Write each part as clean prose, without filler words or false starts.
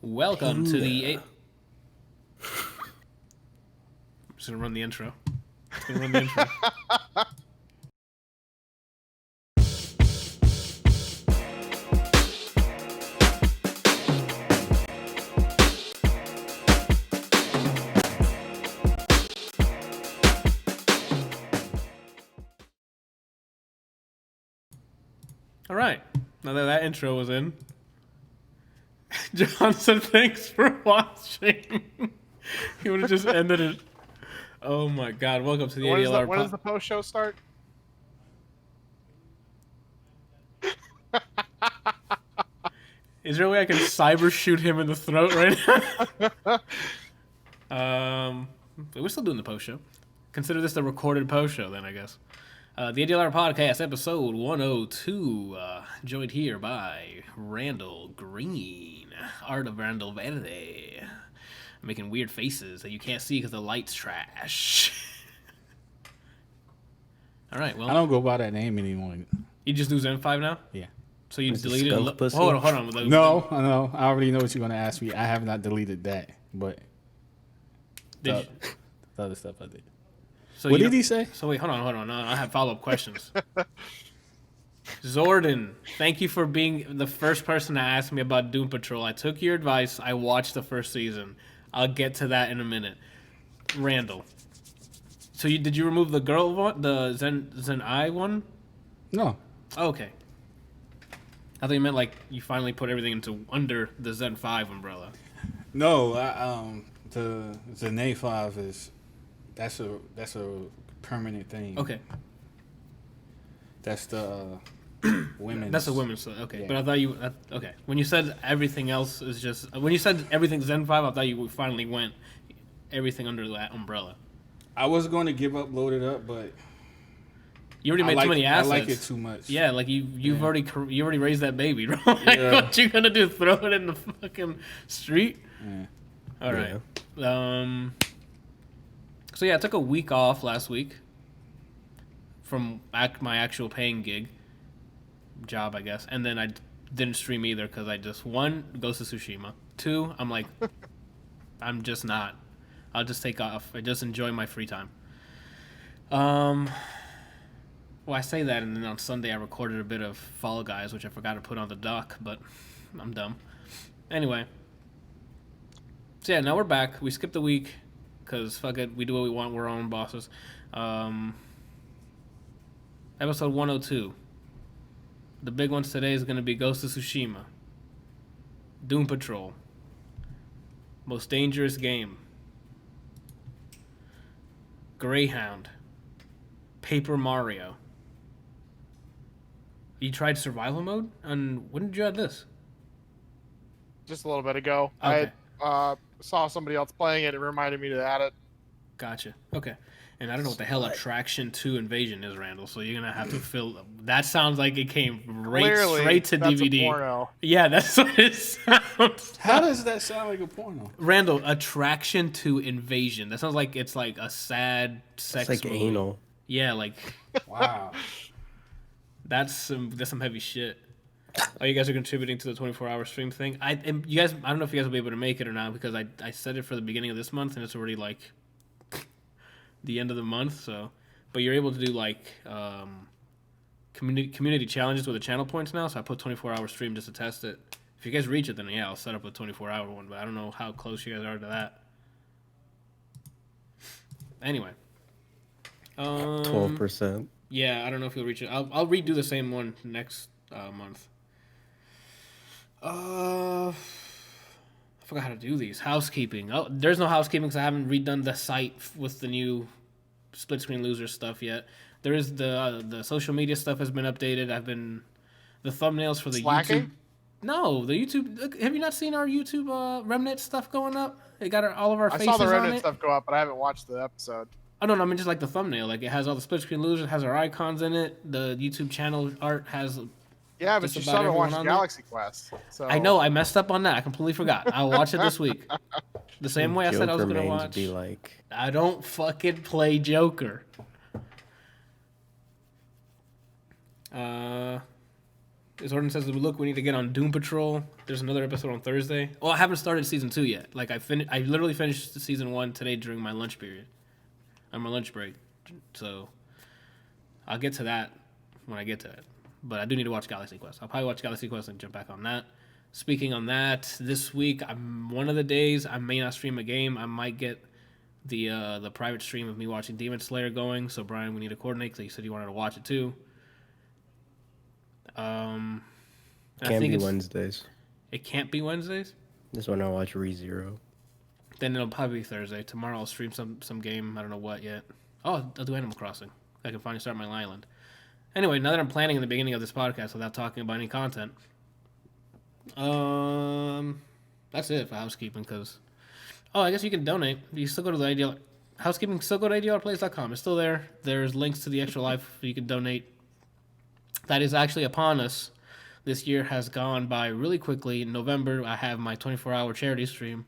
Welcome to the... I'm just going to run the intro. All right. Now that intro was in, Johnson, thanks for watching. He would have just ended it. Oh my God! Welcome to the ADLR. When does the post show start? Is there a way I can cyber shoot him in the throat right now? We're still doing the post show. Consider this the recorded post show, then I guess. The ADLR Podcast, episode 102, joined here by Randall Green, Art of Randall Verde, making weird faces that you can't see because the light's trash. All right, well, I don't go by that name anymore. You just do Zen 5 now? Yeah. So you deleted it? Hold on. No, I already know what you're going to ask me. I have not deleted that, but the other stuff I did. So what did he say? So wait, hold on. No, I have follow-up questions. Zordon, thank you for being the first person to ask me about Doom Patrol. I took your advice. I watched the first season. I'll get to that in a minute. Randall, so did you remove the girl one, the Zen I one? No. Oh, okay. I thought you meant like you finally put everything into under the Zen 5 umbrella. No, the Zen 5 is that's a permanent thing. Okay. That's the women's. That's a women's. Okay, yeah. But I thought you. Okay, when you said everything else is just when you said everything Zen 5, I thought you finally went everything under that umbrella. I was going to give up, load it up, but you already made too many assets. I like it too much. Yeah, like you've already raised that baby, bro. Like, what you gonna do? Throw it in the fucking street? Yeah. All right. Yeah. So yeah, I took a week off last week from my actual paying job, I guess, and then I didn't stream either because I just Ghost of Tsushima. 2, I'm like, I'm just not. I'll just take off. I just enjoy my free time. Well, I say that, and then on Sunday I recorded a bit of Fall Guys, which I forgot to put on the dock, but I'm dumb. Anyway, so yeah, now we're back. We skipped a week because fuck it, we do what we want. We're our own bosses. Episode 102. The big ones today is going to be Ghost of Tsushima, Doom Patrol, Most Dangerous Game, Greyhound, Paper Mario. You tried survival mode? And when did you add this? Just a little bit ago. Okay. I saw somebody else playing it. It reminded me to add it. Gotcha. Okay. And I don't know what the hell Attraction 2 Invasion is, Randall, so you're going to have to fill... That sounds like it came straight to that's DVD. A porno. Yeah, that's what it sounds. How does that sound like a porno? Randall, Attraction 2 Invasion. That sounds like it's like a sad sex It's like movie. anal. Yeah, like... Wow. That's some heavy shit. Oh, you guys are contributing to the 24-hour stream thing? I don't know if you guys will be able to make it or not because I set it for the beginning of this month and it's already like... the end of the month, so but you're able to do like community challenges with the channel points now, so I put 24-hour stream just to test it. If you guys reach it, then yeah, I'll set up a 24-hour one, but I don't know how close you guys are to that. Anyway, 12%. Yeah, I don't know if you'll reach it. I'll redo the same one next month. I forgot how to do these. Housekeeping. Oh, there's no housekeeping because I haven't redone the site with the new split screen loser stuff yet. There is the social media stuff has been updated. The thumbnails for the Slacking? YouTube. No, the YouTube. Have you not seen our YouTube Remnant stuff going up? It got all of our faces I saw the on Remnant it. stuff go up, but I haven't watched the episode. Oh no, I mean just like the thumbnail. Like it has all the split screen losers, has our icons in it. The YouTube channel art has. Yeah, but just you about still haven't everyone watched on there. Galaxy Quest. So I know, I messed up on that. I completely forgot. I'll watch it this week. The same way I said I was gonna watch. Be like... I don't fucking play Joker. This ordinance says, look, we need to get on Doom Patrol. There's another episode on Thursday. Oh, I haven't started season 2 yet. Like, I literally finished season 1 today during my lunch period. On my lunch break. So, I'll get to that when I get to it. But I do need to watch Galaxy Quest. I'll probably watch Galaxy Quest and jump back on that. Speaking on that, this week, one of the days, I may not stream a game. I might get the private stream of me watching Demon Slayer going. So, Brian, we need to coordinate because you said you wanted to watch it too. Can't be Wednesdays. It can't be Wednesdays? This one I'll watch ReZero. Then it'll probably be Thursday. Tomorrow I'll stream some game. I don't know what yet. Oh, I'll do Animal Crossing. I can finally start my island. Anyway, now that I'm planning in the beginning of this podcast without talking about any content, that's it for housekeeping. Because, I guess you can donate. You still go to the ADLR housekeeping. Still go to ADLRplays.com. It's still there. There's links to the extra life. You can donate. That is actually upon us. This year has gone by really quickly. In November, I have my 24-hour charity stream.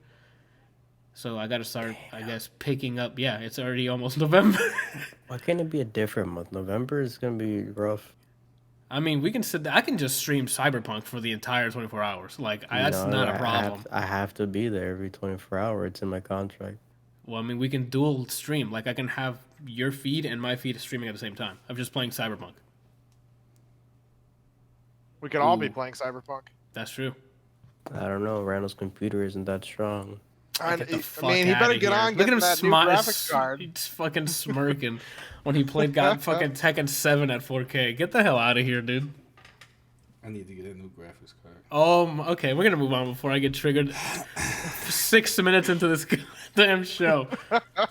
So I got to start, I guess, picking up. Yeah, it's already almost November. Why can't it be a different month? November is going to be rough. I mean, I can just stream Cyberpunk for the entire 24 hours. Like, that's not a problem. I have to be there every 24 hours. It's in my contract. Well, I mean, we can dual stream. Like, I can have your feed and my feed streaming at the same time. I'm just playing Cyberpunk. We could all be playing Cyberpunk. That's true. I don't know. Randall's computer isn't that strong. I mean, he better get on getting that new graphics card. He's fucking smirking when he played fucking Tekken 7 at 4K. Get the hell out of here, dude. I need to get a new graphics card. Okay, we're gonna move on before I get triggered. 6 minutes into this damn show. I'm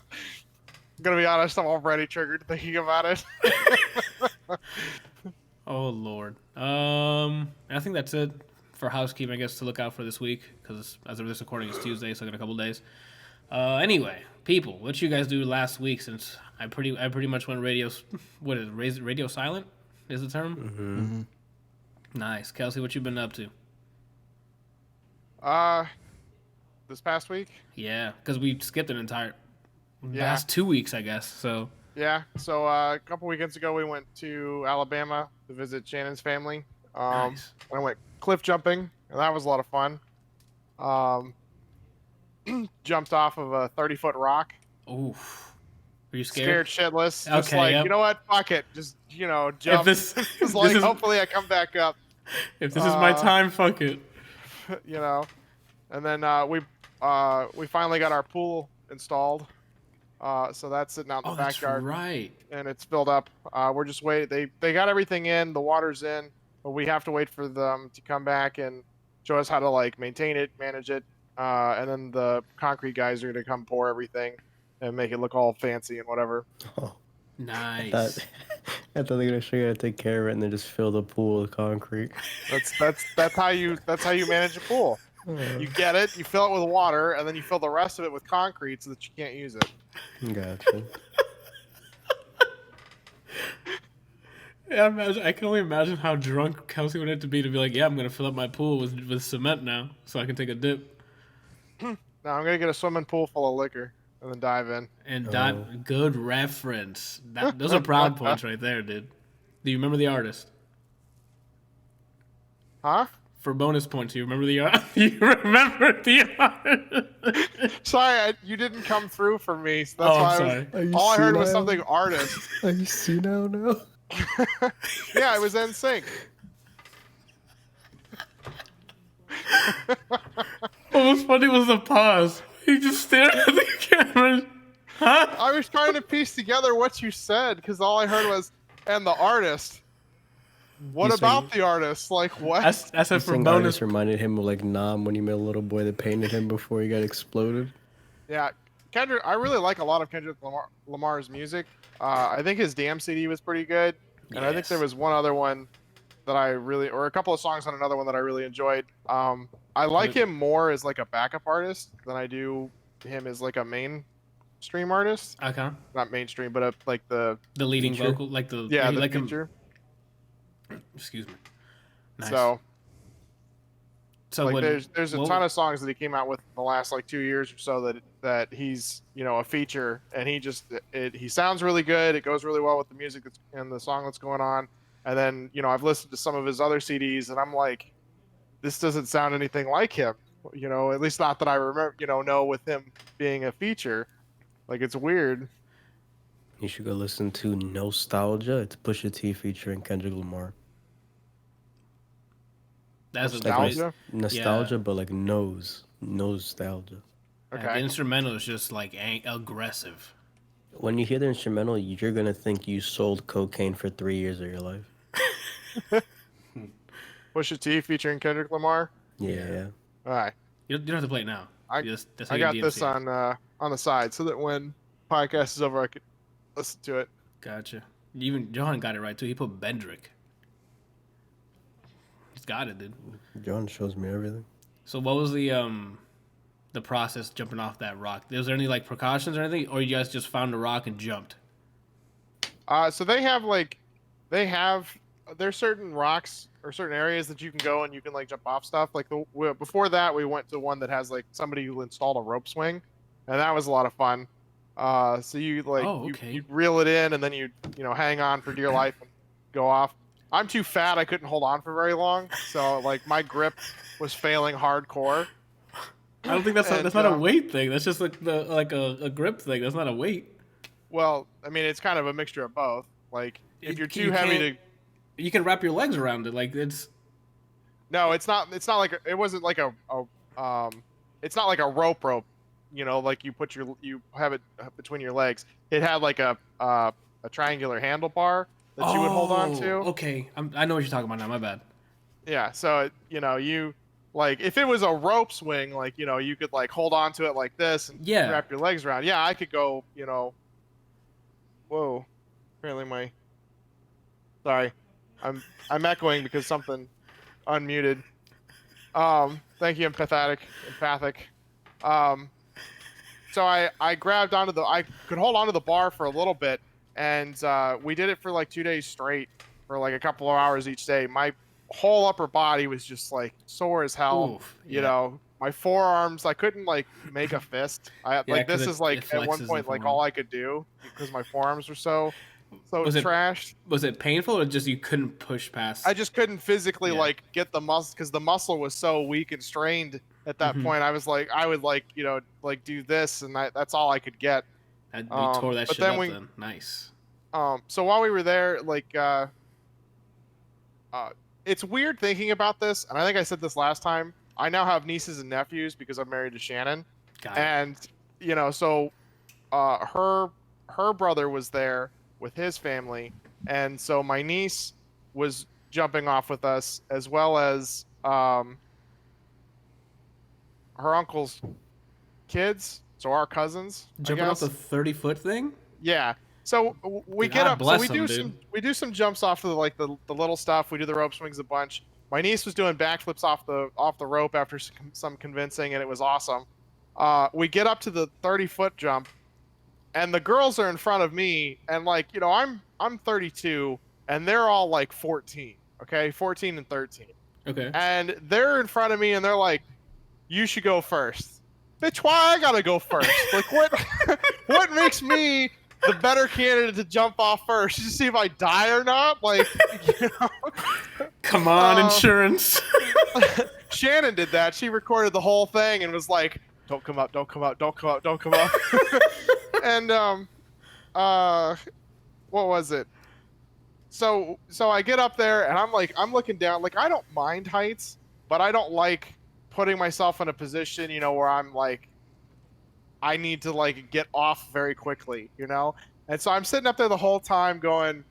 gonna be honest, I'm already triggered thinking about it. Oh Lord. I think that's it for housekeeping, I guess, to look out for this week, because as of this recording, it's Tuesday, so I got a couple days. Anyway, people, what you guys do last week? Since I pretty much went radio. What is it? Radio silent? Is the term? Mm-hmm. Nice, Kelsey. What you been up to? This past week. Yeah, because we skipped an entire last 2 weeks, I guess. So. Yeah, so a couple weekends ago we went to Alabama to visit Shannon's family. Nice. I went cliff jumping, and that was a lot of fun. Jumped off of a 30-foot rock. Oof. Were you scared? Scared shitless. Okay, Just like, yep. you know what? Fuck it. Just, jump. Hopefully I come back up. If this is my time, fuck it. And then we finally got our pool installed. So that's sitting out in the backyard. That's right. And it's filled up. We're just waiting. They got everything in. The water's in. But we have to wait for them to come back and show us how to maintain it, manage it. And then the concrete guys are going to come pour everything and make it look all fancy and whatever. Oh, nice. I thought they were going to show you how to take care of it and then just fill the pool with concrete. That's how you manage a pool. You get it, you fill it with water, and then you fill the rest of it with concrete so that you can't use it. Gotcha. Yeah, I can only imagine how drunk Kelsey would have to be like, yeah, I'm going to fill up my pool with cement now so I can take a dip. No, I'm going to get a swimming pool full of liquor and then dive in. And good reference. Those are proud points right there, dude. Do you remember the artist? Huh? For bonus points, you remember the artist? You remember the artist? Sorry, you didn't come through for me. So that's why sorry. All I heard was something artist. Are you senile now? Yeah, it was NSYNC. What was funny was the pause. He just stared at the camera. Huh? I was trying to piece together what you said because all I heard was, and the artist. What about the artist? Like, what? I said for bonus. Artist reminded him of Nam when he met a little boy that painted him before he got exploded. Yeah, Kendrick. I really like a lot of Kendrick Lamar's music. I think his Damn CD was pretty good, and I think there was one other one that or a couple of songs on another one that I really enjoyed. I like him more as a backup artist than I do him as a mainstream artist. Okay. Not mainstream, but the leading feature. vocal, the feature. Excuse me. Nice. So there's a ton of songs that he came out with in the last 2 years or so that he's a feature, and he sounds really good. It goes really well with the music and the song that's going on. And then, I've listened to some of his other CDs, and I'm like, this doesn't sound anything like him. At least not that I remember, know with him being a feature. Like, it's weird. You should go listen to Nostalgia. It's Pusha T featuring Kendrick Lamar. That's Nostalgia? Nostalgia, but like nostalgia. Okay. The instrumental is just like aggressive. When you hear the instrumental, you're gonna think you sold cocaine for 3 years of your life. Pusha T featuring Kendrick Lamar. Yeah. All right. You don't have to play it now. I That's how I you got DMC this it. on the side so that when podcast is over, I could listen to it. Gotcha. Even John got it right too. He put Bendrick. He's got it, dude. John shows me everything. So what was the process jumping off that rock? Was there any like precautions or anything, or you guys just found a rock and jumped? So there's certain rocks or certain areas that you can go and you can like jump off stuff. Like before that, we went to one that has like somebody who installed a rope swing, and that was a lot of fun. So you like you reel it in and then you hang on for dear life and go off. I'm too fat; I couldn't hold on for very long, so like my grip was failing hardcore. I don't think that's not a weight thing. That's just like a grip thing. That's not a weight. Well, I mean, it's kind of a mixture of both. Like if you're too heavy to, you can wrap your legs around it. Like it's. No, it's not. It's not like it wasn't like it's not like a rope. Like you have it between your legs. It had like a triangular handlebar that you would hold on to. Okay, I know what you're talking about now. My bad. Yeah, so you like if it was a rope swing, like you could like hold on to it like this and wrap your legs around. Yeah, I could go. Whoa, apparently sorry, I'm echoing because something unmuted. Thank you, empathic. So I grabbed onto I could hold onto the bar for a little bit, and we did it for like 2 days straight, for like a couple of hours each day. My whole upper body was just like sore as hell. Oof, my forearms, I couldn't like make a fist. This is like at one point like all I could do because my forearms were so trashed. Was it painful or just you couldn't push past? I just couldn't physically like get the muscle because the muscle was so weak and strained at that point. I was like, I would like do this, and that's all I could get. We tore that shit up then. Nice. So while we were there, like, it's weird thinking about this, and I think I said this last time. I now have nieces and nephews because I'm married to Shannon, and so her brother was there with his family, and so my niece was jumping off with us, as well as her uncle's kids, so our cousins. Jumping off the 30-foot thing? Yeah. So we get up. So we do some jumps off of the little stuff. We do the rope swings a bunch. My niece was doing backflips off the rope after some convincing, and it was awesome. We get up to the 30-foot jump, and the girls are in front of me, and I'm 32, and they're all like 14. Okay, 14 and 13. Okay. And they're in front of me, and they're like, "You should go first." Bitch, why I gotta go first? Like what makes me the better candidate to jump off first? Just to see if I die or not? Like, Come on, insurance. Shannon did that. She recorded the whole thing and was like, "Don't come up, don't come up, don't come up, don't come up." And what was it? So I get up there and I'm looking down. Like, I don't mind heights, but I don't like putting myself in a position, where I'm like, I need to like get off very quickly, And so I'm sitting up there the whole time going,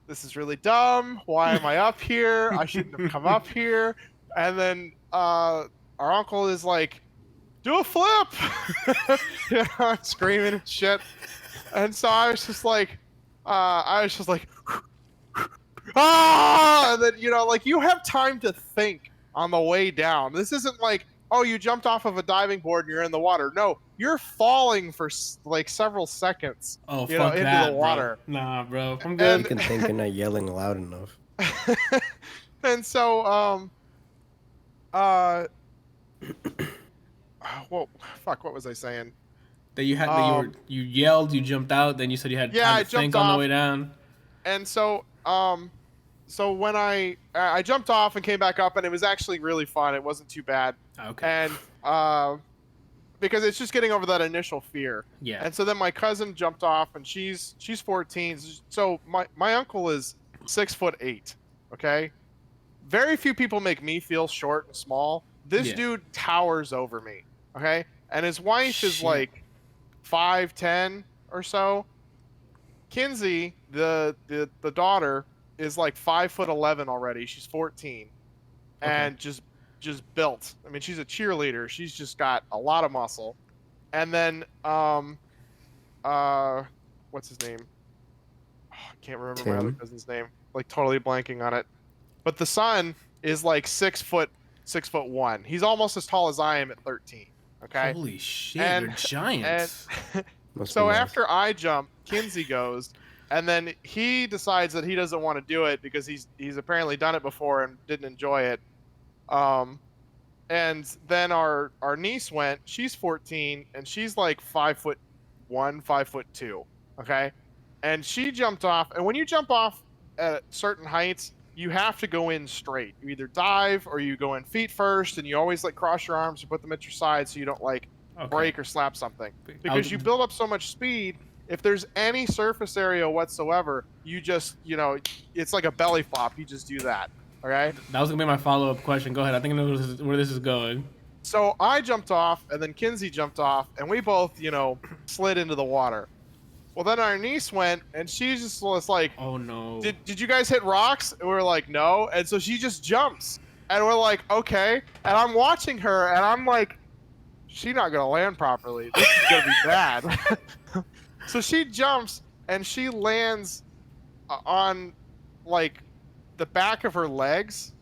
this is really dumb. Why am I up here? I shouldn't have come up here. And then our uncle is like, do a flip. Screaming and shit. And so I was just like, ah! And then, you have time to think on the way down. This isn't like, oh, you jumped off of a diving board and you're in the water. No, you're falling for like several seconds. Oh, fuck into that, the water. Bro. Nah, bro, I'm good. You can think you're not yelling loud enough. And so, well, fuck, what was I saying? That you yelled, you jumped out, then you said you had time to think on the way down. And so so when I jumped off and came back up, and it was actually really fun. It wasn't too bad. Okay. And because it's just getting over that initial fear. Yeah. And so then my cousin jumped off, and she's 14. So my uncle is 6'8". Okay. Very few people make me feel short and small. This dude towers over me. Okay. And his wife is like 5'10" or so. Kinsey, the daughter, is like 5'11" already. She's 14, and just built. I mean, she's a cheerleader. She's just got a lot of muscle. And then what's his name? Oh, I can't remember my other cousin's name. Like totally blanking on it. But the son is like 6'1". He's almost as tall as I am at 13. Okay. Holy shit, you're giants. And so after I jump, Kinsey goes, and then he decides that he doesn't want to do it because he's apparently done it before and didn't enjoy it. And then our niece went. She's 14, and she's like 5'1", 5'2". Okay, and she jumped off. And when you jump off at certain heights, you have to go in straight. You either dive or you go in feet first, and you always like cross your arms or put them at your side so you don't like break or slap something. Because you build up so much speed, if there's any surface area whatsoever, you just, it's like a belly flop. You just do that. Okay? That was going to be my follow-up question. Go ahead. I think I know where this is going. So I jumped off, and then Kinsey jumped off, and we both, slid into the water. Well, then our niece went, and she just was like, "Oh no! Did you guys hit rocks?" And we're like, "No." And so she just jumps, and we're like, "Okay." And I'm watching her, and I'm like, "She's not gonna land properly. This is gonna be bad." So she jumps, and she lands on like the back of her legs,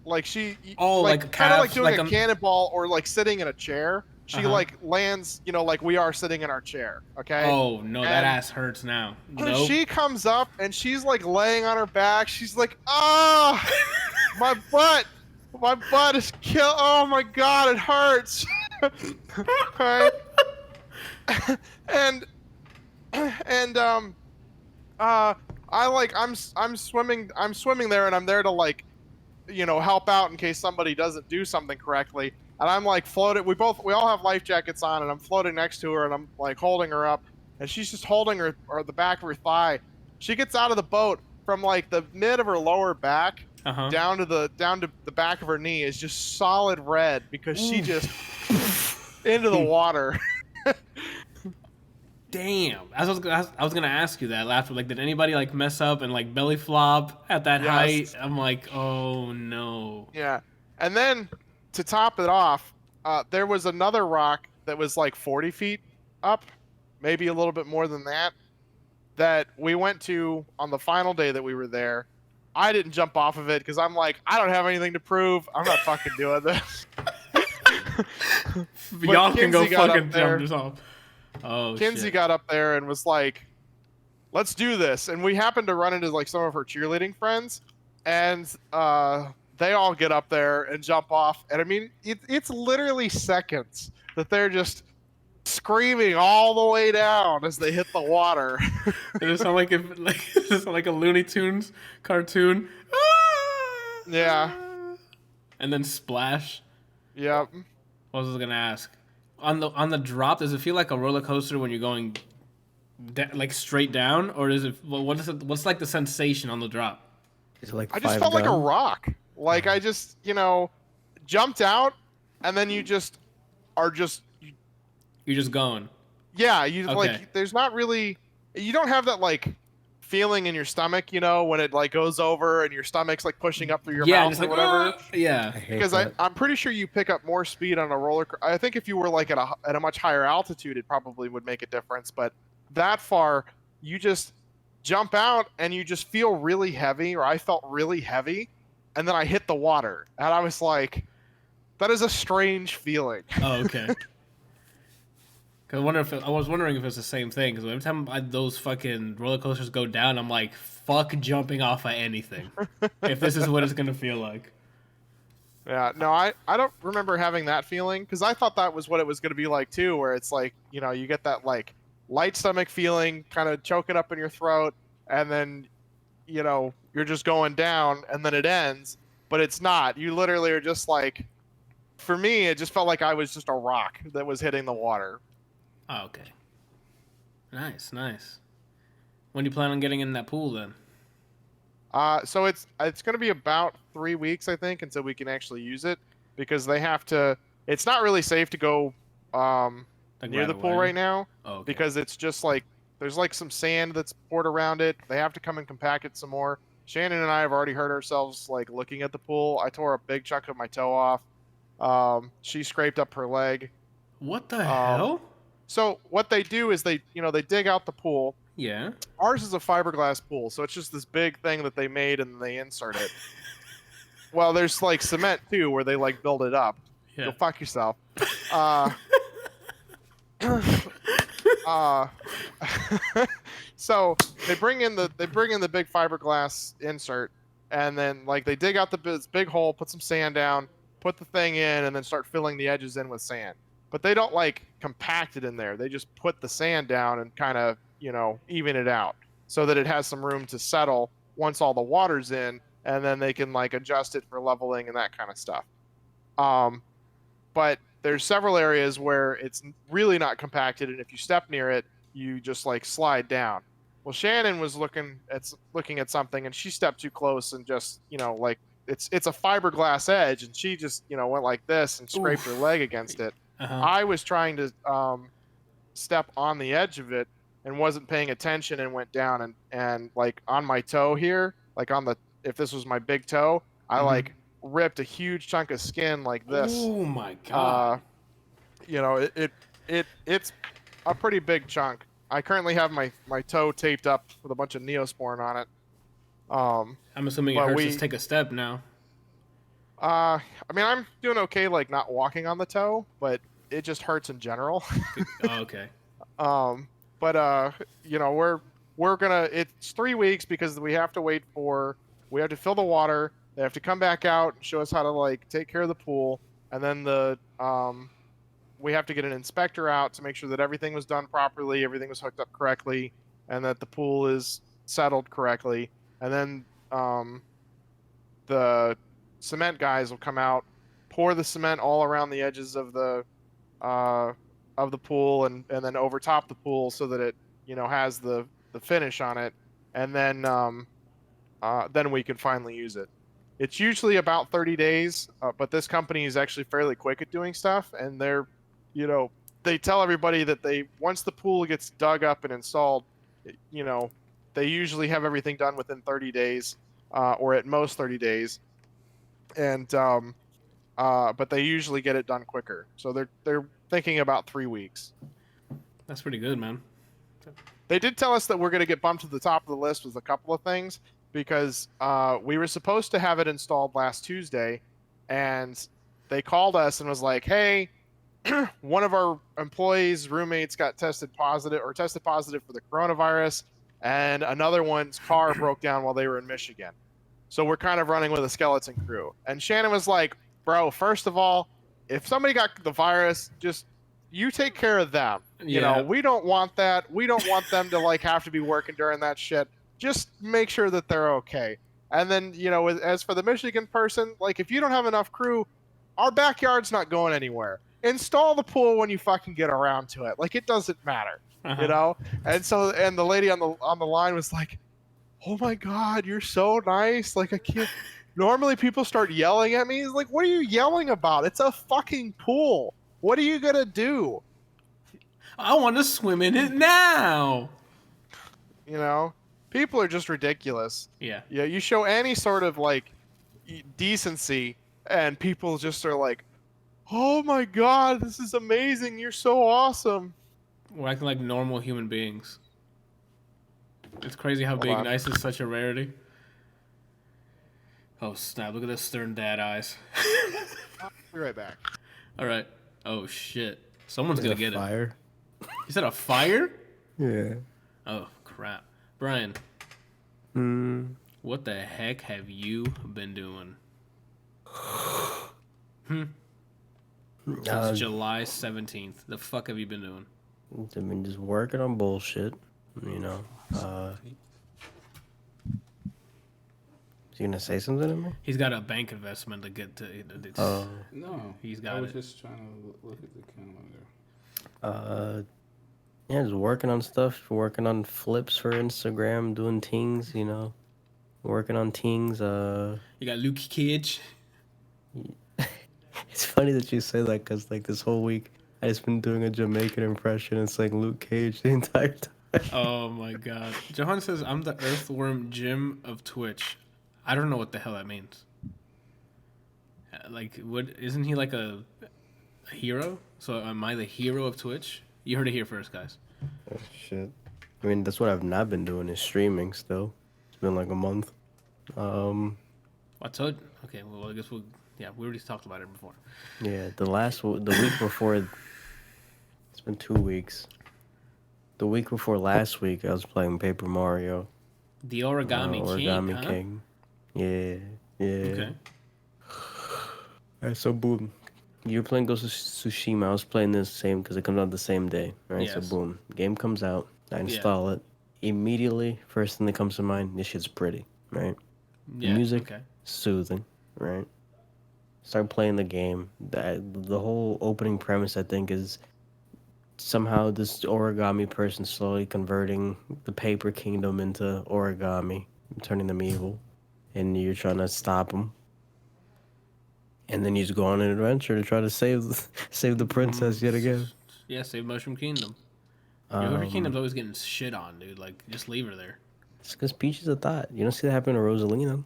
like she like kind of like doing like a cannonball or like sitting in a chair. She like lands, like we are sitting in our chair. Okay. Oh no, that ass hurts now. Nope. She comes up and she's like laying on her back. She's like, "Ah, my butt is kill. Oh my god, it hurts." Right? and I'm swimming there, and I'm there to like, help out in case somebody doesn't do something correctly. And I'm like floating. We all have life jackets on, and I'm floating next to her, and I'm like holding her up, and she's just holding her or the back of her thigh. She gets out of the boat from like the mid of her lower back down to the back of her knee is just solid red because she just into the water. Damn. I was gonna ask you that last. Like, did anybody like mess up and like belly flop at that height? I'm like, oh no. Yeah, and then to top it off, there was another rock that was like 40 feet up, maybe a little bit more than that we went to on the final day that we were there. I didn't jump off of it because I'm like, I don't have anything to prove. I'm not fucking doing this. Y'all can go fucking jump yourself. Oh, Kinsey got up there and was like, let's do this. And we happened to run into like some of her cheerleading friends, and they all get up there and jump off. And I mean, it's literally seconds that they're just screaming all the way down as they hit the water. It sound like a Looney Tunes cartoon. Yeah. And then splash. Yep. What was I gonna ask? On the drop, does it feel like a roller coaster when you're going like straight down, or is it what's like the sensation on the drop? Is it like I just felt like a rock. Like I just jumped out, and then you just are just you're just going. Yeah, like there's not really, you don't have that like feeling in your stomach, when it like goes over and your stomach's like pushing up through your mouth or like, whatever. Yeah, because I'm pretty sure you pick up more speed on a roller. I think if you were like at a much higher altitude, it probably would make a difference. But that far, you just jump out and you just feel really heavy, or I felt really heavy, and then I hit the water, and I was like, that is a strange feeling. Oh, okay. I was wondering if it's the same thing, because every time those fucking roller coasters go down, I'm like, fuck jumping off of anything. If this is what it's gonna feel like. Yeah, no, I don't remember having that feeling, because I thought that was what it was gonna be like too, where it's like, you get that like light stomach feeling, kind of choking up in your throat, and then you're just going down and then it ends, but it's not. You literally are just like, for me, it just felt like I was just a rock that was hitting the water. Oh, okay. Nice. When do you plan on getting in that pool then? So it's going to be about 3 weeks, I think, until we can actually use it, because they have to. It's not really safe to go Like near right the pool away? right now, Oh, okay. because it's just like there's like some sand that's poured around it. They have to come and compact it some more. Shannon and I have already hurt ourselves like looking at the pool. I tore a big chunk of my toe off. She scraped up her leg. What the hell? So what they do is they dig out the pool. Yeah. Ours is a fiberglass pool, so it's just this big thing that they made and they insert it. Well, there's like cement too, where they like build it up. Yeah. Go fuck yourself. So they bring in the big fiberglass insert, and then like they dig out this big hole, put some sand down, put the thing in, and then start filling the edges in with sand. But they don't like compact it in there. They just put the sand down and kind of even it out so that it has some room to settle once all the water's in, and then they can like adjust it for leveling and that kind of stuff. But there's several areas where it's really not compacted, and if you step near it, you just like slide down. Well, Shannon was looking at something, and she stepped too close and just like it's a fiberglass edge, and she just went like this and scraped her leg against it. Uh-huh. I was trying to step on the edge of it and wasn't paying attention and went down and like on my toe here, like if this was my big toe, I like ripped a huge chunk of skin like this. Oh my god. It's a pretty big chunk. I currently have my toe taped up with a bunch of Neosporin on it. I'm assuming it hurts to take a step now. I mean, I'm doing okay, like not walking on the toe, but it just hurts in general. Oh, okay. But we're gonna. It's 3 weeks because we have to fill the water. They have to come back out and show us how to like take care of the pool, and then we have to get an inspector out to make sure that everything was done properly, everything was hooked up correctly, and that the pool is settled correctly. And then the cement guys will come out, pour the cement all around the edges of the pool and then over top the pool so that it has the finish on it, and then we can finally use it. It's usually about 30 days, but this company is actually fairly quick at doing stuff, and they tell everybody that once the pool gets dug up and installed, they usually have everything done within 30 days, or at most 30 days, and but they usually get it done quicker. So they're thinking about 3 weeks. That's pretty good, man. They did tell us that we're going to get bumped to the top of the list with a couple of things, because we were supposed to have it installed last Tuesday, and they called us and was like, hey, one of our employees' roommates got tested positive for the coronavirus, and another one's car broke down while they were in Michigan. So we're kind of running with a skeleton crew. And Shannon was like, bro, first of all, if somebody got the virus, just you take care of them. Yeah. We don't want that. We don't want them to like have to be working during that shit. Just make sure that they're okay. And then, as for the Michigan person, like if you don't have enough crew, our backyard's not going anywhere. Install the pool when you fucking get around to it. Like it doesn't matter, And so, and the lady on the line was like, "Oh my god, you're so nice! Like I can't." Normally people start yelling at me. He's like, "What are you yelling about? It's a fucking pool. What are you gonna do?" I want to swim in it now. People are just ridiculous. Yeah. Yeah, you show any sort of like decency, and people just are like, "Oh my god, this is amazing! You're so awesome." We're acting like normal human beings. It's crazy how being nice is such a rarity. Oh snap! Look at those stern dad eyes. I'll be right back. All right. Oh shit! Someone's gonna get fire. it. You said a fire? Yeah. Oh crap, Brian. What the heck have you been doing? It's July 17th. The fuck have you been doing? I mean, just working on bullshit, You gonna say something to me? He's got a bank investment to get to. Oh. No, He's got I was it. just trying to look at the calendar. Yeah, just working on stuff, working on flips for Instagram, doing things, working on things. You got Luke Cage. It's funny that you say that because like this whole week I just been doing a Jamaican impression. It's like Luke Cage the entire time. Oh my god. Johan says, I'm the Earthworm Jim of Twitch. I don't know what the hell that means. Like, what? Isn't he like a hero? So am I the hero of Twitch? You heard it here first, guys. Oh, shit. I mean, that's what I've not been doing is streaming still. It's been like a month. I told. Okay, well, I guess we already talked about it before. Yeah, the week before, it's been 2 weeks. The week before last week, I was playing Paper Mario. The Origami Origami King. King. Yeah, yeah. Okay. Alright, so boom. You're playing Ghost of Tsushima. I was playing this same because it comes out the same day. Right, Yes. so boom. Game comes out. I install it. Immediately, first thing that comes to mind, this shit's pretty, right? Yeah. Music, Okay. soothing, right? Start playing the game. The whole opening premise, I think, is somehow this origami person slowly converting the paper kingdom into origami, turning them evil, and you're trying to stop them. And then you just go on an adventure to try to save the princess yet again. Yeah, save Mushroom Kingdom. Mushroom Kingdom's always getting shit on, dude. Like, just leave her there. It's because Peach is a thought. You don't see that happen to Rosalina.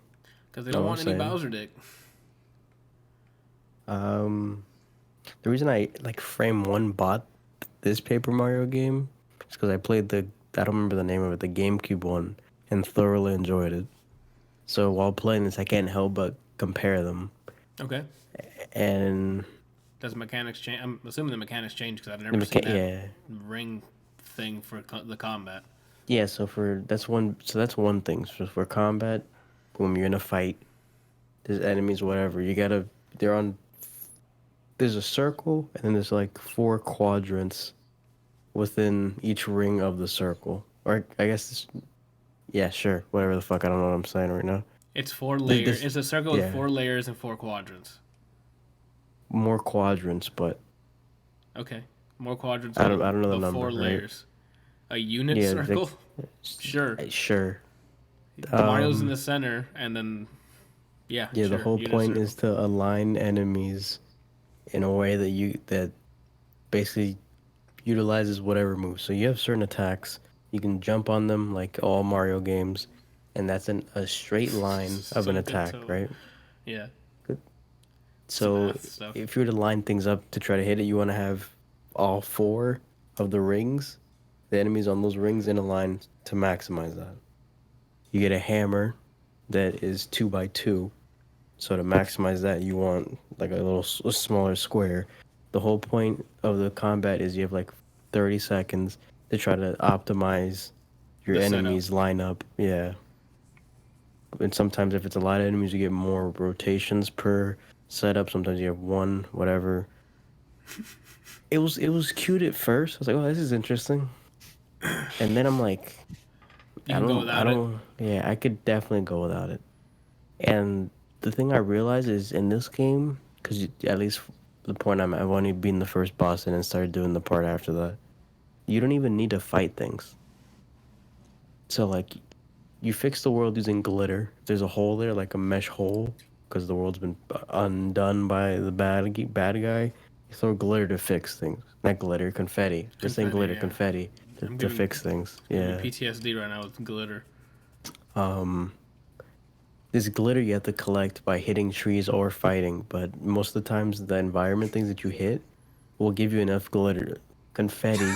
Because they don't want any Bowser dick. The reason I frame one bought this Paper Mario game is because I played I don't remember the name of it, the GameCube one, and thoroughly enjoyed it. So while playing this, I can't help but compare them. Okay. And Does mechanics change? I'm assuming the mechanics change because I've never seen that ring thing for the combat. Yeah, so that's one thing. So for combat, when you're in a fight, there's enemies, whatever. There's a circle, and then there's like 4 quadrants within each ring of the circle. Or I guess sure, whatever the fuck. I don't know what I'm saying right now. It's 4 layers. It's a circle with 4 layers and 4 quadrants. More quadrants, but okay, more quadrants. I don't know the number. 4 layers. Right? A unit circle. Sure. Sure. Mario's in the center, and then yeah. The whole point is to align enemies in a way that basically utilizes whatever moves. So you have certain attacks. You can jump on them like all Mario games, and that's a straight line of an attack, right? Yeah. So if you were to line things up to try to hit it, you want to have all 4 of the rings, the enemies on those rings in a line to maximize that. You get a hammer that is 2x2. So to maximize that, you want like a smaller square. The whole point of the combat is you have like 30 seconds to try to optimize your enemies lineup. Yeah. And sometimes if it's a lot of enemies, you get more rotations per setup. Sometimes you have 1, whatever. It was cute at first. I was like, oh, this is interesting. And then I'm like, I could definitely go without it. And the thing I realized is in this game, because at least the point I'm at, I've only been the first boss and then started doing the part after that. You don't even need to fight things. So like, you fix the world using glitter. There's a hole there, like a mesh hole, because the world's been undone by the bad guy. You throw glitter to fix things. Not glitter, confetti. Just saying glitter, confetti to fix things. Yeah. PTSD right now with glitter. This glitter you have to collect by hitting trees or fighting, but most of the times the environment things that you hit will give you enough glitter. Confetti.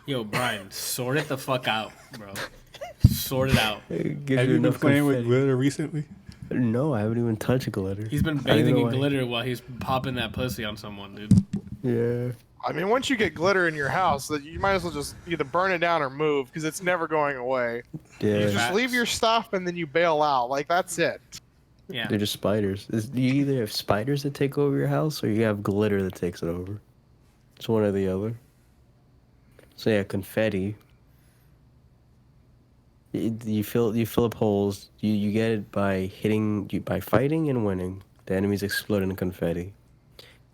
Yo, Brian, sort it the fuck out, bro. Sort it out. Have you been playing with glitter recently? No, I haven't even touched glitter. He's been bathing in glitter while he's popping that pussy on someone, dude. Yeah. I mean, once you get glitter in your house, you might as well just either burn it down or move because it's never going away. Yeah. You just leave your stuff and then you bail out. Like, that's it. Yeah. They're just spiders. You either have spiders that take over your house or you have glitter that takes it over. It's one or the other. So yeah, confetti. You fill up holes. You get it by fighting and winning. The enemies explode in confetti.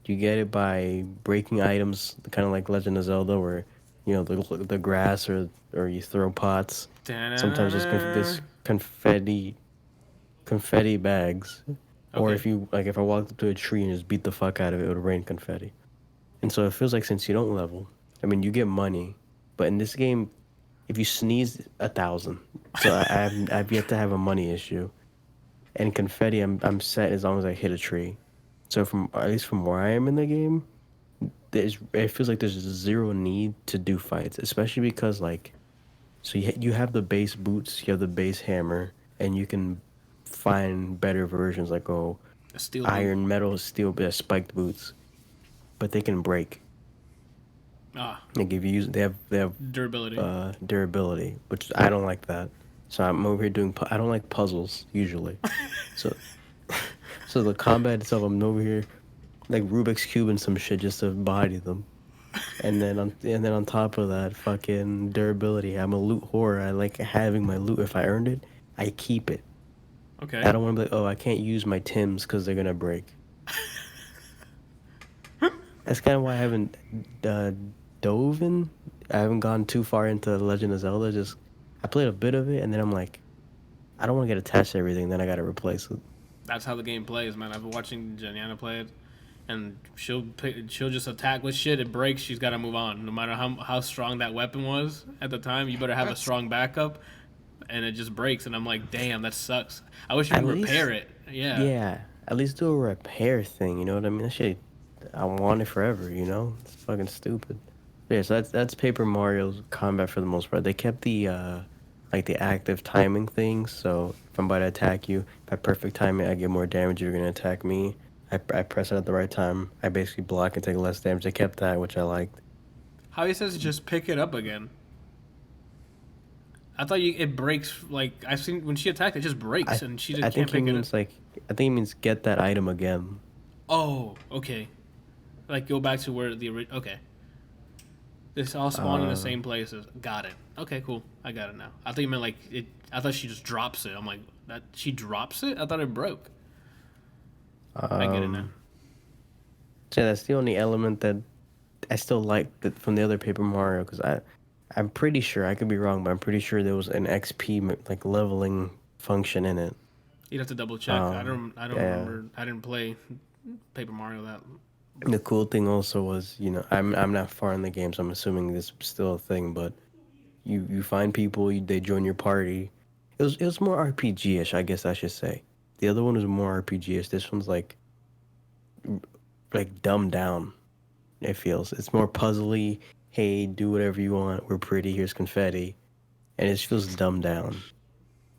You get it by breaking items, kind of like Legend of Zelda, where the grass or you throw pots. Sometimes there's confetti bags, or Okay. if I walked up to a tree and just beat the fuck out of it, it would rain confetti. And so it feels like since you don't level, I mean you get money, but in this game, if you sneeze 1,000, so I've yet to have a money issue. And confetti, I'm set as long as I hit a tree. So at least from where I am in the game, it feels like there's zero need to do fights, especially because so you have the base boots, you have the base hammer, and you can find better versions like A steel iron, metal, steel, spiked boots, but they can break. Like if you use, they have durability. Durability, which I don't like that. So I'm over here doing. I don't like puzzles usually. So so the combat itself, I'm over here like Rubik's cube and some shit just to body them. And then on top of that, fucking durability. I'm a loot whore. I like having my loot. If I earned it, I keep it. Okay. I don't want to be like, oh, I can't use my Tims because they're gonna break. That's kind of why I haven't dove in. I haven't gone too far into Legend of Zelda. Just I played a bit of it, and then I'm like, I don't want to get attached to everything. Then I gotta replace it. That's how the game plays, man. I've been watching Janiana play it, and she'll just attack with shit. It breaks. She's got to move on, no matter how strong that weapon was at the time. You better have a strong backup, and it just breaks. And I'm like, damn, that sucks. I wish you could repair it. Yeah. Yeah. At least do a repair thing. You know what I mean? That shit, I want it forever. You know, it's fucking stupid. Yeah. So that's Paper Mario's combat for the most part. They kept the the active timing things. So if I'm about to attack you, if I perfect time it, I get more damage. You're gonna attack me. I press it at the right time. I basically block and take less damage. They kept that, which I liked. How he says just pick it up again. I thought it breaks. Like I've seen when she attacked, it just breaks, and she just can't pick it up. I think it means get that item again. Oh, okay. Like go back to where okay. This all spawn in the same places. Got it. Okay, cool. I got it now. I thought you meant like it. I thought she just drops it. I'm like that. She drops it. I thought it broke. I get it now. So that's the only element that I still like from the other Paper Mario, because I'm pretty sure, I could be wrong, but I'm pretty sure there was an XP like leveling function in it. You'd have to double check. I don't remember. I didn't play Paper Mario that. The cool thing also was, I'm not far in the game, so I'm assuming this is still a thing, but you find people, they join your party. It was more RPG-ish, I guess I should say. The other one was more RPG-ish. This one's like dumbed down. It feels it's more puzzly. Hey, do whatever you want. We're pretty. Here's confetti, and it feels dumbed down.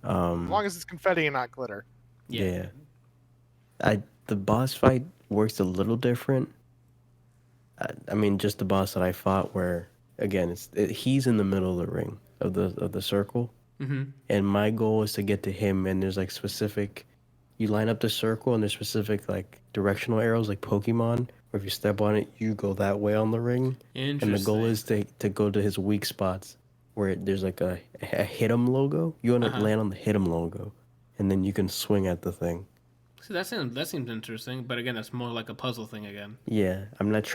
As long as it's confetti and not glitter. Yeah. The boss fight works a little different. I mean, just the boss that I fought, where again, he's in the middle of the ring of the circle, and my goal is to get to him. And there's like specific. You line up the circle, and there's specific like directional arrows, like Pokemon. Where if you step on it, you go that way on the ring. And the goal is to go to his weak spots, where there's like a hit 'em logo. You want to land on the hit 'em logo, and then you can swing at the thing. See, that seems interesting, but again, that's more like a puzzle thing again. Yeah, I'm not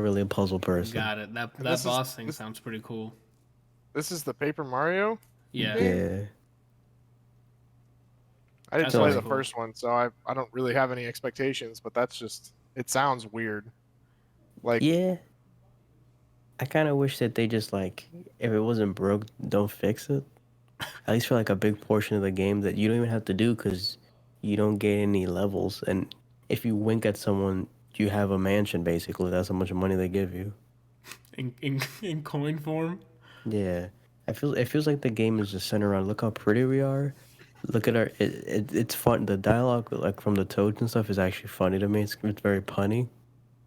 really a puzzle person. Got it. That boss thing sounds pretty cool. This is the Paper Mario? Yeah. Yeah. I didn't play the first one, so I don't really have any expectations, but it sounds weird. Like, yeah. I kind of wish that they just if it wasn't broke, don't fix it. At least for like a big portion of the game that you don't even have to do, because you don't get any levels. And if you wink at someone, you have a mansion basically. That's how much money they give you. In coin form. Yeah, it feels like the game is just centered around look how pretty we are. Look at it's fun. The dialogue like from the Toads and stuff is actually funny to me. It's very punny.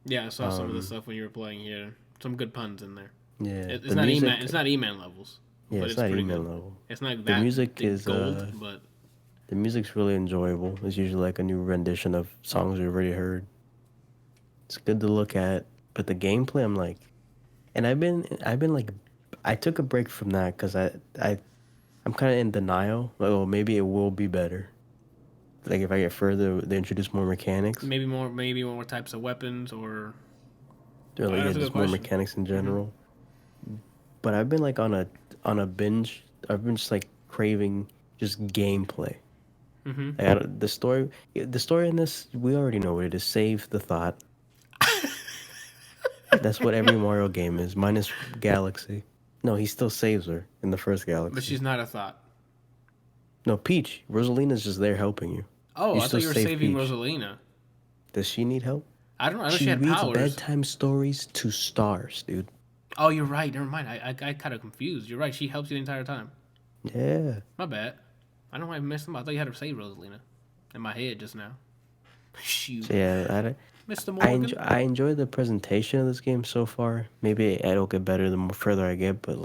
Yeah, I saw some of the stuff when you were playing here. Some good puns in there. Yeah, it's not music, it's not E-Man levels. Yeah, but it's not E-Man level. It's not the music is gold, but the music's really enjoyable. It's usually like a new rendition of songs we've already heard. It's good to look at, but the gameplay, I'm like, and I've been like I took a break from that because I'm kind of in denial. Like, well, maybe it will be better. Like if I get further, they introduce more mechanics. Maybe more types of weapons or. Or like yeah, just more mechanics in general. But I've been like on a binge. I've been just like craving just gameplay. Like, the story in this, we already know what it is. Save the thought. That's what every Mario game is, minus Galaxy. No, he still saves her in the first Galaxy. But she's not a thought. No, Peach. Rosalina's just there helping you. Oh, I thought you were saving Peach. Rosalina. Does she need help? I don't know. I know she had powers. She reads bedtime stories to stars, dude. Oh, you're right. Never mind. I kind of confused. You're right. She helps you the entire time. Yeah. My bad. I don't know why I missed them. I thought you had to save Rosalina in my head just now. Shoot. So yeah, Mr. Morgan. I enjoy the presentation of this game so far. Maybe it'll get better the more further I get, but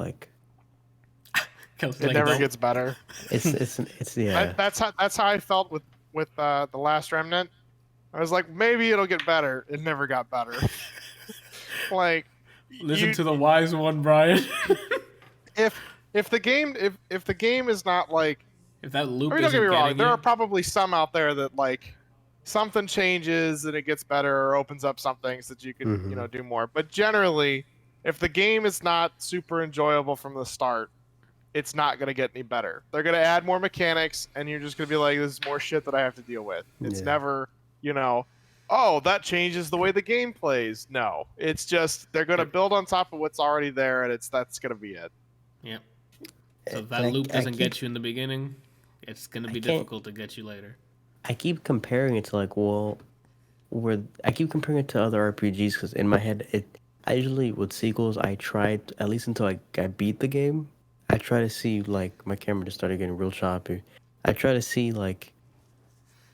it never gets better. It's yeah. That's how I felt with the last Remnant. I was like, maybe it'll get better. It never got better. Listen to the wise one, Bryant. if the game is not like, if that loop, don't get me wrong, there are probably some out there that like something changes and it gets better or opens up some things that you can do more. But generally, if the game is not super enjoyable from the start, it's not going to get any better. They're going to add more mechanics, and you're just going to be like, this is more shit that I have to deal with. It's never, oh, that changes the way the game plays. No, it's just they're going to build on top of what's already there, and that's going to be it. Yep. So if that loop doesn't get you in the beginning, it's going to be difficult to get you later. I keep comparing it to I keep comparing it to other RPGs because in my head, I usually with sequels, I tried at least until I beat the game. I try to see like my camera just started getting real choppy. I try to see like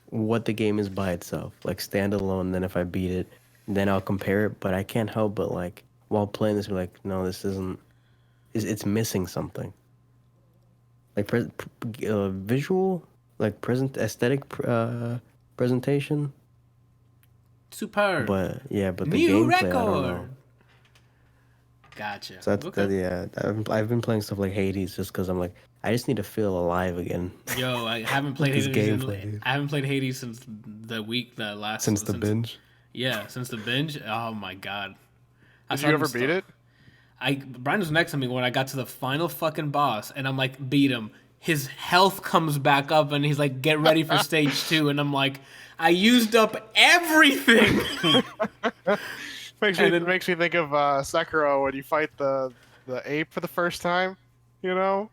what the game is by itself, like standalone. Then if I beat it, then I'll compare it. But I can't help but like while playing this, be like, no, this isn't. It's missing something. Like visual, like aesthetic presentation. Superb. But the new gameplay, record. I don't know. Gotcha. So I've been playing stuff like Hades just because I'm like, I just need to feel alive again. Yo, I haven't played Hades. I haven't played Hades since the binge. Yeah, since the binge. Oh my god. Did you ever beat it? Brian was next to me when I got to the final fucking boss, and I'm like, beat him. His health comes back up, and he's like, get ready for stage 2, and I'm like, I used up everything. Makes me think of Sekiro when you fight the ape for the first time. You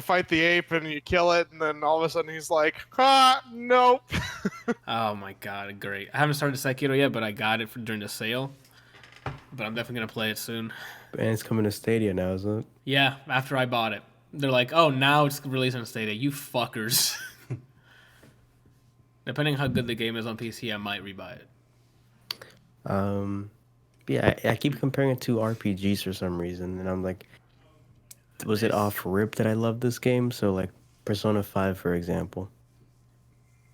fight the ape and you kill it, and then all of a sudden he's like, nope. Oh my god, great! I haven't started Sekiro yet, but I got it during the sale. But I'm definitely gonna play it soon. And it's coming to Stadia now, isn't it? Yeah, after I bought it, they're like, "Oh, now it's released on Stadia." You fuckers. Depending on how good the game is on PC, I might rebuy it. Yeah, I keep comparing it to RPGs for some reason, and I'm like, was it off rip that I love this game? So like Persona 5, for example,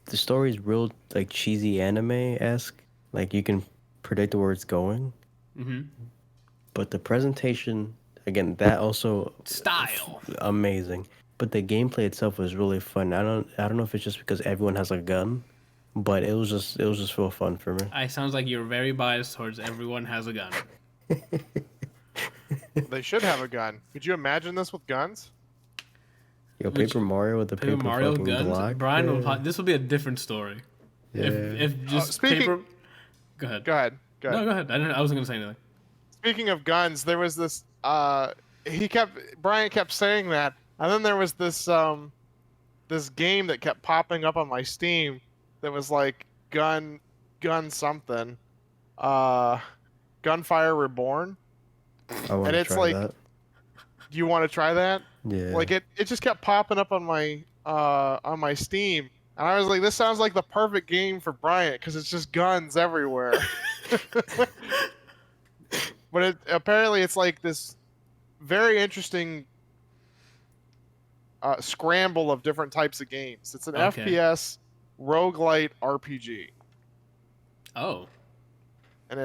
the story's real like cheesy anime-esque, like you can predict where it's going. But the presentation, again, that also style amazing. But the gameplay itself was really fun. I don't know if it's just because everyone has a gun, but it was just real fun for me. It sounds like you're very biased towards everyone has a gun. They should have a gun. Could you imagine this with guns? Yo, Paper Mario with the Paper Mario fucking guns? Glock. Brian, this will be a different story. Yeah. If just paper. Go ahead. Go ahead. No, go ahead. I wasn't gonna say anything. Speaking of guns, there was this. Bryant kept saying that, and then there was this this game that kept popping up on my Steam that was like gun something, Gunfire Reborn. And it's like, that. Do you want to try that? Yeah. Like it just kept popping up on my Steam, and I was like, this sounds like the perfect game for Bryant because it's just guns everywhere. But apparently it's like this very interesting scramble of different types of games. It's an FPS roguelite RPG. Oh. And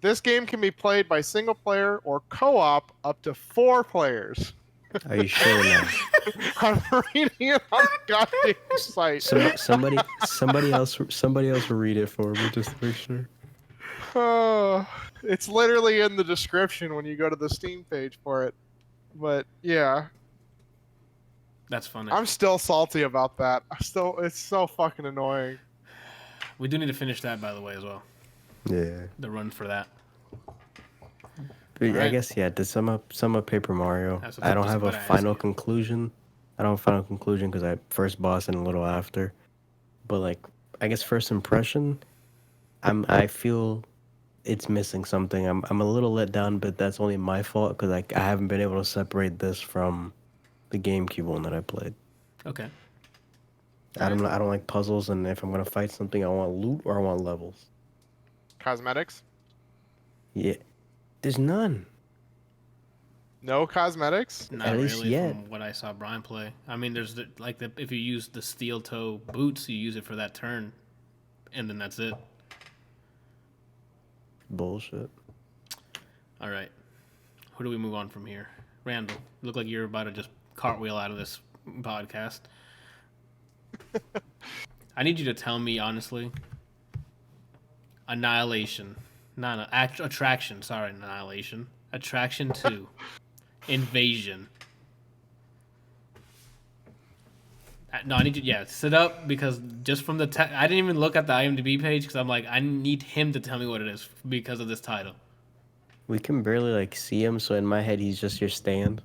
This game can be played by single player or co-op up to 4 players. Are you sure now? I'm reading it on the goddamn site. Somebody else will read it for me just to make sure. It's literally in the description when you go to the Steam page for it. But yeah, That's funny. I'm still salty about that. It's so fucking annoying. We do need to finish that, by the way, as well. Yeah. The run for that. But I Alright. guess to sum up Paper Mario. That's what I I'm don't just have a about to ask final you. conclusion. I don't have a final conclusion because I first boss and a little after. But like, I guess first impression, I feel it's missing something. I'm a little let down, but that's only my fault because I haven't been able to separate this from the GameCube one that I played. Okay. I don't like puzzles, and if I'm gonna fight something, I want loot or I want levels. Cosmetics? Yeah, there's none. No cosmetics? Not At least really yet. from what I saw Brian play. I mean, there's if you use the steel toe boots, you use it for that turn, and then that's it. Bullshit. All right. Who do we move on from here? Randall, look like you're about to just cartwheel out of this podcast. I need you to tell me honestly. Annihilation. Attraction. Sorry, Annihilation. Attraction 2. Invasion. No, I need you. Yeah, sit up because just from the I didn't even look at the IMDb page because I'm like I need him to tell me what it is because of this title. We can barely like see him, so in my head he's just your stand.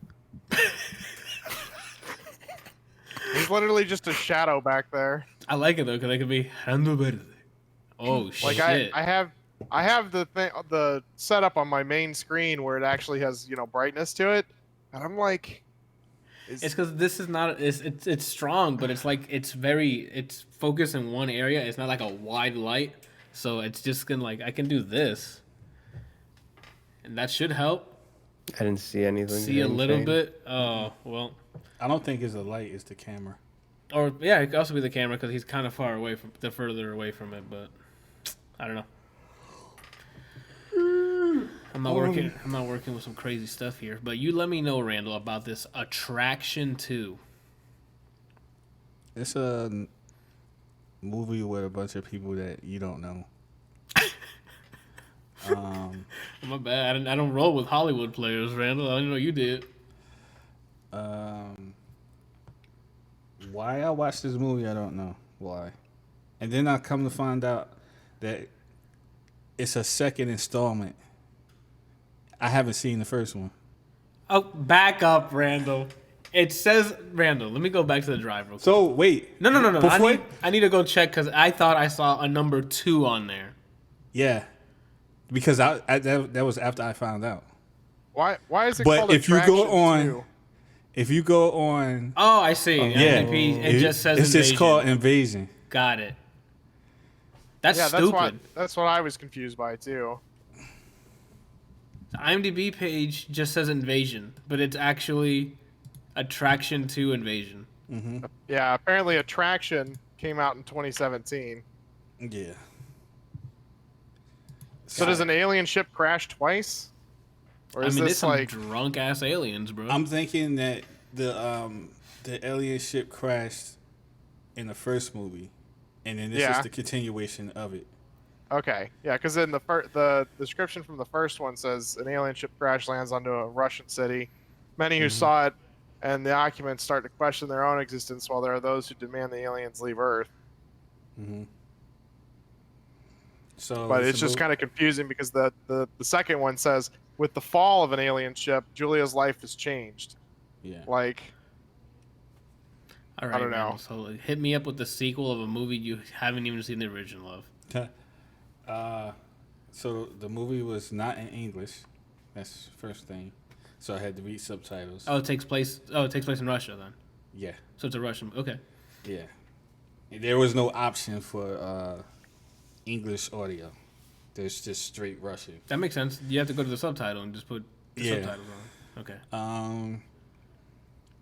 He's literally just a shadow back there. I like it though because it could be Rando Verde. Oh Like shit! I have the setup on my main screen where it actually has brightness to it, and I'm like, It's because this is not. It's strong, but it's like it's focused in one area. It's not like a wide light, so it's just gonna I can do this, and that should help. I didn't see anything. See a little bit. Oh well. I don't think it's the light; it's the camera. Or yeah, it could also be the camera because he's kind of far away from the further away from it. But I don't know. I'm not working with some crazy stuff here. But you let me know, Randall, about this Attraction 2. It's a movie with a bunch of people that you don't know. My bad. I don't roll with Hollywood players, Randall. I didn't know you did. Why I watched this movie, I don't know why. And then I come to find out that it's a second installment. I haven't seen the first one. Oh, back up, Randall. It says, Randall, let me go back to the drive real quick. So, wait. No. Before, I need to go check because I thought I saw a number 2 on there. yeah. Because that was after I found out. why is it But called if you Attraction go on 2? If you go on, Oh, I see. yeah, MVP, it just says it's Invasion. just called Invasion. Got it. That's Yeah, stupid. that's what I was confused by too. The IMDb page just says Invasion, but it's actually Attraction 2 Invasion. Yeah, apparently Attraction came out in 2017. Yeah. So does an alien ship crash twice? Or is it's this some like drunk ass aliens, bro. I'm thinking that the alien ship crashed in the first movie, and then this Yeah. is the continuation of it. okay? Yeah, because in the description from the first one says an alien ship crash lands onto a Russian city. Many who saw it and the occupants start to question their own existence, while there are those who demand the aliens leave Earth. Mm-hmm. So, But it's just kind of confusing because the second one says, with the fall of an alien ship, Julia's life has changed. yeah. Like, All right, I don't know. Randall, so hit me up with the sequel of a movie you haven't even seen the original of. So the movie was not in English. That's the first thing. So I had to read subtitles. Oh, it takes place in Russia then. Yeah, So it's a Russian. Okay. yeah. And there was no option for English audio. There's just straight Russian. That makes sense. You have to go to the subtitle and just put the Yeah. subtitles on. Okay.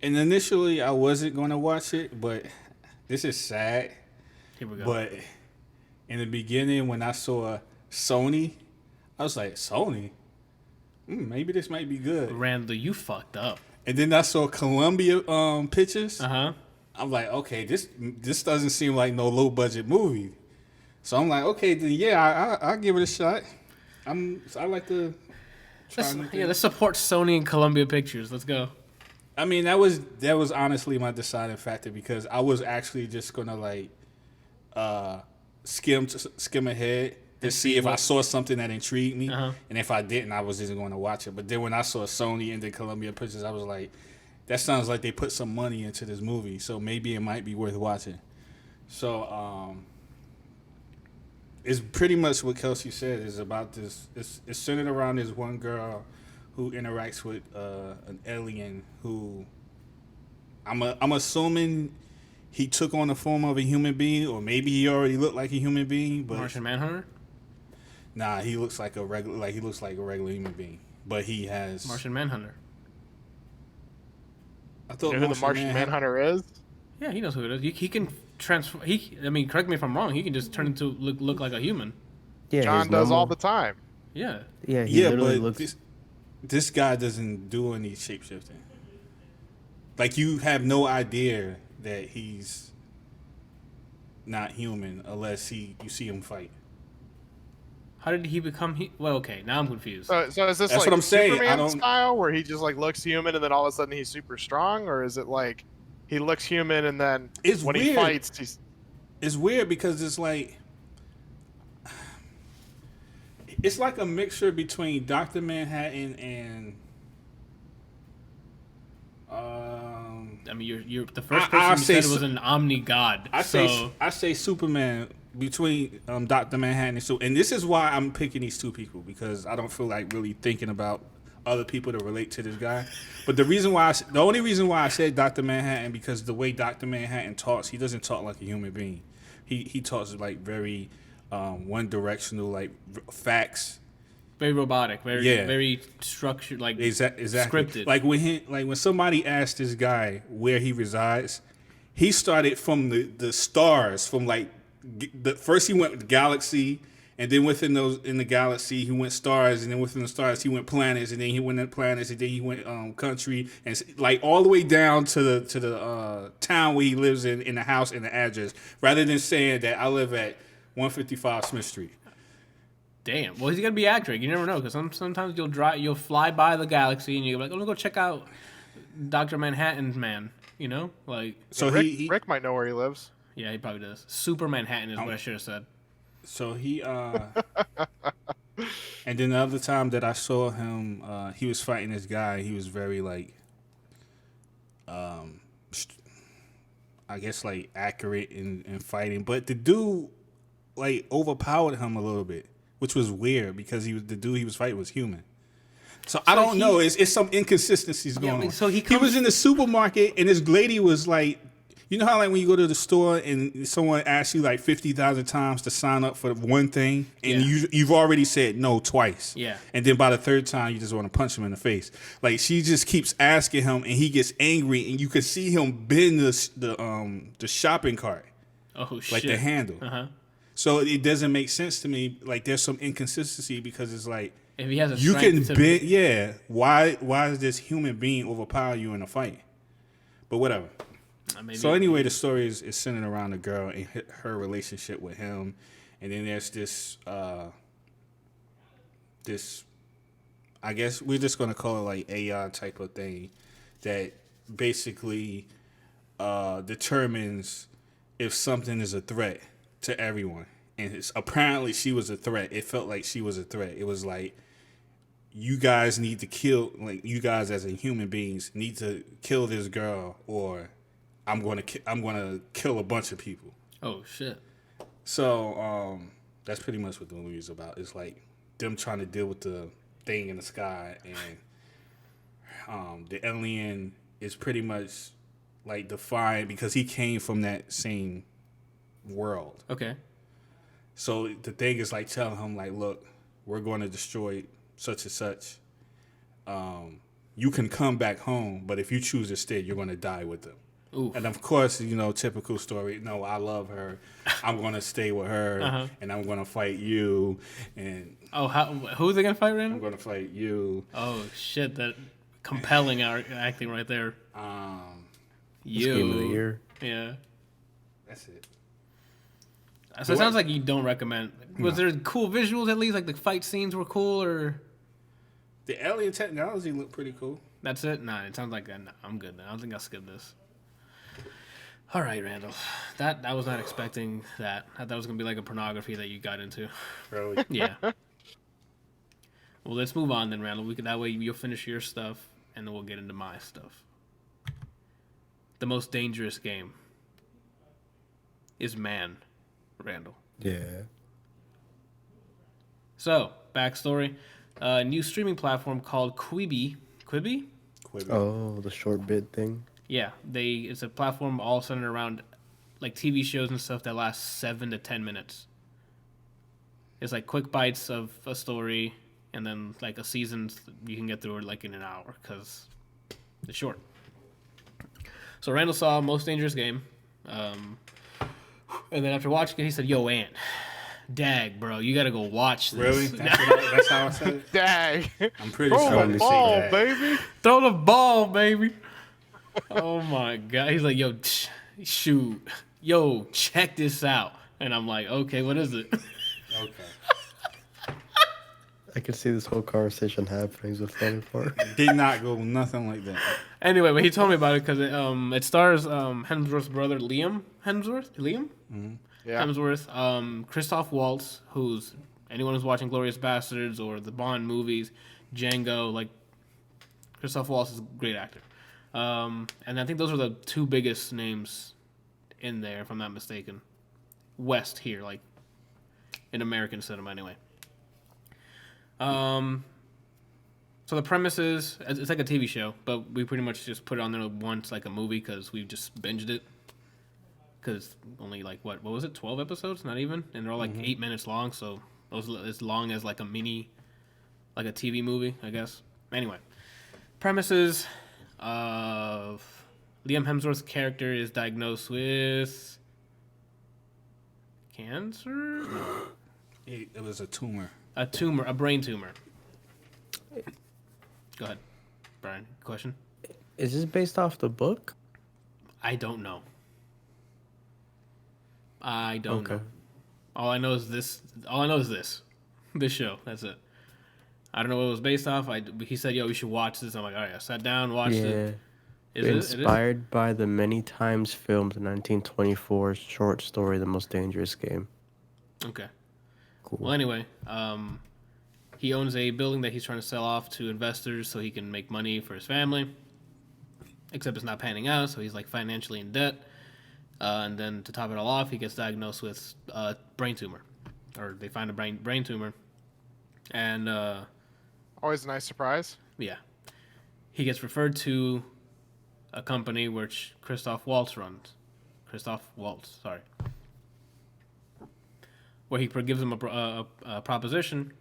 And initially I wasn't going to watch it, but this is sad. Here we go. But in the beginning, when I saw Sony, I was like, Sony? Maybe this might be good. Randall, you fucked up. And then I saw Columbia pictures. Uh-huh. I'm like, okay, this doesn't seem like no low budget movie. So I'm like, okay, then yeah, I'll give it a shot. I like to try let's support Sony and Columbia Pictures. Let's go. I mean, that was honestly my deciding factor because I was actually just gonna like skim ahead to see if I saw something that intrigued me, and if I didn't, I was just going to watch it. But then when I saw Sony and then Columbia Pictures, I was like, that sounds like they put some money into this movie, so maybe it might be worth watching. So it's pretty much what Kelsey said. Is about this. It's centered around this one girl who interacts with an alien who I'm assuming he took on the form of a human being, or maybe he already looked like a human being. But Martian Manhunter? Nah, he looks like a regular human being, but he has Martian Manhunter. I thought you know who the Martian Manhunter is? Yeah, he knows who it is. He can transfer. I mean, correct me if I'm wrong. He can just turn into look like a human. Yeah, John does all the time. Yeah. Yeah, he literally but looks. This guy doesn't do any shapeshifting. Like, you have no idea that he's not human unless you see him fight. How did he become? Well, okay, now I'm confused. So is this That's like what I'm saying. Superman style, where he just like looks human and then all of a sudden he's super strong, or is it like he looks human and then when he fights, he's... It's weird because it's like a mixture between Dr. Manhattan and I mean, you're the first person you said was an omni god. I say Superman between Dr. Manhattan and this is why I'm picking these two people, because I don't feel like really thinking about other people to relate to this guy. But the only reason why I said Dr. Manhattan, because the way Dr. Manhattan talks, he doesn't talk like a human being. He talks like very one directional, like facts. Very robotic, very structured, like exactly scripted. Like when somebody asked this guy where he resides, he started from the stars, from like first he went with the galaxy, and then in the galaxy he went stars, and then within the stars he went planets, and then he went planets, and then he went country, and like all the way down to the town where he lives in the house and the address, rather than saying that I live at 155 Smith Street. Damn. Well, he's gonna be accurate. You never know, because sometimes you'll fly by the galaxy and you're like, oh, let me go check out Dr. Manhattan's man. You know, like. So Rick might know where he lives. Yeah, he probably does. Super Manhattan is what I should have said. So he and then the other time that I saw him, he was fighting this guy. He was very like, I guess like accurate in fighting, but the dude like overpowered him a little bit, which was weird because the dude he was fighting was human. So I don't know. It's some inconsistencies going on. So he was in the supermarket and this lady was like, you know how like when you go to the store and someone asks you like 50,000 times to sign up for one thing and you've already said no twice. Yeah. And then by the third time you just want to punch him in the face. Like she just keeps asking him and he gets angry and you can see him bend the shopping cart. Oh shit. Like the handle. Uh-huh. So it doesn't make sense to me. Like there's some inconsistency because it's like if he has a you can bend. Yeah. Why does this human being overpower you in a fight? But whatever. So anyway, the story is centered around the girl and her relationship with him, and then there's this I guess we're just gonna call it like AI type of thing that basically determines if something is a threat to everyone. And apparently she was a threat. It felt like she was a threat. It was like, you guys need to kill, like you guys as a human beings need to kill this girl, or I'm gonna kill a bunch of people. Oh shit! So that's pretty much what the movie is about. It's like them trying to deal with the thing in the sky, and the alien is pretty much like defined because he came from that same world. Okay. So the thing is like telling him like, look, we're going to destroy such and such. You can come back home, but if you choose to stay, you're going to die with them. Oof. And of course, typical story. No, I love her. I'm gonna stay with her, and I'm gonna fight you. And who's they gonna fight, Randall? I'm gonna fight you. Oh shit! That compelling acting right there. You. Game of the year. Yeah. That's it. So it sounds like you don't recommend. Was there cool visuals at least? Like the fight scenes were cool, or the alien technology looked pretty cool. That's it. Nah, it sounds like I'm good. I don't think I'll skip this. All right, Randall. That I was not expecting that. I thought it was gonna be like a pornography that you got into. Really? Yeah. Well, let's move on then, Randall. That way you'll finish your stuff, and then we'll get into my stuff. The most dangerous game is man, Randall. Yeah. So, backstory. A new streaming platform called Quibi. Quibi? Oh, the short bit thing? Yeah. It's a platform all centered around like TV shows and stuff that last 7 to 10 minutes. It's like quick bites of a story, and then like a season you can get through it like in an hour because it's short. So Randall saw Most Dangerous Game. And then after watching it, he said, "Yo, Ant, dag, bro, you gotta go watch this." Really? That's how I said it? Dag. I'm pretty sure Throw I the didn't ball, say that. baby. Throw the ball, baby. Oh my god. He's like, "Yo, shoot. Yo, check this out." And I'm like, "Okay, what is it?" Okay. I can see this whole conversation happening. Is the funny part. Did not go nothing like that. Anyway, but he told me about it because it stars Hemsworth's brother Liam Hemsworth. Liam? Mm-hmm. Yeah. Hemsworth. Christoph Waltz, who's anyone who's watching Glorious Bastards or the Bond movies, Django, like Christoph Waltz is a great actor. And I think those are the two biggest names in there, if I'm not mistaken. West here, like in American cinema, anyway. So the premise is it's like a TV show, but we pretty much just put it on there once, like a movie, because we just binged it. Because only like what was it? 12 episodes, not even, and they're all like 8 minutes long, so those as long as like a mini, like a TV movie, I guess. Anyway, premises of Liam Hemsworth's character is diagnosed with cancer. It was a tumor. A brain tumor. Go ahead, Brian. Question? Is this based off the book? I don't know. I don't know. All I know is this. This show. That's it. I don't know what it was based off. He said, "Yo, we should watch this." I'm like, "All right." I sat down, watched it. Inspired by the many times filmed 1924 short story, The Most Dangerous Game. Okay. Cool. Well, anyway, he owns a building that he's trying to sell off to investors so he can make money for his family. Except it's not panning out, so he's like financially in debt. And then to top it all off, he gets diagnosed with a brain tumor, or they find a brain tumor, and always a nice surprise. Yeah, he gets referred to a company which Christoph Waltz runs. Where he gives him a proposition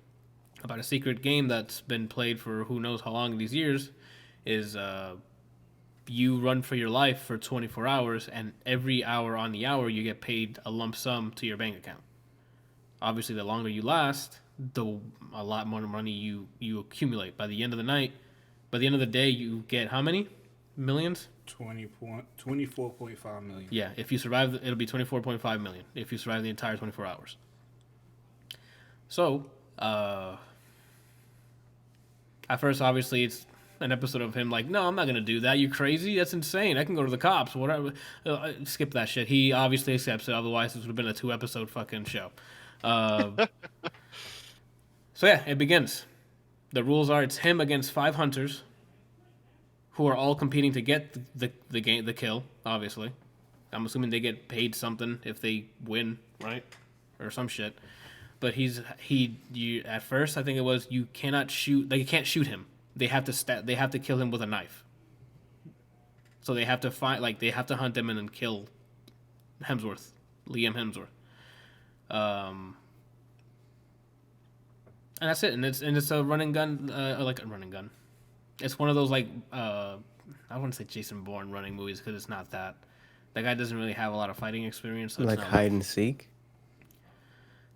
about a secret game that's been played for who knows how long these years. Is you run for your life for 24 hours, and every hour on the hour you get paid a lump sum to your bank account. Obviously, the longer you last, a lot more money you accumulate. By the end of the day, you get how many millions? 24.5 million. Yeah, if you survive, it'll be 24.5 million if you survive the entire 24 hours. So, at first, obviously, it's an episode of him like, "No, I'm not going to do that. You crazy? That's insane. I can go to the cops." Whatever. Skip that shit. He obviously accepts it. Otherwise, this would have been a 2-episode fucking show. So, yeah, it begins. The rules are it's him against 5 hunters who are all competing to get the kill, obviously. I'm assuming they get paid something if they win, right? Or some shit. But at first, I think it was, you cannot shoot, like, you can't shoot him. They have to kill him with a knife. So they have to they have to hunt him and then kill Liam Hemsworth. And that's it. And it's a run and gun, like a run and gun. It's one of those like I wouldn't say Jason Bourne running movies because it's not that. That guy doesn't really have a lot of fighting experience. So Like hide and seek.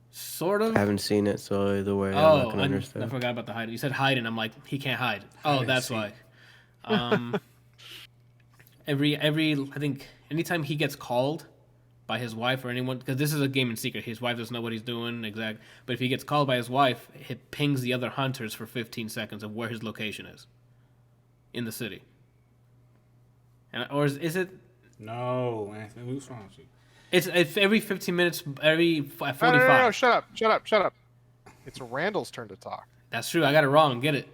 Sort of. I haven't seen it, so either way, I'm not gonna I understand. forgot about the hide. You said hide, and I'm like, he can't hide. Oh, that's why. Every I think anytime he gets called by his wife or anyone, because this is a game in secret, his wife doesn't know what he's doing exact. But if he gets called by his wife, it pings the other hunters for 15 seconds of where his location is in the city. Or is it? No, Anthony, what's wrong with you? It's every 15 minutes, every 45. No, shut up. It's Randall's turn to talk. That's true. I got it wrong. Get it?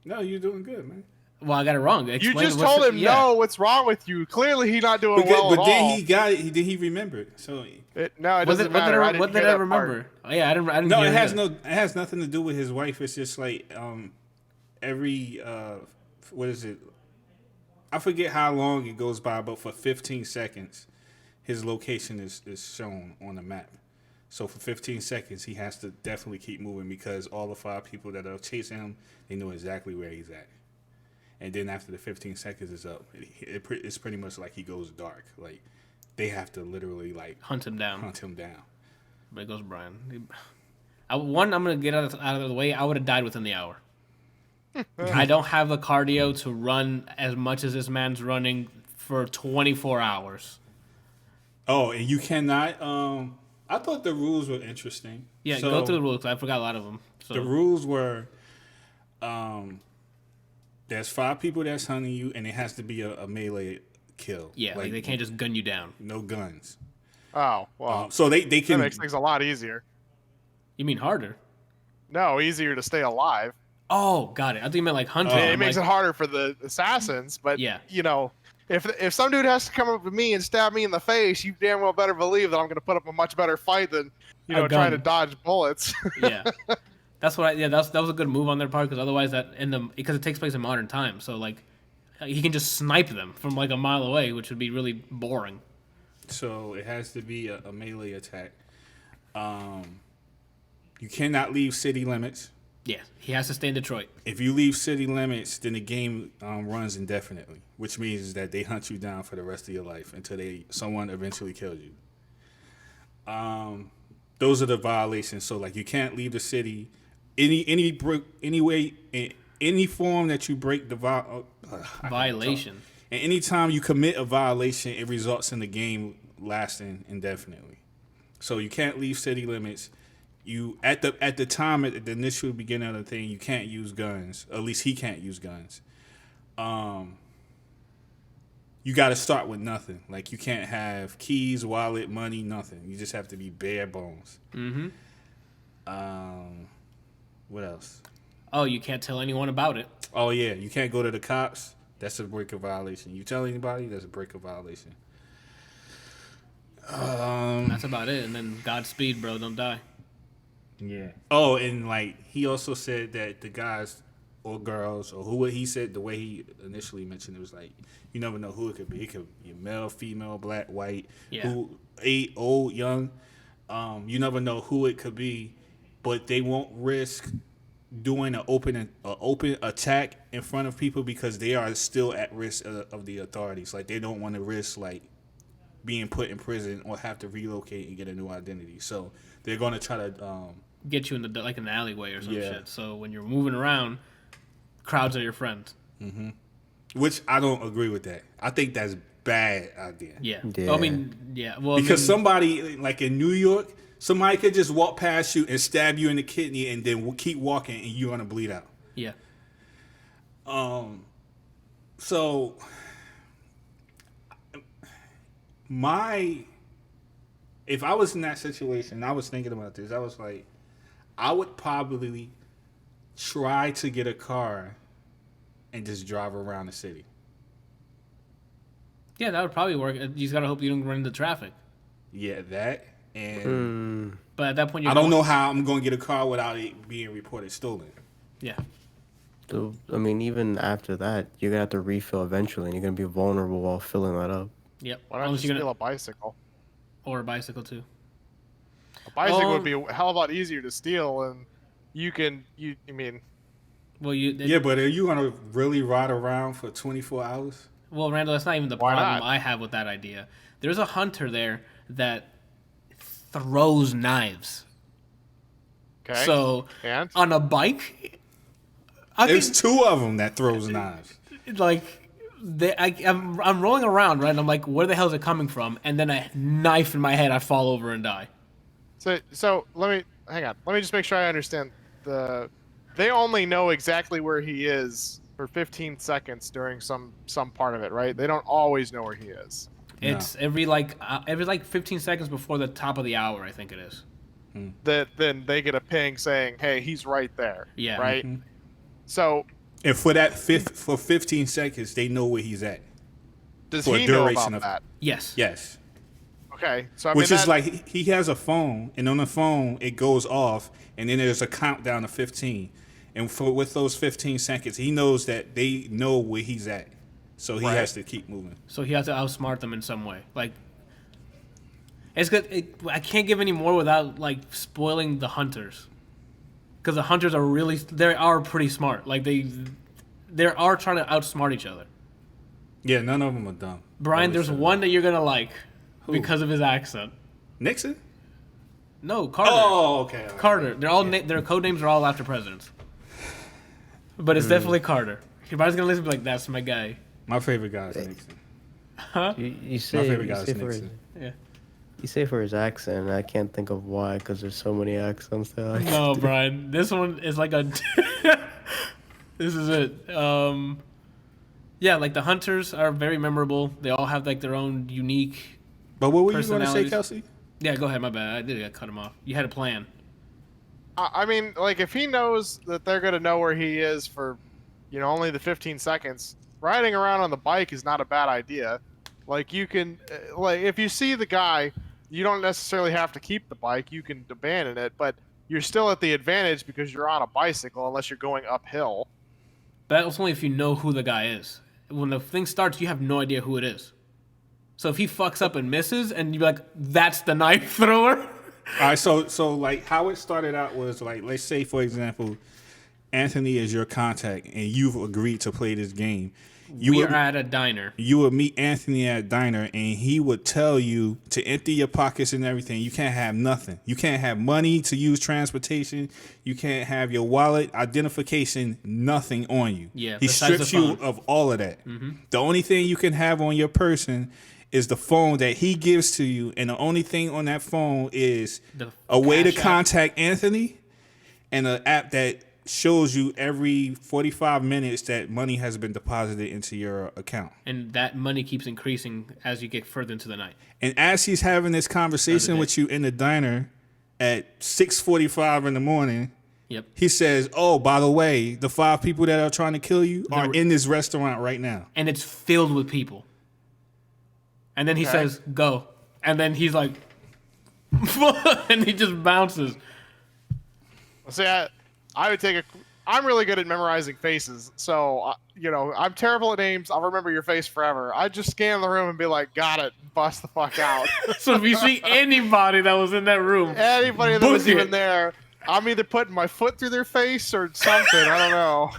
No, you're doing good, man. Well, I got it wrong. You just told him no. What's wrong with you? Clearly, he's not doing well at all. But then he got it. He remembered. So it doesn't matter. What did I remember? Oh, yeah, I didn't. No, it has nothing to do with his wife. It's just like every what is it? I forget how long it goes by, but for 15 seconds, his location is shown on the map. So for 15 seconds, he has to definitely keep moving because all the 5 people that are chasing him, they know exactly where he's at. And then after the 15 seconds is up, it's pretty much like he goes dark. Like they have to literally like hunt him down. But it goes Brian. I'm gonna get out of the way. I would have died within the hour. I don't have the cardio to run as much as this man's running for 24 hours. Oh, and you cannot. I thought the rules were interesting. Yeah, go through the rules. I forgot a lot of them. So. The rules were, there's 5 people that's hunting you, and it has to be a melee kill. Yeah, like they can't just gun you down. No guns. Oh, well. So they can. That makes things a lot easier. You mean harder? No, easier to stay alive. Oh, got it. I think you meant like hunting. It makes it harder for the assassins, but yeah. You know, if some dude has to come up with me and stab me in the face, you damn well better believe that I'm going to put up a much better fight than trying to dodge bullets. Yeah, that's what. That was a good move on their part because otherwise because it takes place in modern times, so like he can just snipe them from like a mile away, which would be really boring. So it has to be a melee attack. You cannot leave city limits. Yeah, he has to stay in Detroit. If you leave city limits, then the game runs indefinitely, which means that they hunt you down for the rest of your life until someone eventually kills you. Those are the violations. So, like, you can't leave the city any way, in any form that you break the violation. And anytime you commit a violation, it results in the game lasting indefinitely. So you can't leave city limits. You at the time at the initial beginning of the thing, you can't use guns. At least he can't use guns. You got to start with nothing. Like you can't have keys, wallet, money, nothing. You just have to be bare bones. Mm-hmm. What else? Oh, you can't tell anyone about it. Oh yeah, you can't go to the cops. That's a breaker violation. You tell anybody, that's a breaker violation. That's about it. And then Godspeed, bro. Don't die. Yeah. Oh, and like he also said that the guys or girls or who he said the way he initially mentioned it was like you never know who it could be. It could be male, female, black, white, old, young. You never know who it could be, but they won't risk doing an open attack in front of people because they are still at risk of the authorities. Like they don't want to risk like being put in prison or have to relocate and get a new identity. So they're going to try to get you in an alleyway or some shit. So when you're moving around, crowds are your friends. Mm-hmm. Which I don't agree with that. I think that's bad idea. Yeah. I mean, yeah. Well, because somebody like in New York, somebody could just walk past you and stab you in the kidney and then keep walking and you're going to bleed out. Yeah. So if I was in that situation, I was thinking about this. I was like, I would probably try to get a car and just drive around the city. Yeah, that would probably work. You just gotta hope you don't run into traffic. Yeah, that and. But at that point, I don't know how I'm going to get a car without it being reported stolen. Yeah. So I mean, even after that, you're gonna have to refill eventually, and you're gonna be vulnerable while filling that up. Yep. Why not just steal a bicycle? Or a bicycle too. A bicycle would be a hell of a lot easier to steal, and Well, but are you gonna really ride around for 24 hours? Well, Randall, that's not even the Why problem not? I have with that idea. There's a hunter there that throws knives. Okay. So And? on a bike, There's two of them that throws knives. like I'm rolling around, right? And I'm like, where the hell is it coming from? And then a knife in my head, I fall over and die. So let me hang on. Let me just make sure I understand. They only know exactly where he is for 15 seconds during some part of it, right? They don't always know where he is. It's every 15 seconds before the top of the hour, I think it is. Then they get a ping saying, "Hey, he's right there." Yeah. Right. Mm-hmm. So And for 15 seconds, they know where he's at. does For a he know duration about that? Yes. Yes. Okay. So Which is like he has a phone, and on the phone it goes off, and then there's a countdown to 15. And with those 15 seconds, he knows that they know where he's at, so he has to keep moving. So he has to outsmart them in some way. Like, it's good. I can't give any more without like spoiling the hunters, because the hunters are pretty smart. Like they are trying to outsmart each other. Yeah, none of them are dumb. Brian, there's one that you're gonna like because of his accent. Nixon? No, Carter. Oh, okay. Carter. Their code names are all after presidents. But it's definitely Carter. Everybody's gonna listen and be like, "That's my guy." My favorite guy is Nixon. Huh? You say, My favorite guy you is say for his, Nixon. Yeah. you say for his accent. I can't think of why, because there's so many accents that I No, Brian. This one is like a. This is it. Yeah, like the hunters are very memorable. They all have like their own unique. But what were you going to say, Personalities. Kelsey? Yeah, go ahead. My bad. I did cut him off. You had a plan. I mean, like if he knows that they're gonna know where he is for, only the 15 seconds, riding around on the bike is not a bad idea. Like you can, like if you see the guy, you don't necessarily have to keep the bike. You can abandon it, but you're still at the advantage because you're on a bicycle unless you're going uphill. But that's only if you know who the guy is. When the thing starts, you have no idea who it is. So if he fucks up and misses, and you're like, "That's the knife thrower." All right, so like how it started out was like, let's say for example, Anthony is your contact, and you've agreed to play this game. We are at a diner. You would meet Anthony at a diner, and he would tell you to empty your pockets and everything. You can't have nothing. You can't have money to use transportation. You can't have your wallet, identification, nothing on you. Yeah, he besides strips the you phone. of all of that. Mm-hmm. The only thing you can have on your person is the phone that he gives to you, and the only thing on that phone is a way to Cash App. contact Anthony and an app that shows you every 45 minutes that money has been deposited into your account. And that money keeps increasing as you get further into the night. And as he's having this conversation with you in the diner at 6:45 in the morning, Yep. he says, "Oh, by the way, the 5 people that are trying to kill you are in this restaurant right now." And it's filled with people. And then he says, "Go." And then he's like, and he just bounces. See, I would take I'm really good at memorizing faces, so I'm terrible at names. I'll remember your face forever. I just scan the room and be like, "Got it," bust the fuck out. So if you see anybody that was in that room, Anybody that was book it. even there, I'm either putting my foot through their face or something. I don't know.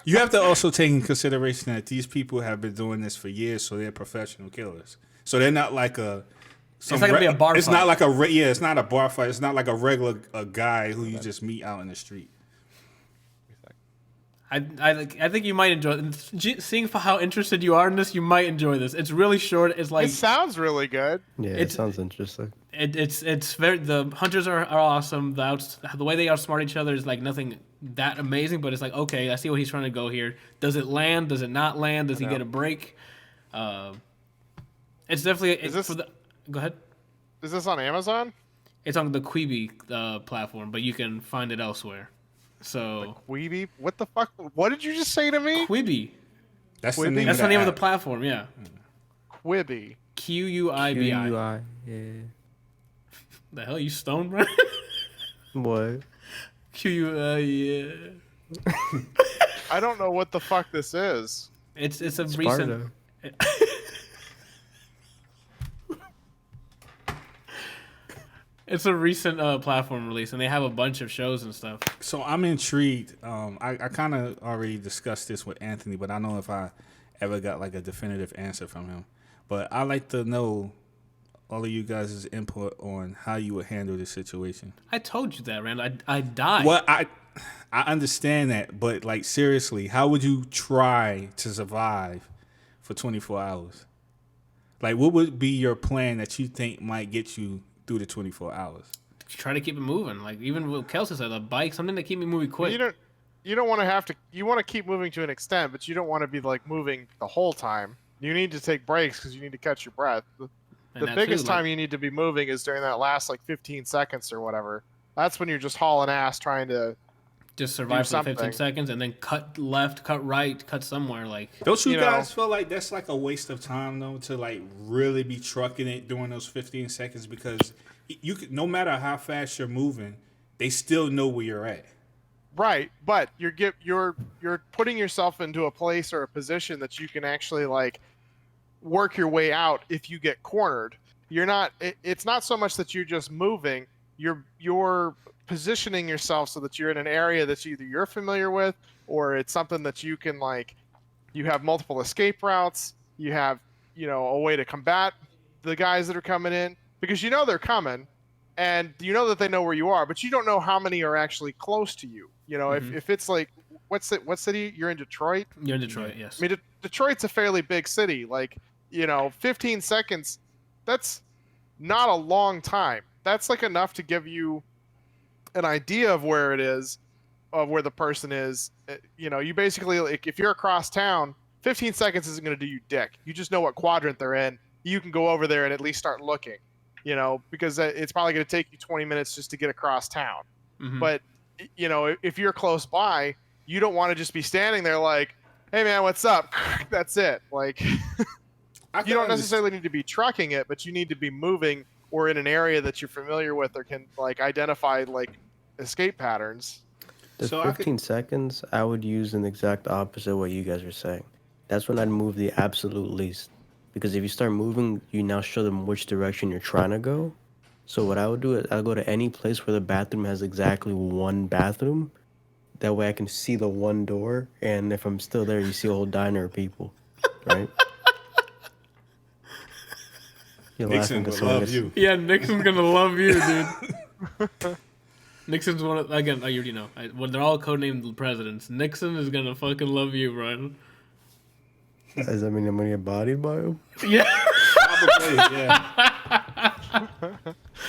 You have to also take in consideration that these people have been doing this for years, so they're professional killers. So they're not like a. It's not gonna be a bar It's fight. not like it's not a bar fight. It's not like a regular guy who you just meet out in the street. I think you might enjoy it. Seeing how interested you are in this, you might enjoy this. It's really short. It's like It sounds really good. Yeah, it sounds interesting. it's very, the hunters are awesome. The way they outsmart each other is like nothing that amazing, but it's like, okay, I see what he's trying to go here. Does it land? Does it not land? Does he get a break? It's definitely go ahead. Is this on Amazon? It's on the Quibi platform, but you can find it elsewhere. So Weeby? What the fuck? What did you just say to me? Quibi. That's the Quibi? name. That's of the name of the app. platform. Yeah. Quibi. Quibi. QUI, yeah. The hell, you stoned, bro? What? Yeah. I don't know what the fuck this is. It's a Sparta. recent. It's a recent platform release, and they have a bunch of shows and stuff. So I'm intrigued. I kind of already discussed this with Anthony, but I don't know if I ever got like a definitive answer from him. But I like to know all of you guys' input on how you would handle this situation. I told you that, Rand. I died. Well, I understand that, but like seriously, how would you try to survive for 24 hours? Like, what would be your plan that you think might get you through the 24 hours? Try to keep it moving. Like, even what Kelsey said, a bike, something to keep me moving quick. You don't want to have to. You want to keep moving to an extent, but you don't want to be like moving the whole time. You need to take breaks because you need to catch your breath. The biggest time you need to be moving is during that last like 15 seconds or whatever. That's when you're just hauling ass trying to just survive for 15 seconds and then cut left, cut right, cut somewhere. Like, don't you guys feel like that's like a waste of time though to like really be trucking it during those 15 seconds because you could, no matter how fast you're moving, they still know where you're at. Right, but you're putting yourself into a place or a position that you can actually like work your way out if you get cornered. You're not. It's not so much that you're just moving. You're positioning yourself so that you're in an area that either you're familiar with or it's something that you can like. You have multiple escape routes. You have a way to combat the guys that are coming in because you know they're coming, and you know that they know where you are, but you don't know how many are actually close to you. If it's like what city you're in? Detroit. You're in Detroit, yes. I mean, Detroit's a fairly big city. Like 15 seconds. That's not a long time. That's like enough to give you an idea of where it is, of where the person is. You basically, like, if you're across town, 15 seconds isn't going to do you dick. You just know what quadrant they're in. You can go over there and at least start looking, because it's probably going to take you 20 minutes just to get across town. Mm-hmm. But, if you're close by, you don't want to just be standing there like, hey, man, what's up? That's it. Like, you don't necessarily need to be trucking it, but you need to be moving or in an area that you're familiar with or can like identify like escape patterns. The 15 seconds, I would use an exact opposite of what you guys are saying. That's when I'd move the absolute least. Because if you start moving, you now show them which direction you're trying to go. So what I would do is I'll go to any place where the bathroom has exactly one bathroom. That way I can see the one door, and if I'm still there, you see a whole diner of people, right? You're Nixon will love you. Yeah, Nixon's gonna love you, dude. Nixon's one of, again, I already know. When they're all codenamed presidents, Nixon is gonna fucking love you, Brian. Does that mean I'm gonna get bodied by him? Yeah. Probably, yeah.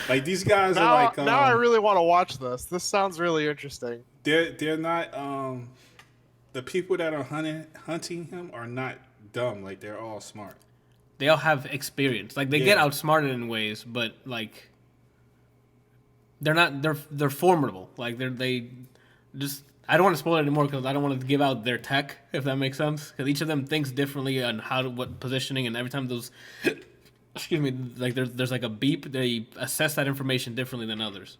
Like these guys are like. Now I really want to watch this. This sounds really interesting. They're not the people that are hunting him are not dumb. Like they're all smart. They all have experience. Like they get outsmarted in ways, but like they're not. They're formidable. Like they just. I don't want to spoil it anymore because I don't want to give out their tech, if that makes sense. Because each of them thinks differently on what positioning, and every time those, excuse me, like there's like a beep, they assess that information differently than others.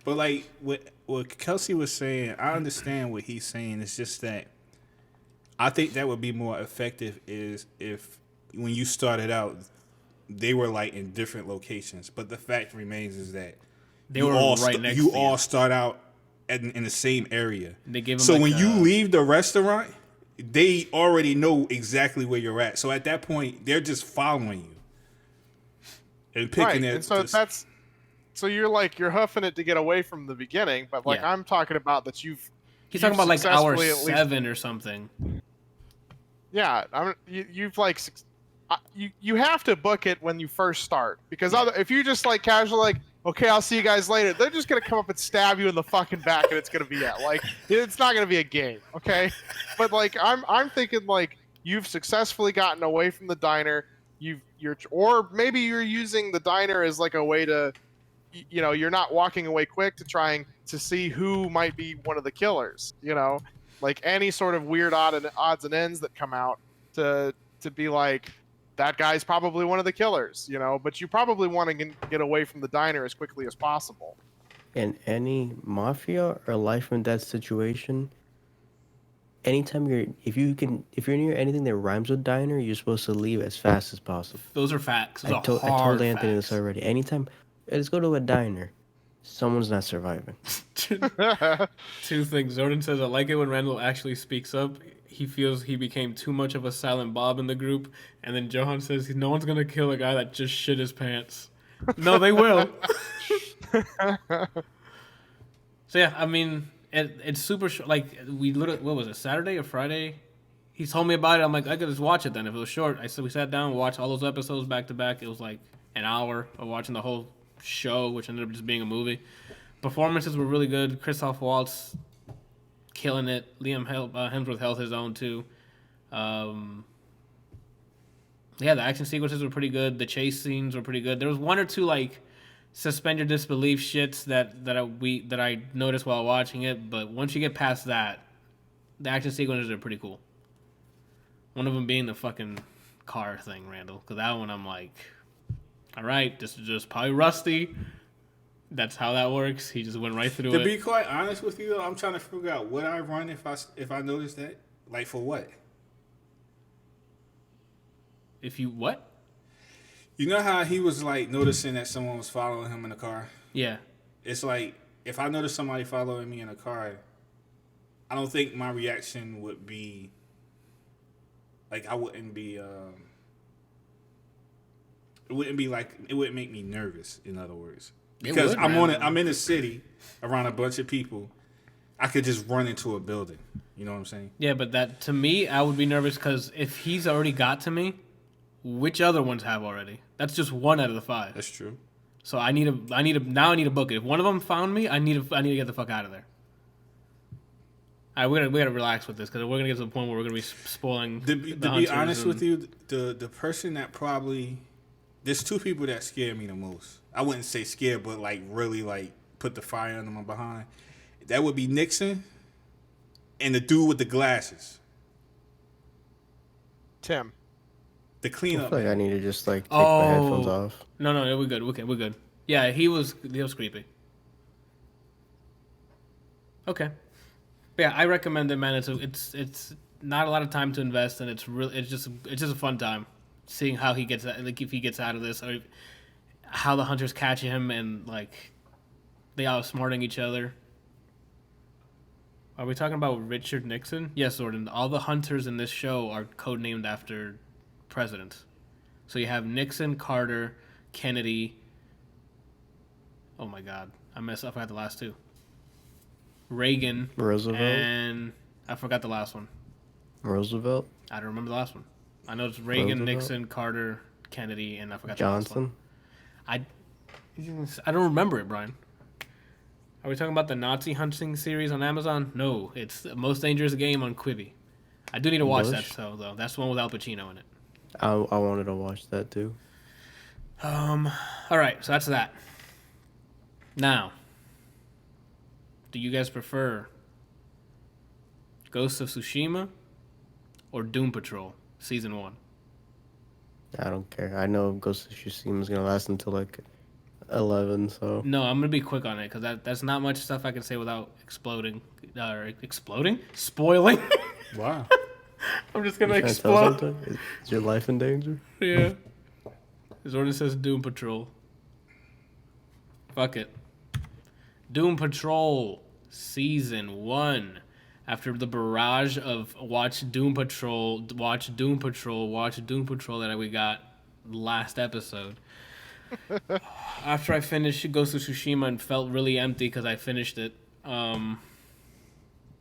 But like what Kelsey was saying, I understand what he's saying. It's just that I think that would be more effective is if when you started out, they were like in different locations. But the fact remains is that they were all right next to you. You all start out in the same area. They gave them so when you leave the restaurant, they already know exactly where you're at. So at that point, they're just following you and picking it. And so you're huffing it to get away from the beginning, but like I'm talking about that He's talking about like hour 7 or something. Yeah, you've like you have to book it when you first start because if you just like casual like. Okay, I'll see you guys later. They're just gonna come up and stab you in the fucking back, and it's gonna be it. Like, it's not gonna be a game, okay? But like, I'm thinking like you've successfully gotten away from the diner. Or maybe you're using the diner as like a way to, you're not walking away quick to trying to see who might be one of the killers. Like any sort of weird odds and ends that come out to be like. That guy's probably one of the killers, but you probably want to get away from the diner as quickly as possible. In any mafia or life and death situation, anytime if you're near anything that rhymes with diner, you're supposed to leave as fast as possible. Those are facts. I told Anthony this already. Anytime Let's go to a diner. Someone's not surviving. Two things. Jordan says, I like it when Randall actually speaks up. He feels he became too much of a silent Bob in the group. And then Johan says, no one's going to kill a guy that just shit his pants. No, they will. So, yeah, I mean, it's super short. Like, we literally, what was it, Saturday or Friday? He told me about it. I'm like, I could just watch it then. If it was short, we sat down and watched all those episodes back to back. It was like an hour of watching the whole show, which ended up just being a movie. Performances were really good. Christoph Waltz killing it. Liam Hemsworth held his own too. Yeah, the action sequences were pretty good. The chase scenes were pretty good. There was one or two like suspend your disbelief shits that I noticed while watching it, but once you get past that, the action sequences are pretty cool. One of them being the fucking car thing, Randall, because that one I'm like, all right, this is just probably Rusty. That's how that works. He just went right through it. To be quite honest with you, though, I'm trying to figure out would I run if I noticed that? Like for what? If you what? You know how he was like noticing that someone was following him in the car? Yeah. It's like if I notice somebody following me in a car, I don't think my reaction would be like I wouldn't be. It wouldn't be like it wouldn't make me nervous. In other words, because I'm in a city around a bunch of people, I could just run into a building. You know what I'm saying? Yeah, but that to me, I would be nervous because if he's already got to me, which other ones have already? That's just 1 out of the 5. That's true. So I need to book it. If one of them found me, I need to get the fuck out of there. All right, we gotta relax with this because we're gonna get to the point where we're gonna be spoiling. To be honest with you, the person that probably there's 2 people that scare me the most. I wouldn't say scared, but like really like put the fire under my behind. That would be Nixon and the dude with the glasses. Tim. The cleanup. I feel like I need to just like take my headphones off. No, we're good. Okay, we're good. Yeah, he was creepy. Okay. But yeah, I recommend it, man. It's not a lot of time to invest, and it's just a fun time seeing how he gets like if he gets out of this or how the hunters catch him and like they outsmarting each other. Are we talking about Richard Nixon? Yes, Jordan. All the hunters in this show are codenamed after presidents. So you have Nixon, Carter, Kennedy. Oh my God, I forgot the last 2. Reagan, Roosevelt, and I forgot the last one. Roosevelt. I don't remember the last one. I know it's Reagan, Roosevelt? Nixon, Carter, Kennedy, and I forgot Johnson. the last one. I don't remember it, Brian. Are we talking about the Nazi hunting series on Amazon? No, it's the Most Dangerous Game on Quibi. I do need to watch that though. That's the one with Al Pacino in it. I wanted to watch that too. All right, so that's that. Now, do you guys prefer Ghost of Tsushima or Doom Patrol Season 1? I don't care. I know Ghost of Tsushima is gonna last until like 11. So No, I'm gonna be quick on it because that's not much stuff I can say without spoiling. Wow. I'm just gonna trying to tell explode. something? Is your life in danger? Yeah. Jordan says Doom Patrol. Fuck it. Doom Patrol Season 1. After the barrage of watch Doom Patrol that we got last episode. After I finished Ghost of Tsushima and felt really empty because I finished it, I'm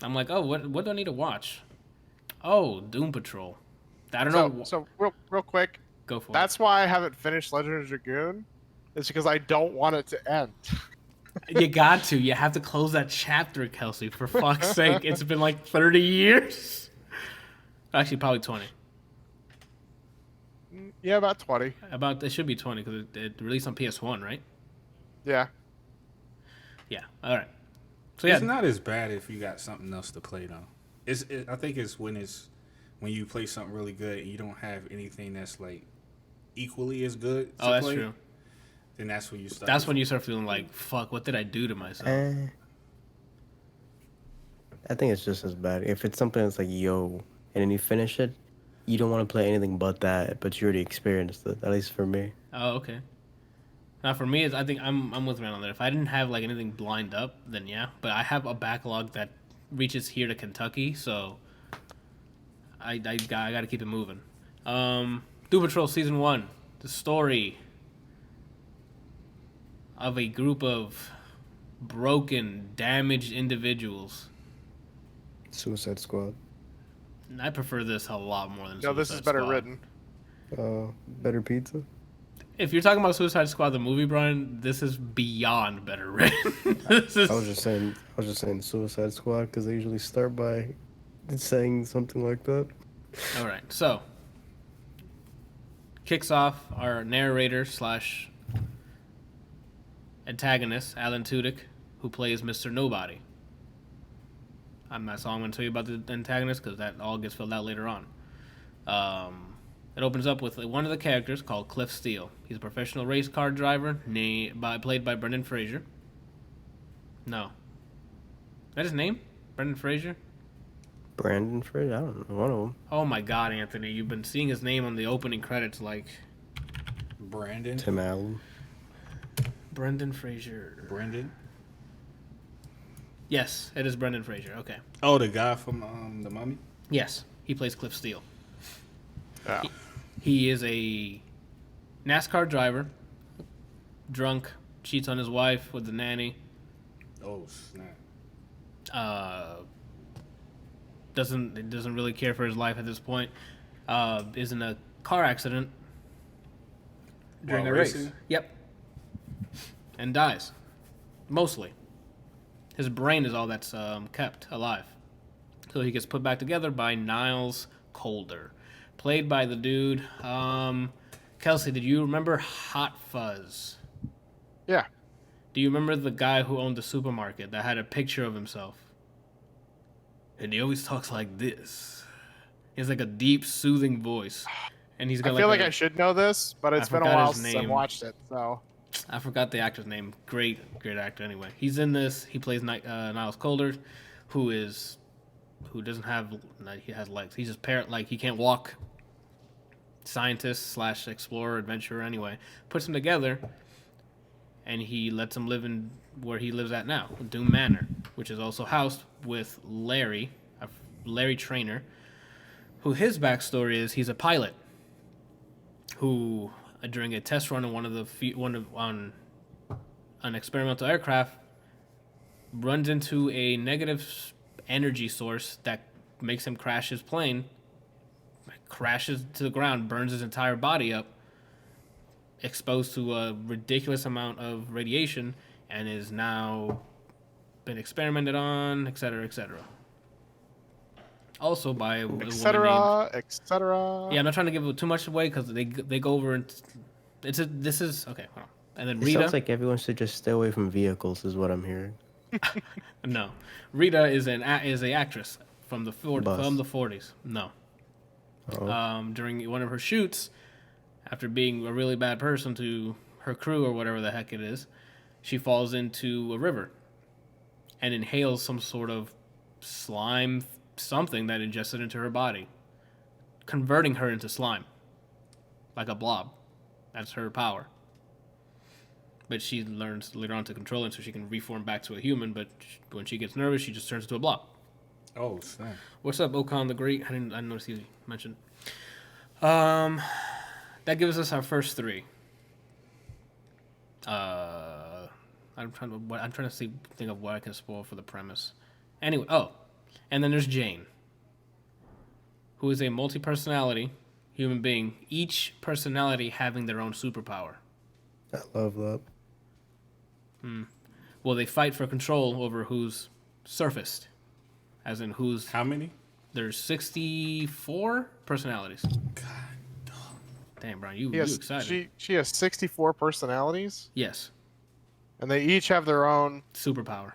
like, oh, what do I need to watch? Oh, Doom Patrol. I don't know. So real quick. Go for it. That's why I haven't finished Legend of Dragoon. It's because I don't want it to end. You got to. You have to close that chapter, Kelsey, for fuck's sake. It's been like 30 years. Actually, probably 20. Yeah, about 20. It should be 20 because it released on PS1, right? Yeah. Yeah. All right. So yeah, It's not as bad if you got something else to play though. I think it's when you play something really good and you don't have anything that's like equally as good to that's play. true. Then that's when you start. That's when you start feeling like, fuck, what did I do to myself? I think it's just as bad. If it's something that's like, yo, and then you finish it, you don't want to play anything but that, but you already experienced it, at least for me. Oh, okay. Now for me, I think I'm with Rand on that. If I didn't have like anything lined up, then yeah. But I have a backlog that reaches here to Kentucky, so I got to keep it moving. Doom Patrol Season 1, the story of a group of broken, damaged individuals. Suicide Squad. I prefer this a lot more than No, this is better Squad. written. Better pizza. If you're talking about Suicide Squad, the movie, Brian, this is beyond better written. This is... I was just saying Suicide Squad because they usually start by saying something like that. All right, so kicks off our narrator / antagonist, Alan Tudyk, who plays Mr. Nobody. I'm not going to tell you about the antagonist because that all gets filled out later on. It opens up with one of the characters called Cliff Steele. He's a professional race car driver played by Brendan Fraser. No. Is that his name? Brendan Fraser? Brandon Fraser? I don't know. One of them. Oh my God, Anthony. You've been seeing his name on the opening credits like... Brandon. Tim Allen. Brendan Fraser. Brandon. Yes, it is Brendan Fraser. Okay. Oh, the guy from The Mummy? Yes, he plays Cliff Steele. Yeah. He is a NASCAR driver, drunk, cheats on his wife with the nanny. Oh, snap. Doesn't really care for his life at this point. Is in a car accident during While a race. racing? Yep. And dies. Mostly. His brain is all that's kept alive. So he gets put back together by Niles Calder, played by the dude. Kelsey, did you remember Hot Fuzz? Yeah. Do you remember the guy who owned the supermarket that had a picture of himself? And he always talks like this. He has like a deep, soothing voice. And he's got I feel like I should know this, but it's been a while since I've watched it. So I forgot the actor's name. Great actor. Anyway, he's in this. He plays Niles Calder, who doesn't have. He has legs. He's just he can't walk. Scientist / explorer, adventurer. Anyway, puts them together, and he lets him live in where he lives at now, Doom Manor, which is also housed with Larry Trainer, who his backstory is he's a pilot who, during a test run on an experimental aircraft, runs into a negative energy source that makes him crash his plane, crashes to the ground, burns his entire body up, exposed to a ridiculous amount of radiation, and is now been experimented on, etc., etc. Also by a woman named... etc. Yeah, I'm not trying to give too much away because they go over and this is okay. Hold on. And then It Rita. sounds like everyone should just stay away from vehicles, is what I'm hearing. No, Rita is an actress from the Bus. 40s. No. Oh. During one of her shoots, after being a really bad person to her crew or whatever the heck it is, she falls into a river and inhales some sort of slime, something that ingested into her body, converting her into slime, like a blob. That's her power. But she learns later on to control it so she can reform back to a human, but when she gets nervous, she just turns into a blob. Oh, snap. What's up, Okan the Great? I didn't notice you mentioned. That gives us our first three. I'm trying to think of what I can spoil for the premise. Anyway, and then there's Jane, who is a multi-personality human being, each personality having their own superpower. I love that. Well, they fight for control over who's surfaced, as in who's... How many? There's 64 personalities. God. Damn, Brian, you excited. She has 64 personalities, Yes, and they each have their own. superpower.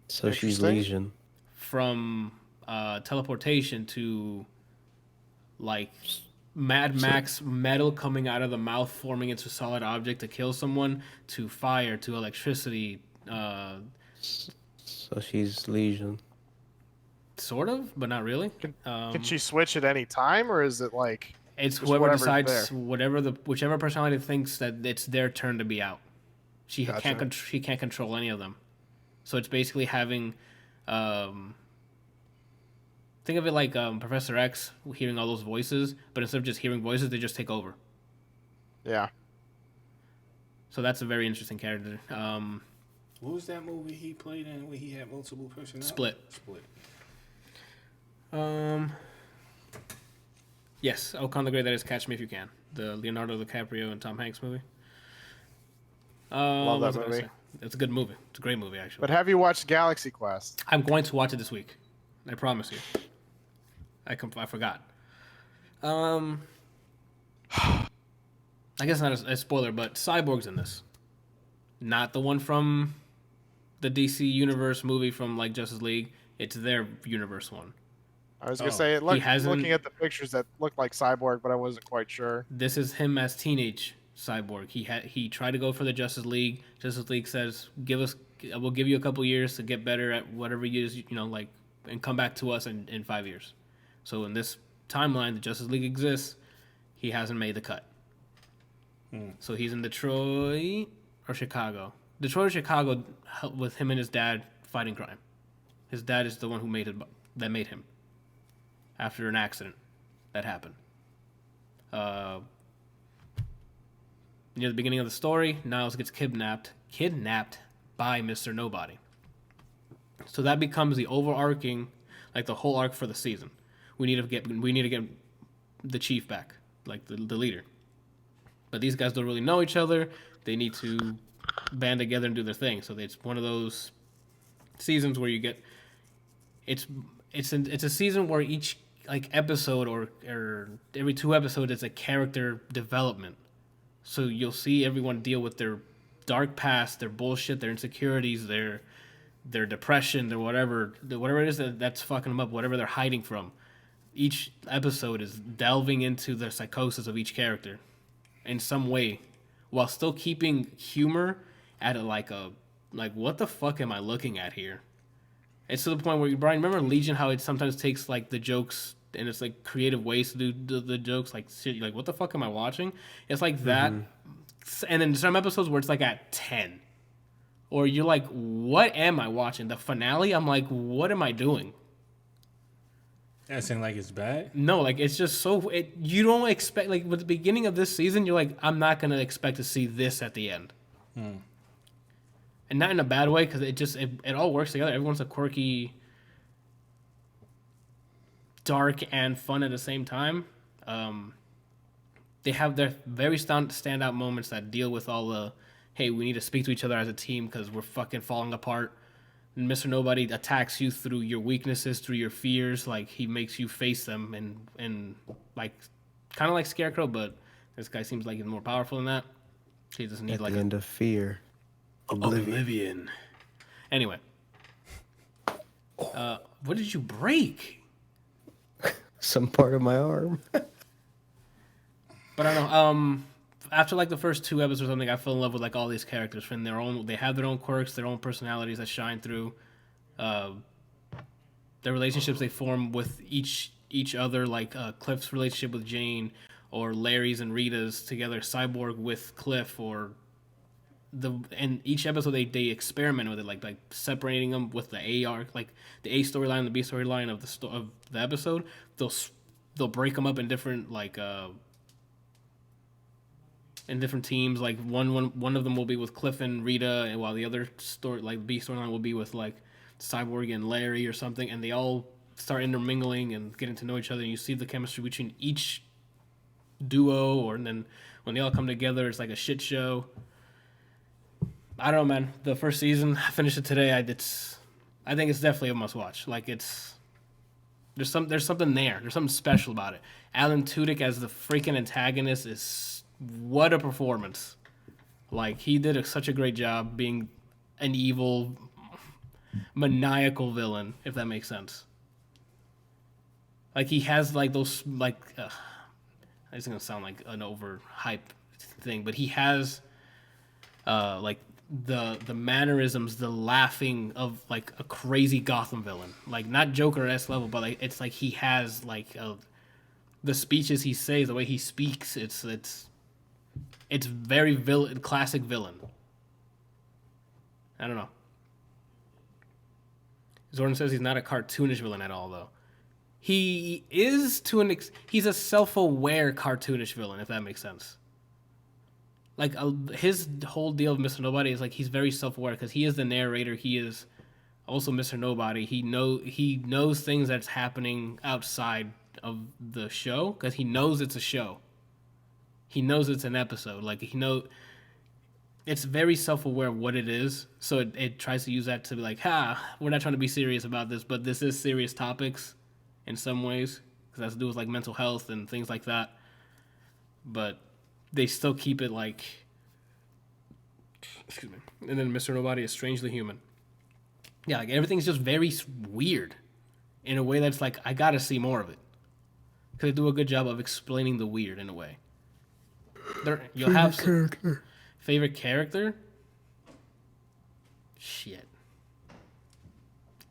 So she's Interesting. Legion. From teleportation to, like, Mad Max metal coming out of the mouth forming into a solid object to kill someone, to fire, to electricity, So she's Legion. sort of, but not really. Can she switch at any time, or is it like It's Just whoever whatever's decides, there. whichever personality thinks that it's their turn to be out. She Gotcha. she can't control any of them. So it's basically having, think of it like Professor X hearing all those voices, but instead of just hearing voices, they just take over. Yeah. So that's a very interesting character. What was that movie he played in where he had multiple personalities? Split. Yes, Ocon the Great, that is Catch Me If You Can, the Leonardo DiCaprio and Tom Hanks movie. Love what was that I gonna movie. say? It's a good movie. It's a great movie, actually. But have you watched Galaxy Quest? I'm going to watch it this week. I promise you. I forgot. I guess not a spoiler, but Cyborg's in this. Not the one from the DC Universe movie from like Justice League. It's their universe one. I was gonna say it looked, hasn't- looking at the pictures that looked like Cyborg, but I wasn't quite sure. This is him as teenage Cyborg. He tried to go for the Justice League. Justice League says, we'll give you a couple years to get better at whatever it is, like, and come back to us in 5 years. So in this timeline, the Justice League exists. He hasn't made the cut. So he's in Detroit or Chicago. Detroit or Chicago with him and his dad fighting crime. His dad is the one who made him after an accident that happened. Near the beginning of the story, Niles gets kidnapped by Mr. Nobody. So that becomes the overarching, like the whole arc for the season. We need to get the chief back, like the leader. But these guys don't really know each other. They need to band together and do their thing. So it's one of those seasons where you get it's a season where each like episode or every 2 episodes it's a character development. So you'll see everyone deal with their dark past, their bullshit, their insecurities, their depression, their whatever it is that's fucking them up, whatever they're hiding from. Each episode is delving into the psychosis of each character in some way, while still keeping humor at like what the fuck am I looking at here? It's to the point where, Brian, remember Legion, how it sometimes takes like the jokes and it's like creative ways to do the jokes, like shit, like what the fuck am I watching? It's like that, and then some episodes where it's like at 10, or you're like, what am I watching? The finale, I'm like, what am I doing? That seems like it's bad. No, like it's just so you don't expect, like with the beginning of this season, you're like, I'm not gonna expect to see this at the end, and not in a bad way, because it all works together. Everyone's a quirky, dark, and fun at the same time. They have their very standout moments that deal with all the, hey, we need to speak to each other as a team because we're fucking falling apart. And Mr. Nobody attacks you through your weaknesses, through your fears. Like, he makes you face them and like, kind of like Scarecrow, but this guy seems like he's more powerful than that. He doesn't need At like the end of fear. Oblivion. Anyway. What did you break? Some part of my arm. But I don't know. After like the first 2 episodes or something, I fell in love with like all these characters. From they have their own quirks, their own personalities that shine through. The relationships they form with each other, like Cliff's relationship with Jane, or Larry's and Rita's together, Cyborg with Cliff, or and each episode they experiment with it, like separating them with the A arc, like the A storyline, the B storyline of the episode. They'll break them up in different like. In different teams, like one of them will be with Cliff and Rita, and while the other story, like B storyline, will be with like Cyborg and Larry or something, and they all start intermingling and getting to know each other. And you see the chemistry between each duo, and then when they all come together, it's like a shit show. I don't know, man. The first season, I finished it today. I think it's definitely a must watch. Like there's something there. There's something special about it. Alan Tudyk as the freaking antagonist is. What a performance. Like, he did such a great job being an evil, maniacal villain, if that makes sense. Like, he has, like, those, like, it's going to sound like an overhyped thing, but he has, like, the mannerisms, the laughing of, like, a crazy Gotham villain. Like, not Joker-esque level, but, like, it's like he has, like, the speeches he says, the way he speaks, it's very classic villain. I don't know. Zordon says he's not a cartoonish villain at all, though. He is he's a self-aware cartoonish villain, if that makes sense. Like his whole deal of Mr. Nobody is like he's very self-aware because he is the narrator. He is also Mr. Nobody. He knows things that's happening outside of the show because he knows it's a show. He knows it's an episode. Like it's very self-aware of what it is. So it tries to use that to be like, we're not trying to be serious about this, but this is serious topics in some ways because it has to do with like mental health and things like that. But they still keep it like, excuse me. And then Mr. Nobody is strangely human. Yeah, like everything's just very weird in a way that's like, I gotta see more of it. Because they do a good job of explaining the weird in a way. You'll have character. Favorite character? Shit.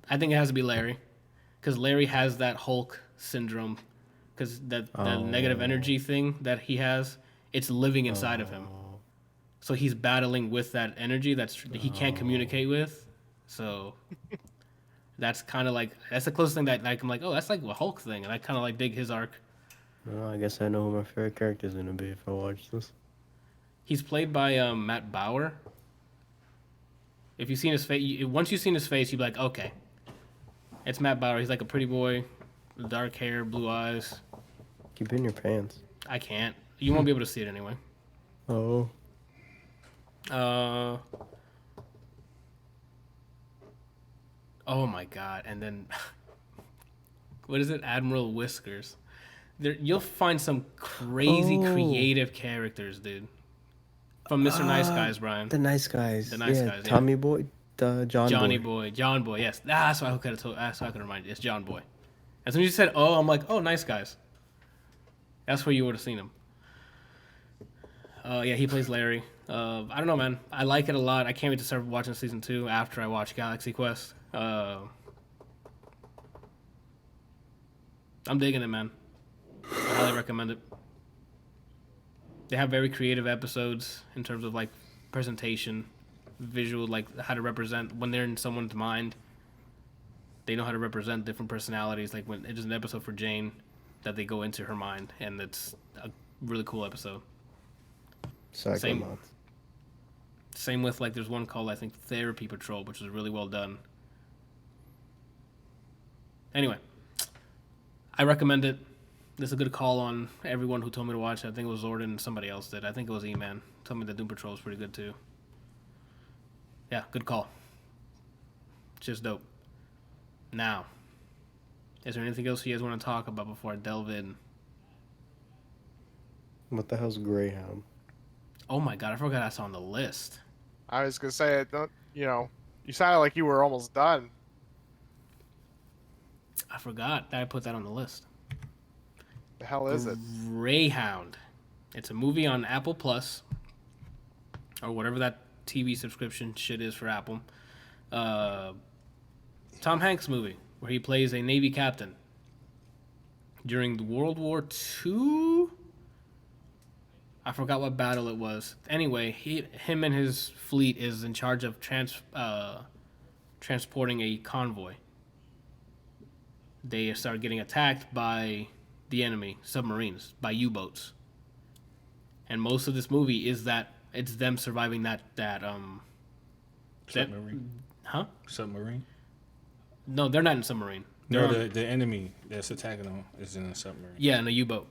I think it has to be Larry. Because Larry has that Hulk syndrome. Because that negative energy thing that he has, it's living inside of him. So he's battling with that energy he can't communicate with. So that's kind of like, that's the closest thing that like, I'm like, oh, that's like a Hulk thing. And I kind of like dig his arc. Well, I guess I know who my favorite character is going to be if I watch this. He's played by Matt Bauer. If you've seen his face, once you've seen his face, you'll be like, okay, it's Matt Bauer. He's like a pretty boy, dark hair, blue eyes. Keep it in your pants. I can't. You won't be able to see it anyway. Oh. Oh my God! And then, what is it? Admiral Whiskers. You'll find some crazy creative characters, dude. From Mr. Nice Guys, Brian. The Nice Guys. The Nice Guys. Yeah. Tommy Boy. Johnny Boy. John Boy. Yes. That's what I could have told. That's what I could remind you. It's John Boy. As soon as you said, "Oh," I'm like, "Oh, Nice Guys." That's where you would have seen him. Yeah, he plays Larry. I don't know, man. I like it a lot. I can't wait to start watching season 2 after I watch Galaxy Quest. I'm digging it, man. I highly recommend it. They have very creative episodes in terms of like presentation, visual, like how to represent when they're in someone's mind. They know how to represent different personalities. Like when there's an episode for Jane that they go into her mind, and it's a really cool episode. Same with like there's one called I think Therapy Patrol, which is really well done. Anyway, I recommend it. This is a good call on everyone who told me to watch it. I think it was Zordon and somebody else did. I think it was E-Man. Told me that Doom Patrol is pretty good too. Yeah, good call. Just dope. Now, is there anything else you guys want to talk about before I delve in? What the hell's Greyhound? Oh my God, I forgot that's on the list. I was gonna say, you sounded like you were almost done. I forgot that I put that on the list. The hell is it? Greyhound. It's a movie on Apple Plus, or whatever that TV subscription shit is for Apple. Tom Hanks movie where he plays a Navy captain during the World War II. I forgot what battle it was. Anyway, him and his fleet is in charge of transporting a convoy. They start getting attacked by the enemy, submarines, by U-boats. And most of this movie is that it's them surviving that submarine. Huh? Submarine? No, they're not in a submarine. The enemy that's attacking them is in a submarine. Yeah, in a U-boat.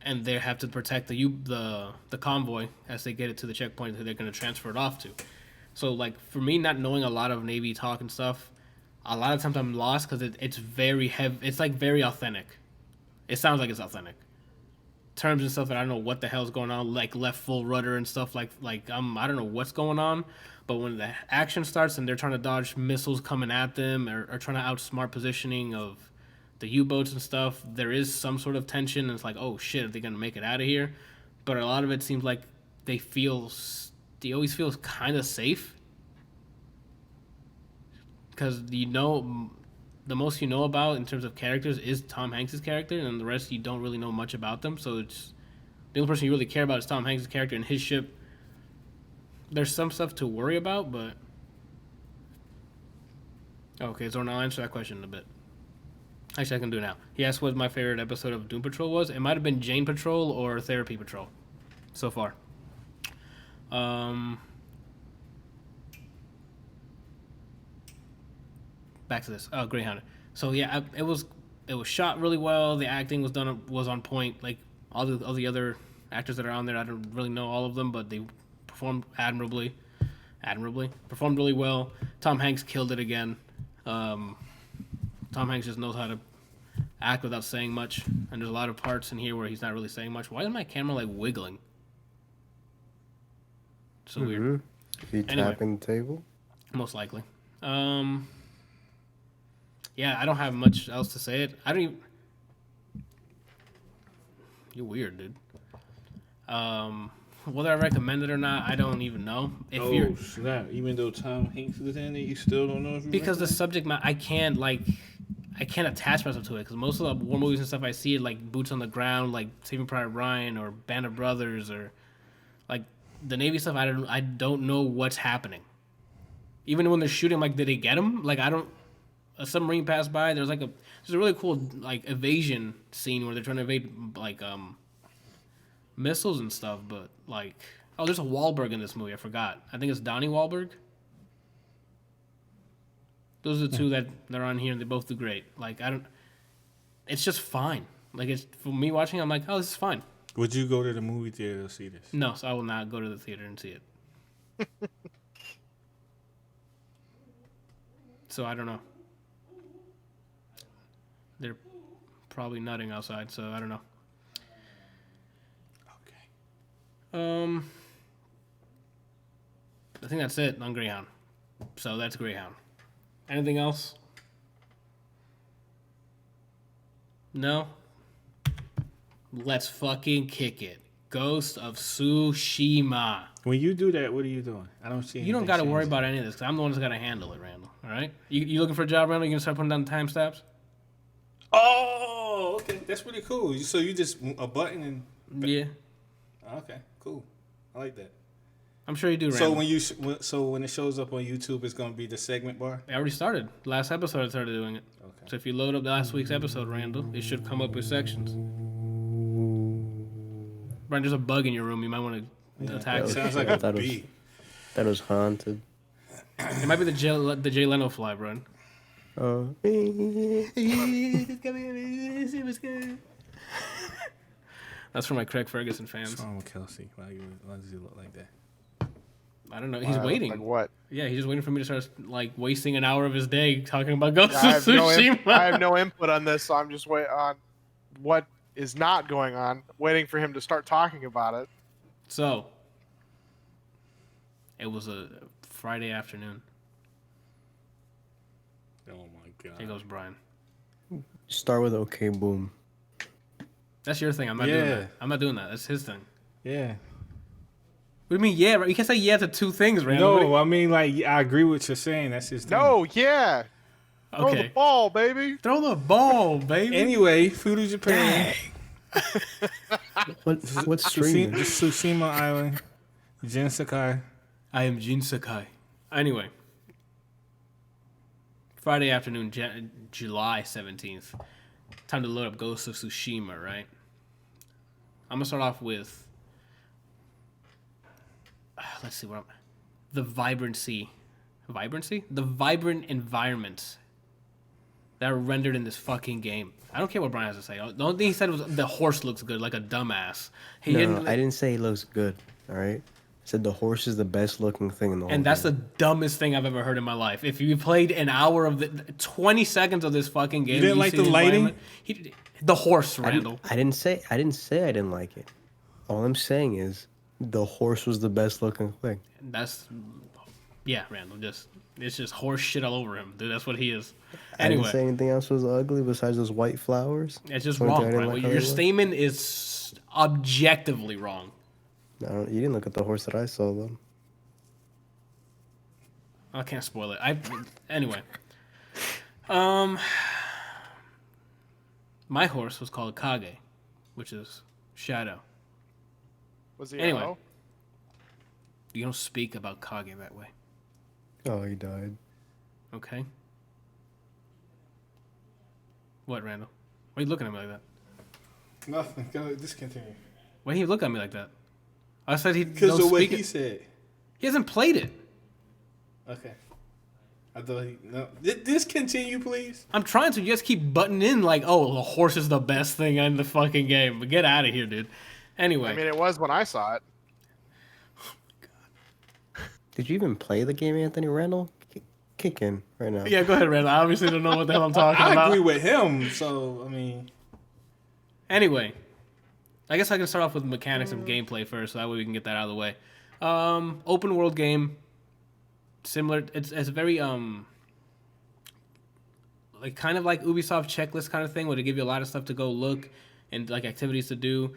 And they have to protect the convoy as they get it to the checkpoint that they're going to transfer it off to. So, like, for me, not knowing a lot of Navy talk and stuff, a lot of times I'm lost because it's very heavy. It's, like, very authentic. It sounds like it's authentic. Terms and stuff, and I don't know what the hell's going on, like left full rudder and stuff. I don't know what's going on. But when the action starts and they're trying to dodge missiles coming at them or trying to outsmart positioning of the U-boats and stuff, there is some sort of tension, and it's like, oh shit, are they gonna make it out of here? But a lot of it seems like they always feel kind of safe, because the most you know about in terms of characters is Tom Hanks' character, and the rest you don't really know much about them. So it's the only person you really care about is Tom Hanks' character and his ship. There's some stuff to worry about, but okay. So I'll answer that question in a bit. Actually, I can do it now. He asked what my favorite episode of Doom Patrol was. It might have been Jane Patrol or Therapy Patrol, so far. Back to this. Greyhound. So yeah, it was shot really well. The acting was on point. Like all the other actors that are on there, I don't really know all of them, but they performed admirably. Performed really well. Tom Hanks killed it again. Tom Hanks just knows how to act without saying much, and there's a lot of parts in here where he's not really saying much. Why is my camera like wiggling? So weird. You tapping the table? Most likely. Yeah, I don't have much else to say. I don't even... You're weird, dude. Whether I recommend it or not, I don't even know. Snap. Even though Tom Hanks is in it, you still don't know if you because the subject matter, I can't attach myself to it, because most of the war movies and stuff I see, like Boots on the Ground, like Saving Private Ryan or Band of Brothers, or like the Navy stuff, I don't know what's happening. Even when they're shooting, like, did they get him? Like, I don't... A submarine passed by. There's a really cool, like, evasion scene where they're trying to evade, like, missiles and stuff, but, like... Oh, there's a Wahlberg in this movie. I forgot. I think it's Donnie Wahlberg. Those are the two that are on here, and they both do great. Like, I don't... It's just fine. Like, it's... For me watching, I'm like, oh, this is fine. Would you go to the movie theater to see this? No, so I will not go to the theater and see it. So, I don't know. They're probably nutting outside, so I don't know. Okay. I think that's it on Greyhound. So that's Greyhound. Anything else? No? Let's fucking kick it. Ghost of Tsushima. When you do that, what are you doing? I don't see. You don't got to worry about any of this, because I'm the one that's got to handle it, Randall. All right? You looking for a job, Randall? You going to start putting down the timestamps? Oh, okay. That's pretty cool. So you just a button and... Yeah. Okay, cool. I like that. I'm sure you do, Randall. So when it shows up on YouTube, it's going to be the segment bar? I already started. Last episode I started doing it. Okay. So if you load up last week's episode, Randall, it should come up with sections. Brian, there's a bug in your room. You might want to attack it. Sounds like a bee. That was haunted. It might be the Jay Leno fly, Brian. That's for my Craig Ferguson fans. What's wrong with Kelsey? Why does he look like that? I don't know. He's waiting. Like what? Yeah, he's just waiting for me to start like wasting an hour of his day talking about Ghost of I Tsushima. I have no input on this, so I'm just waiting on what is not going on, waiting for him to start talking about it. So, it was a Friday afternoon. Oh my god. Here goes Brian. Start with okay, boom. That's your thing. I'm not doing that. I'm not doing that. That's his thing. Yeah. What do you mean, yeah? Right? You can't say yeah to two things, Randall. No, I mean, like, I agree with what you're saying. That's his thing. No, yeah. Throw Okay. the ball, baby. Throw the ball, baby. Anyway, Food of Japan. What's streaming? Tsushima Island. Jin Sakai. I am Jin Sakai. Anyway. Friday afternoon, July 17th. Time to load up Ghost of Tsushima, right? I'm going to start off with... let's see what I'm... The vibrancy? The vibrant environments that are rendered in this fucking game. I don't care what Brian has to say. The only thing he said was the horse looks good, like a dumbass. I didn't say he looks good, all right? I said the horse is the best looking thing in the whole And that's game. the dumbest thing I've ever heard in my life. If you played an hour of 20 seconds of this fucking game... You didn't like the lighting? The horse, Randall. I didn't say I didn't like it. All I'm saying is the horse was the best looking thing. Yeah, Randall. It's just horse shit all over him, dude. That's what he is. I Anyway, didn't say anything else was ugly besides those white flowers. it's just Only thing wrong, I didn't right? like how Your they looked. statement is objectively wrong. You didn't look at the horse that I saw though. I can't spoil it. Anyway, My horse was called Kage, which is shadow. Was he Anyway. yellow? You don't speak about Kage that way. Oh, he died. Okay. What, Randall? Why are you looking at me like that? Nothing. Go discontinue. Why do you look at me like that? I said he Because don't of what speak he it. said. He hasn't played it. Okay. I thought he no. Discontinue, please. I'm trying to. You guys keep butting in like, oh, the horse is the best thing in the fucking game. But get out of here, dude. Anyway. I mean, it was when I saw it. Did you even play the game, Anthony Randall? Kick in right now. Yeah, go ahead, Randall. I obviously don't know what the hell I'm talking I about. agree with him. So I mean, Anyway, I guess I can start off with mechanics of gameplay first, so that way we can get that out of the way. Open world game, similar. It's very like kind of like Ubisoft checklist kind of thing, where they give you a lot of stuff to go look and like activities to do.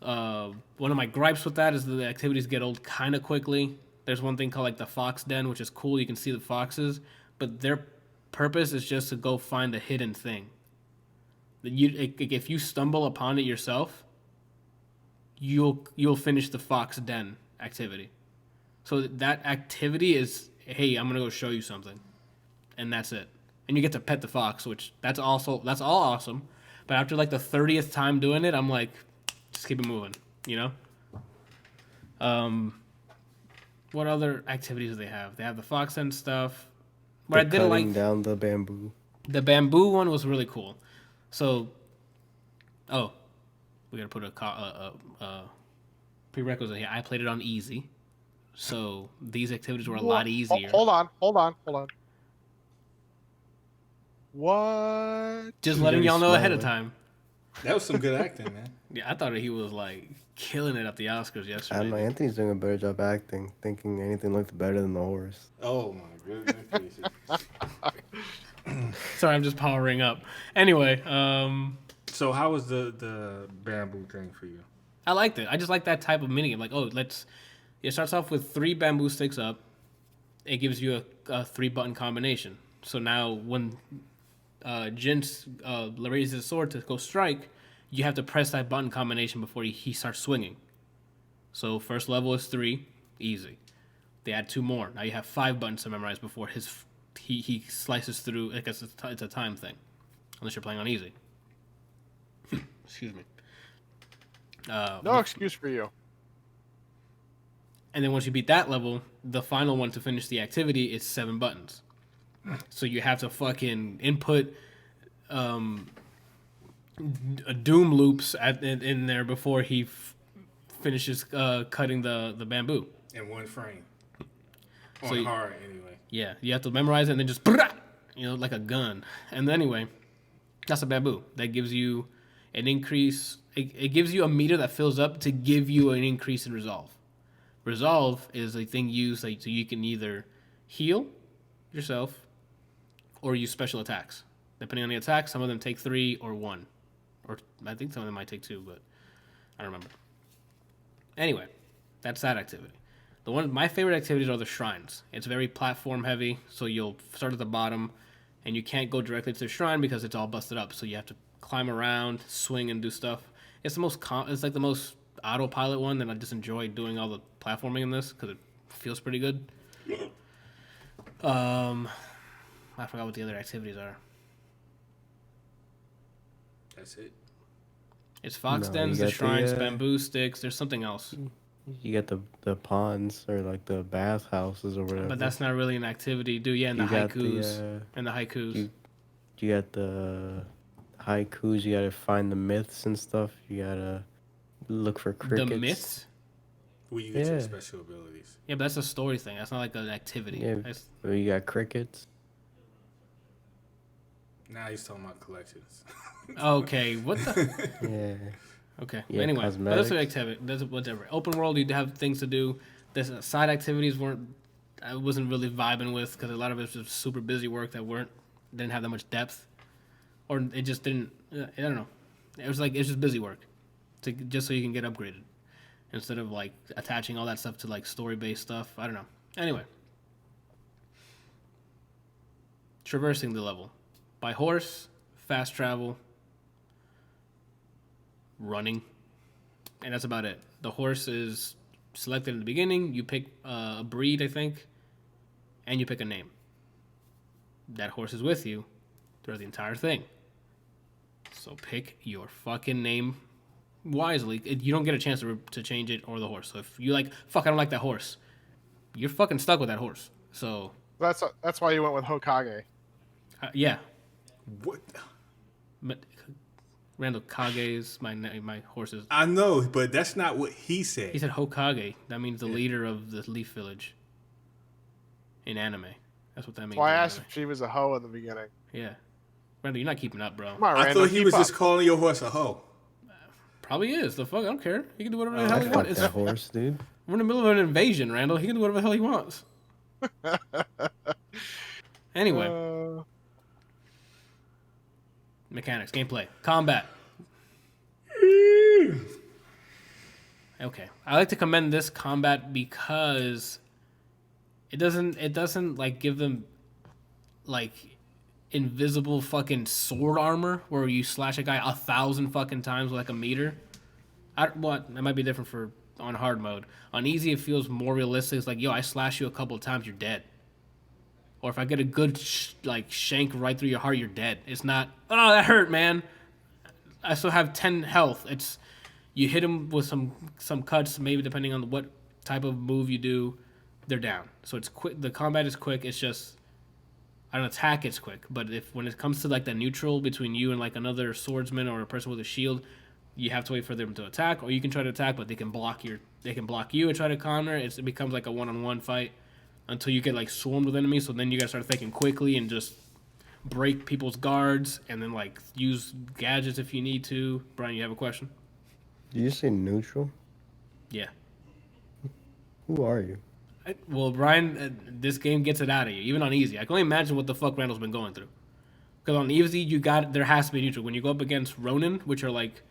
One of my gripes with that is that the activities get old kind of quickly. There's one thing called like the fox den, which is cool. You can see the foxes, but their purpose is just to go find a hidden thing. If you stumble upon it yourself, you'll finish the fox den activity. So that activity is, hey, I'm gonna go show you something, and that's it. And you get to pet the fox, which that's all awesome. But after like the 30th time doing it, I'm like, just keep it moving, you know. What other activities do they have? They have the fox den stuff. But I didn't like down the bamboo. the bamboo one was really cool. So, we gotta put a prerequisite here. I played it on easy, so these activities were a lot easier. Hold on. What? Just letting y'all know ahead of time. that was some good acting, man. Yeah, I thought he was like killing it at the Oscars yesterday. I don't know. Anthony's doing a better job acting, thinking anything looked better than the horse. Oh my goodness. Sorry, I'm just powering up. Anyway, So how was the bamboo thing for you? I liked it. I just like that type of minigame. Like, it starts off with 3 bamboo sticks up. It gives you a 3-button combination. So now when Jin raises his sword to go strike, you have to press that button combination before he starts swinging. So first level is 3, easy. They add 2 more. Now you have 5 buttons to memorize before he slices through. I guess it's a time thing, unless you're playing on easy. Excuse me. No excuse for you. And then once you beat that level, the final one to finish the activity is 7 buttons. So you have to fucking input Doom loops in there before he finishes cutting the bamboo. In one frame. So On hard, anyway. Yeah, you have to memorize it and then just, like a gun. And then anyway, that's a bamboo. That gives you an increase. It gives you a meter that fills up to give you an increase in resolve. Resolve is a thing used so you can either heal yourself or use special attacks. Depending on the attack, some of them take 3 or 1. Or I think some of them might take 2, but I don't remember. Anyway, that's that activity. My favorite activities are the shrines. It's very platform heavy, so you'll start at the bottom, and you can't go directly to the shrine because it's all busted up. So you have to climb around, swing, and do stuff. It's like the most autopilot one, and I just enjoy doing all the platforming in this because it feels pretty good. I forgot what the other activities are. That's it. It's fox dens, the shrines, bamboo sticks. There's something else. You get the ponds or like the bathhouses or whatever. But that's not really an activity, dude. Yeah, and the haikus. You got the haikus. You gotta find the myths and stuff. You gotta look for crickets. The myths? Where you get your special abilities. Yeah, but that's a story thing. That's not like an activity. Yeah, you got crickets. Now he's talking about collections. Okay, what the? Yeah. Okay. Yeah, Anyway, cosmetics. that's an activity. That's whatever. Open world, you have things to do. There's side activities I wasn't really vibing with because a lot of it was just super busy work that didn't have that much depth, or it just didn't. I don't know. It's just busy work, just so you can get upgraded, instead of like attaching all that stuff to like story based stuff. I don't know. Anyway, traversing the level. by horse, fast travel, running, and that's about it. The horse is selected in the beginning. You pick a breed, I think, and you pick a name. That horse is with you throughout the entire thing. So pick your fucking name wisely. You don't get a chance to change it or the horse. So if you like, fuck, I don't like that horse, you're fucking stuck with that horse. So that's why you went with Hokage. Yeah. What? But Randall, Kage is my horse's. I know, but that's not what he said. He said Hokage. That means the leader of the Leaf Village. In anime. That's what that means. Well, I asked if she was a hoe in the beginning. Yeah. Randall, you're not keeping up, bro. Come on, I Randall, thought he was keep just up. calling your horse a hoe. Probably is. The fuck? I don't care. He can do whatever the hell he Fuck wants. that horse, dude. We're in the middle of an invasion, Randall. He can do whatever the hell he wants. Anyway. Mechanics, gameplay, combat. Okay. I like to commend this combat because it doesn't like give them like invisible fucking sword armor where you slash a guy 1,000 fucking times with like a meter. That might be different for on hard mode. On easy, it feels more realistic. It's like, yo, I slash you a couple of times, you're dead. Or if I get a good shank right through your heart, you're dead. It's not, oh, that hurt, man. I still have 10 health. It's you hit them with some cuts, maybe depending on what type of move you do, they're down. So it's quick. The combat is quick. It's just an attack is quick. But when it comes to like the neutral between you and like another swordsman or a person with a shield, you have to wait for them to attack, or you can try to attack, but they can block you and try to counter. It becomes like a one-on-one fight until you get like swarmed with enemies. So then you gotta start thinking quickly and just break people's guards, and then like use gadgets if you need to. Brian, you have a question? Did you say neutral? Yeah. Who are you? Well, Brian, this game gets it out of you, even on easy. I can only imagine what the fuck Randall's been going through. Because on easy, there has to be neutral. When you go up against Ronin, which are like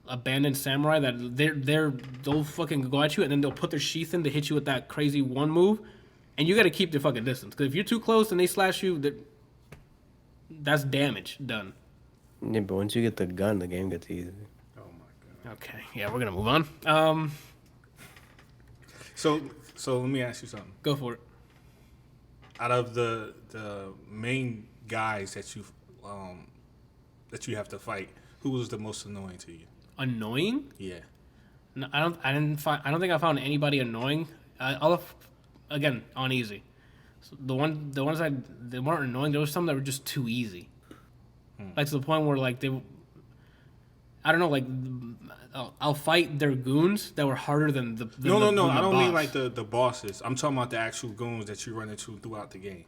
abandoned samurai, that they'll fucking go at you, and then they'll put their sheath in to hit you with that crazy one move, and you got to keep the fucking distance. Because if you're too close and they slash you, that's damage done. Yeah, but once you get the gun, the game gets easy. Oh my god. Okay, yeah, we're gonna move on. So let me ask you something. Go for it. Out of the main guys that you have to fight, who was the most annoying to you? Annoying? Yeah. No, I don't think I found anybody annoying. Again, on easy. So the ones they weren't annoying. There was some that were just too easy. Like to the point where like I don't know, like I'll fight their goons that were harder than the No. I don't boss. mean like the bosses. I'm talking about the actual goons that you run into throughout the game.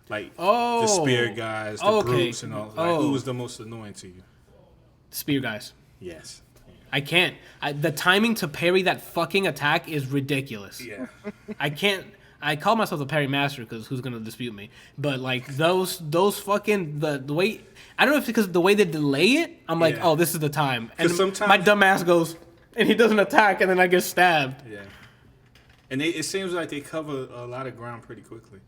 Like the spear guys, the brutes, and all. Like, who was the most annoying to you? Spear guys. Yes. I can't. The timing to parry that fucking attack is ridiculous. Yeah. I can't. I call myself the parry master because who's gonna dispute me? But like those fucking the way, I don't know if it's because the way they delay it, I'm like, oh, this is the time. And sometimes my dumb ass goes and he doesn't attack, and then I get stabbed. Yeah. And it seems like they cover a lot of ground pretty quickly.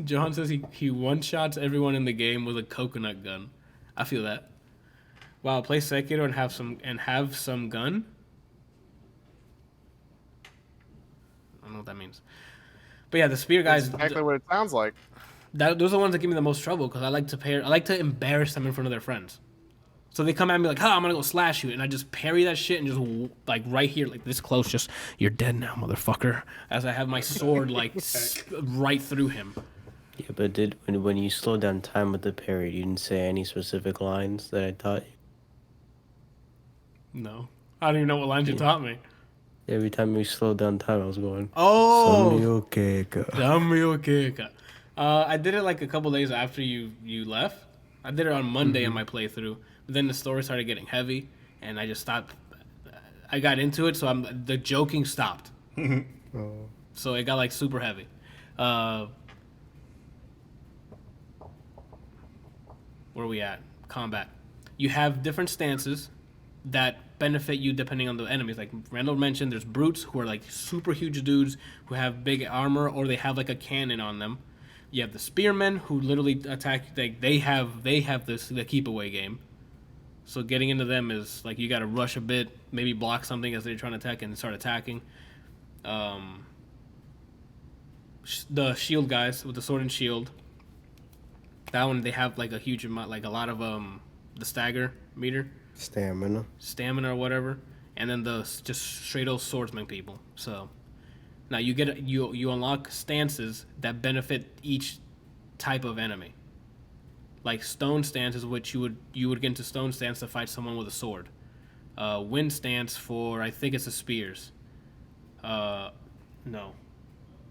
John says he one shots everyone in the game with a coconut gun. I feel that. Wow, play Sekiro and have some gun. I don't know what that means. But yeah, the spear guys. That's exactly what it sounds like. Those are the ones that give me the most trouble because I like to embarrass them in front of their friends. So they come at me like, I'm gonna go slash you, and I just parry that shit and just like right here, like this close, just you're dead now, motherfucker. As I have my sword like right through him. Yeah, but when you slowed down time with the parry, you didn't say any specific lines that I taught you? No, I don't even know what lines you taught me. Every time you slowed down time, I was going, Oh, Samyokeka. I did it like a couple days after you left. I did it on Monday on my playthrough. But then the story started getting heavy, and I just stopped. I got into it, so the joking stopped. So it got like super heavy. Where are we at? Combat. You have different stances that benefit you depending on the enemies. Like Randall mentioned, there's brutes who are like super huge dudes who have big armor, or they have like a cannon on them. You have the spearmen who literally attack. They have the keep away game. So getting into them is like you got to rush a bit, maybe block something as they're trying to attack and start attacking. The shield guys with the sword and shield. That one they have like a huge amount, like a lot of the stagger meter, stamina or whatever, and then the just straight old swordsman people. So now you unlock stances that benefit each type of enemy. Like stone stances, which you would get into stone stance to fight someone with a sword. Wind stance for I think it's the spears. No.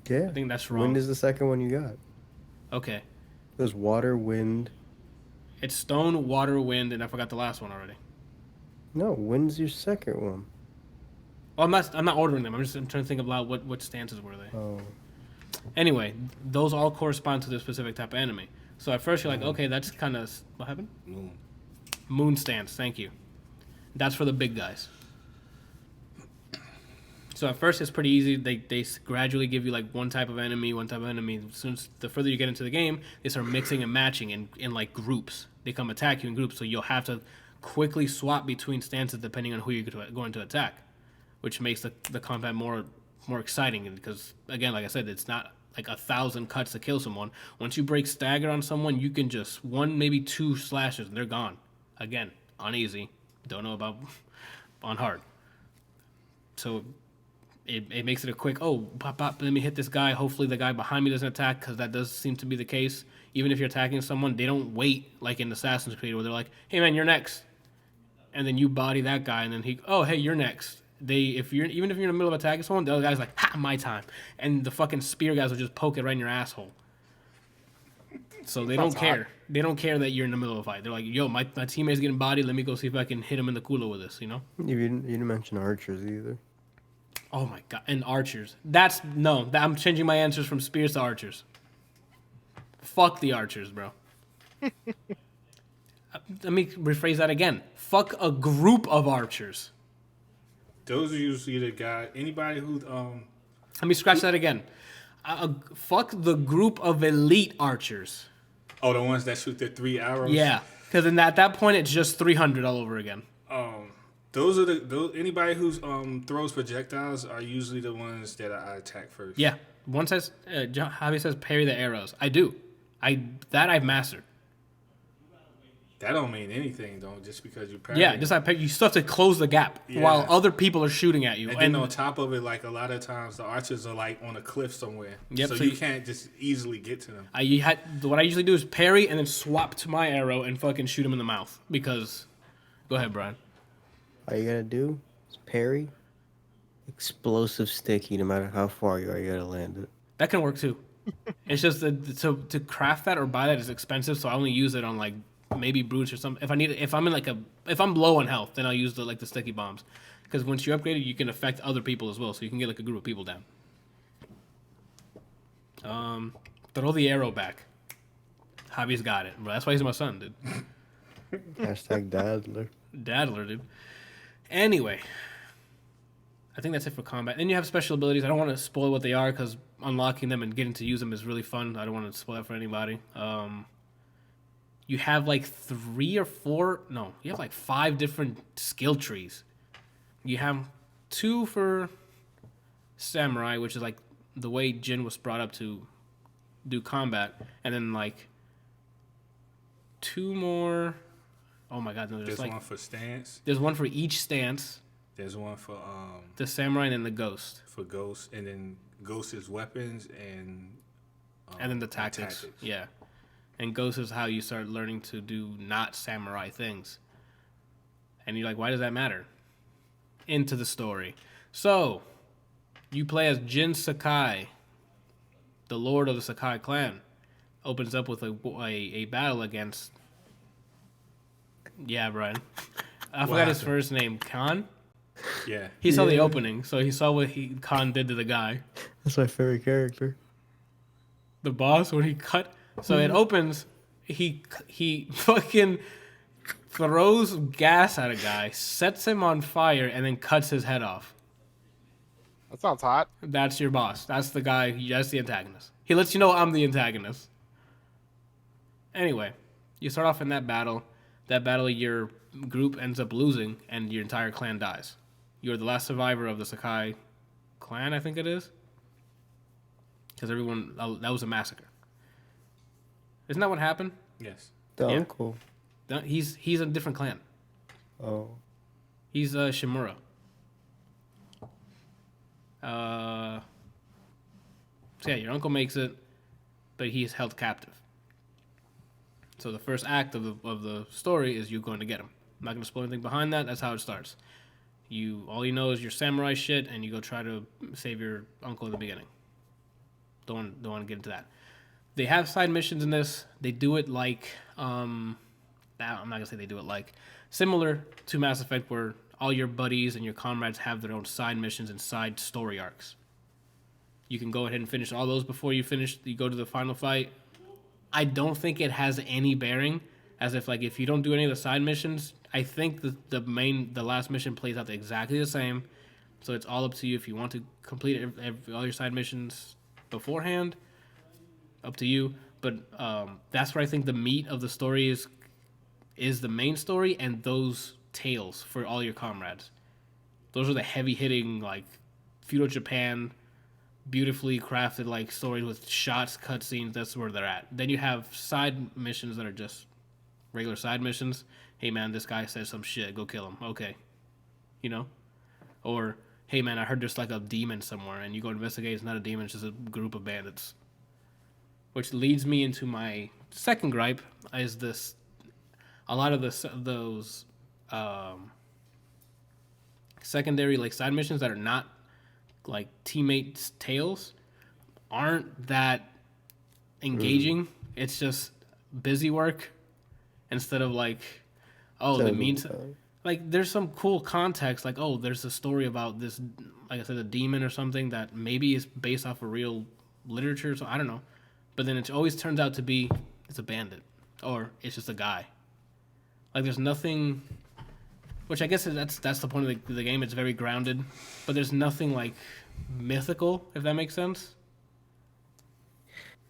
Yeah. I think that's wrong. Wind is the second one you got. Okay. There's water, wind. It's stone, water, wind, and I forgot the last one already. No, wind's your second one. Oh, I'm not ordering them. I'm trying to think about what stances were they. Oh. Anyway, those all correspond to the specific type of enemy. So at first you're like, okay, that's kind of... What happened? Moon stance, thank you. That's for the big guys. So at first it's pretty easy. They gradually give you like one type of enemy. As soon as the further you get into the game, they start mixing and matching in like groups. They come attack you in groups, so you'll have to quickly swap between stances depending on who you're going to attack, which makes the combat more exciting. Because again, like I said, it's not like 1,000 cuts to kill someone. Once you break stagger on someone, you can just one, maybe 2 slashes, and they're gone. Again, on easy. Don't know about on hard. So it makes it a quick, pop, let me hit this guy. Hopefully the guy behind me doesn't attack, because that does seem to be the case. Even if you're attacking someone, they don't wait like in Assassin's Creed where they're like, hey man, you're next. And then you body that guy, and then hey, you're next. Even if you're in the middle of attacking someone, the other guy's like, ha, my time. And the fucking spear guys will just poke it right in your asshole. So they don't care. They don't care that you're in the middle of a fight. They're like, yo, my teammate's getting bodied. Let me go see if I can hit him in the culo with this, You didn't mention archers either. Oh my god, and archers. I'm changing my answers from spears to archers. Fuck the archers, bro. Let me rephrase that again. Fuck a group of archers. Those are usually the guy. Anybody who Let me scratch that again. Fuck the group of elite archers. Oh, the ones that shoot their 3 arrows. Yeah, because at that point it's just 300 all over again. Those are anybody who's throws projectiles are usually the ones that I attack first. Yeah, one says Javi says parry the arrows. I do. I've mastered. That don't mean anything though, just because you parry. Yeah, you still have to close the gap while other people are shooting at you. And then on top of it, like a lot of times the archers are like on a cliff somewhere. Yep, so you can't just easily get to them. What I usually do is parry and then swap to my arrow and fucking shoot him in the mouth. Because, go ahead, Brian. All you gotta do is parry, explosive sticky. No matter how far you are, you gotta land it. That can work too. It's just to craft that or buy that is expensive, so I only use it on like maybe brutes or something. If I'm low on health, then I'll use the sticky bombs. Because once you upgrade it, you can affect other people as well, so you can get like a group of people down. Throw the arrow back. Javi's got it, bro. That's why he's my son, dude. Hashtag Dadler. Dadler, dude. Anyway, I think that's it for combat. Then you have special abilities. I don't want to spoil what they are because unlocking them and getting to use them is really fun. I don't want to spoil it for anybody. You have like 5 different skill trees. You have 2 for samurai, which is like the way Jin was brought up to do combat, and then like 2 more. Oh my god, no, there's like, one for stance. There's one for each stance. There's one for the samurai and then the ghost. For ghost, and then ghost is weapons and then the tactics. Yeah. And ghost is how you start learning to do not samurai things. And you're like, why does that matter? Into the story. So, you play as Jin Sakai, the lord of the Sakai clan. Opens up with a battle against... Yeah, Brian. I forgot his first name. Khan? Yeah. He saw the opening, so he saw what Khan did to the guy. That's my favorite character. The boss, when he cut... So it opens, he fucking throws gas at a guy, sets him on fire, and then cuts his head off. That sounds hot. That's your boss. That's the guy. That's the antagonist. He lets you know I'm the antagonist. Anyway, you start off in that battle. That battle, your group ends up losing, and your entire clan dies. You're the last survivor of the Sakai clan, I think it is. Because everyone, that was a massacre. Isn't that what happened? Yes. The Yeah. uncle. He's a different clan. Oh. He's Shimura. So yeah, your uncle makes it, but he's held captive. So the first act of the story is you going to get him. I'm not going to spoil anything behind that. That's how it starts. All you know is your samurai shit, and you go try to save your uncle in the beginning. Don't want to get into that. They have side missions in this. They do it like I'm not gonna say they do it like similar to Mass Effect, where all your buddies and your comrades have their own side missions and side story arcs. You can go ahead and finish all those before you go to the final fight. I don't think it has any bearing, as if like if you don't do any of the side missions, I think the last mission plays out exactly the same. So it's all up to you if you want to complete all your side missions beforehand. Up to you, but that's where I think the meat of the story is the main story, and those tales for all your comrades. Those are the heavy hitting, like feudal Japan, beautifully crafted like stories with shots, cutscenes. That's where they're at. Then you have side missions that are just regular side missions. Hey man, this guy says some shit. Go kill him. Okay, or hey man, I heard there's like a demon somewhere, and you go investigate. It's not a demon. It's just a group of bandits. Which leads me into my second gripe, is this. A lot of those secondary like side missions that are not like teammates' tales aren't that engaging. It's just busy work instead of like, that means like there's some cool context. Like, there's a story about this, like I said, a demon or something that maybe is based off of real literature. So I don't know. But then it always turns out to be it's a bandit or it's just a guy. Like there's nothing, which I guess that's the point of the game. It's very grounded, but there's nothing like mythical, if that makes sense.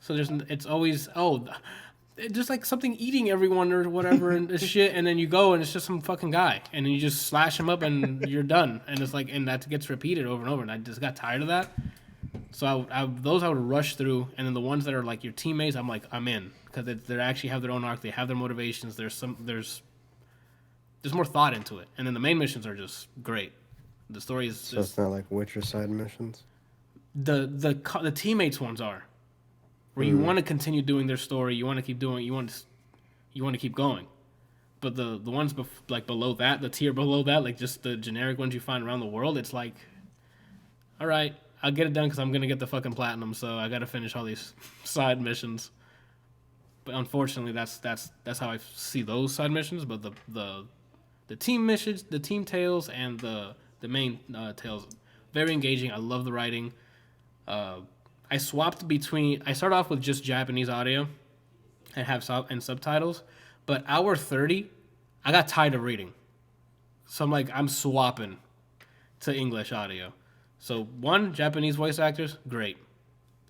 So it's always just like something eating everyone or whatever and shit, and then you go and it's just some fucking guy, and then you just slash him up and you're done, and it's like, and that gets repeated over and over, and I just got tired of that. So those I would rush through, and then the ones that are like your teammates, I'm like, I'm in, because they actually have their own arc, they have their motivations. There's more thought into it, and then the main missions are just great. The story is so it's not like Witcher side missions. The teammates ones are, where you want to continue doing their story, you want to keep doing, you want to keep going, but the ones below that, the tier below that, like just the generic ones you find around the world, it's like, all right, I'll get it done because I'm gonna get the fucking platinum, so I gotta finish all these side missions. But unfortunately, that's how I see those side missions. But the team missions, the team tales, and the main tales, very engaging. I love the writing. I swapped between. I started off with just Japanese audio, and have subtitles. But hour 30, I got tired of reading, so I'm swapping to English audio. So Japanese voice actors, great.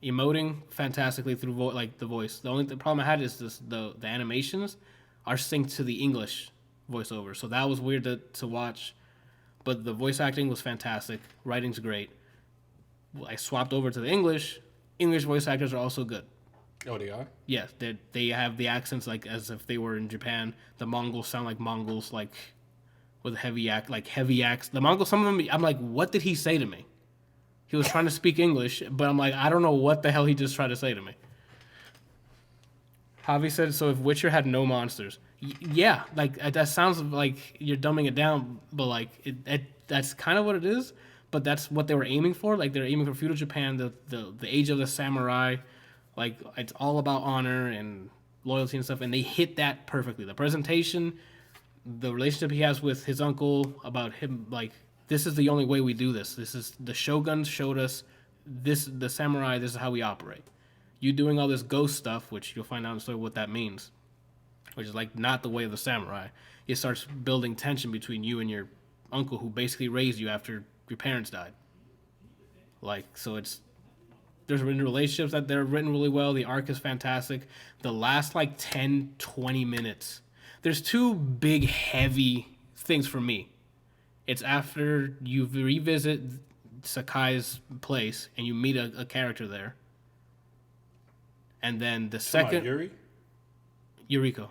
Emoting fantastically through the voice. The only problem I had is the animations are synced to the English voiceover, so that was weird to watch. But the voice acting was fantastic. Writing's great. I swapped over to the English. English voice actors are also good. Oh, they are? Yes, they have the accents like as if they were in Japan. The Mongols sound like Mongols, like with heavy acts. The Mongols, some of them, I'm like, what did he say to me? He was trying to speak English, but I'm like, I don't know what the hell he just tried to say to me. Javi said, so if Witcher had no monsters. Yeah, like that sounds like you're dumbing it down, but like that's kind of what it is. But that's what they were aiming for. Like they're aiming for feudal Japan, the age of the samurai. Like it's all about honor and loyalty and stuff, and they hit that perfectly. The presentation, the relationship he has with his uncle, about him, like, this is the only way we do this. This is the shoguns showed us this. The samurai, this is how we operate. You doing all this ghost stuff, which you'll find out in the story what that means, which is like not the way of the samurai. It starts building tension between you and your uncle, who basically raised you after your parents died. Like, so it's There's written relationships that they're written really well. The arc is fantastic. The last like 10, 20 minutes, there's two big heavy things for me. It's after you revisit Sakai's place and you meet a character there. And then the second... Yuri? Yuriko.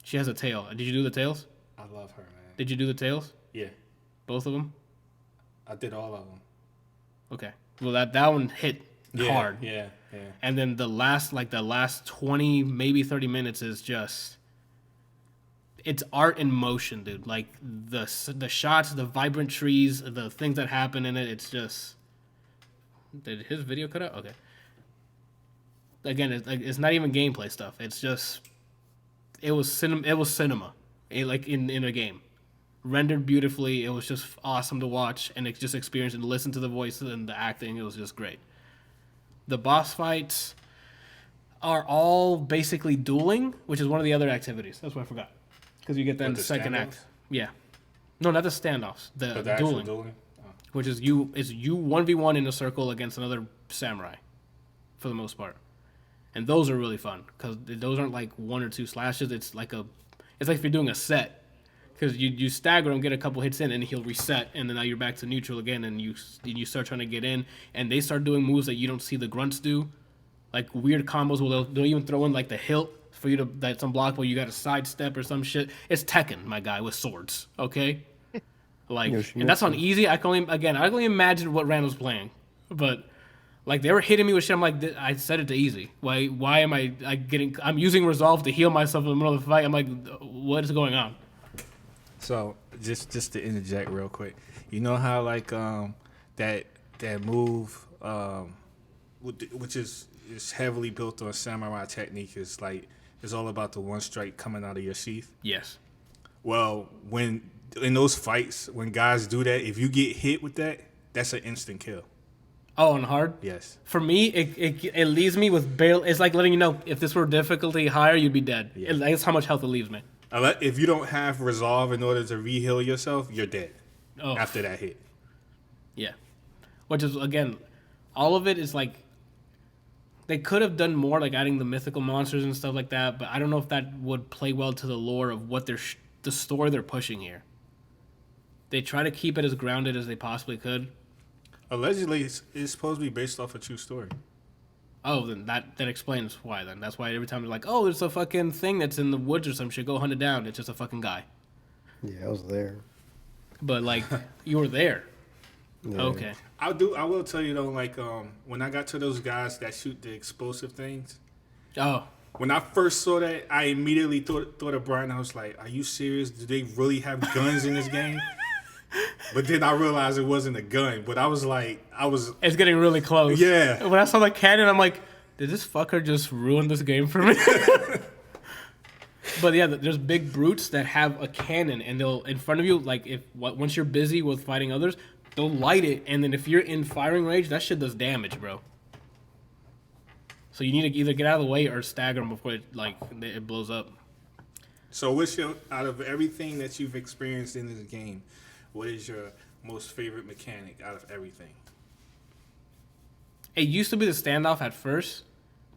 She has a tail. Did you do the tails? I love her, man. Did you do the tails? Yeah. Both of them? I did all of them. Okay. Well, that one hit hard. Yeah. And then the last 20, maybe 30 minutes is just... It's art in motion, dude. Like, the shots, the vibrant trees, the things that happen in it, it's just... Did his video cut out? Okay. Again, it's not even gameplay stuff. It's just... It was cinema. Like, in a game. Rendered beautifully. It was just awesome to watch, and just experience and listen to the voices and the acting. It was just great. The boss fights are all basically dueling, which is one of the other activities. That's what I forgot. Because you get that in the second act. Yeah. No, not the standoffs. The dueling. Oh. Which is you 1v1 in a circle against another samurai, for the most part. And those are really fun, because those aren't like one or two slashes. It's like if you're doing a set. Because you stagger him, get a couple hits in, and he'll reset, and then now you're back to neutral again, and you start trying to get in, and they start doing moves that you don't see the grunts do, like weird combos where they'll even throw in like the hilt for you to that's unblockable. You got to sidestep or some shit. It's Tekken, my guy, with swords. Okay, like, and that's on easy. I can only imagine what Randall's playing, but like they were hitting me with shit. I'm like, I set it to easy. Why am I getting? I'm using resolve to heal myself in the middle of the fight. I'm like, what is going on? So just to interject real quick, you know how like that move, which is heavily built on samurai technique, is like it's all about the one strike coming out of your sheath. Yes. Well, when in those fights, when guys do that, if you get hit with that, that's an instant kill. Oh, on hard? Yes. For me, it leaves me with barely. It's like letting you know if this were difficulty higher, you'd be dead. Yeah. That's how much health it leaves me. If you don't have resolve in order to re-heal yourself, you're dead after that hit. Yeah. Which is, again, all of it is like, they could have done more, like adding the mythical monsters and stuff like that, but I don't know if that would play well to the lore of what the story they're pushing here. They try to keep it as grounded as they possibly could. Allegedly, it's supposed to be based off a true story. Oh, then that explains why, then. That's why every time they're like, oh, there's a fucking thing that's in the woods or some shit, go hunt it down. It's just a fucking guy. Yeah, I was there. But, like, you were there. Yeah. Okay. I will tell you, though, like, when I got to those guys that shoot the explosive things. Oh. When I first saw that, I immediately thought of Bryant. I was like, are you serious? Do they really have guns in this game? But then I realized it wasn't a gun. But I was like, it's getting really close. Yeah. When I saw the cannon, I'm like, did this fucker just ruin this game for me? But yeah, there's big brutes that have a cannon, and they'll, in front of you, like, once you're busy with fighting others, they'll light it, and then if you're in firing range, that shit does damage, bro. So you need to either get out of the way or stagger them before it blows up. So out of everything that you've experienced in this game, what is your most favorite mechanic out of everything? It used to be the standoff at first,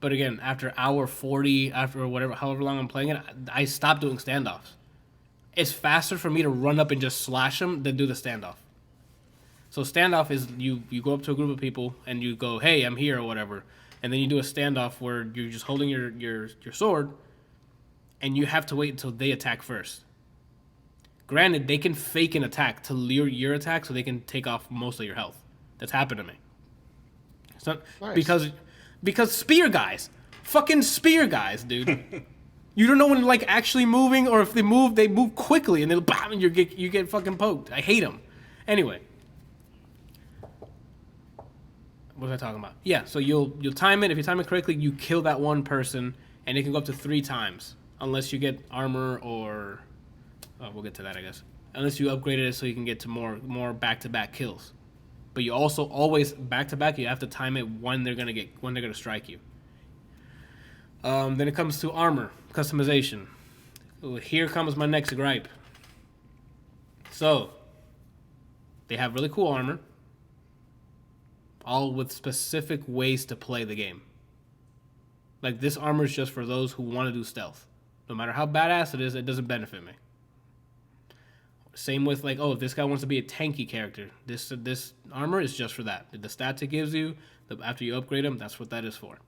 but again, after hour 40, however long I'm playing it, I stopped doing standoffs. It's faster for me to run up and just slash them than do the standoff. So standoff is you go up to a group of people and you go, hey, I'm here or whatever, and then you do a standoff where you're just holding your sword, and you have to wait until they attack first. Granted, they can fake an attack to lure your attack so they can take off most of your health. That's happened to me. So, nice. Because spear guys. Fucking spear guys, dude. You don't know when like actually moving, or if they move quickly and they'll bam, and you get fucking poked. I hate them. Anyway. What was I talking about? Yeah, so you'll time it. If you time it correctly, you kill that one person, and it can go up to 3 times. Unless you get armor or... we'll get to that, I guess. Unless you upgraded it so you can get to more back-to-back kills. But you also always back-to-back, you have to time it when they're gonna strike you. Then it comes to armor customization. Ooh, here comes my next gripe. So they have really cool armor, all with specific ways to play the game. Like, this armor is just for those who want to do stealth. No matter how badass it is, it doesn't benefit me. Same with, like, oh, if this guy wants to be a tanky character, this armor is just for that. The stats it gives you, after you upgrade them, that's what that is for.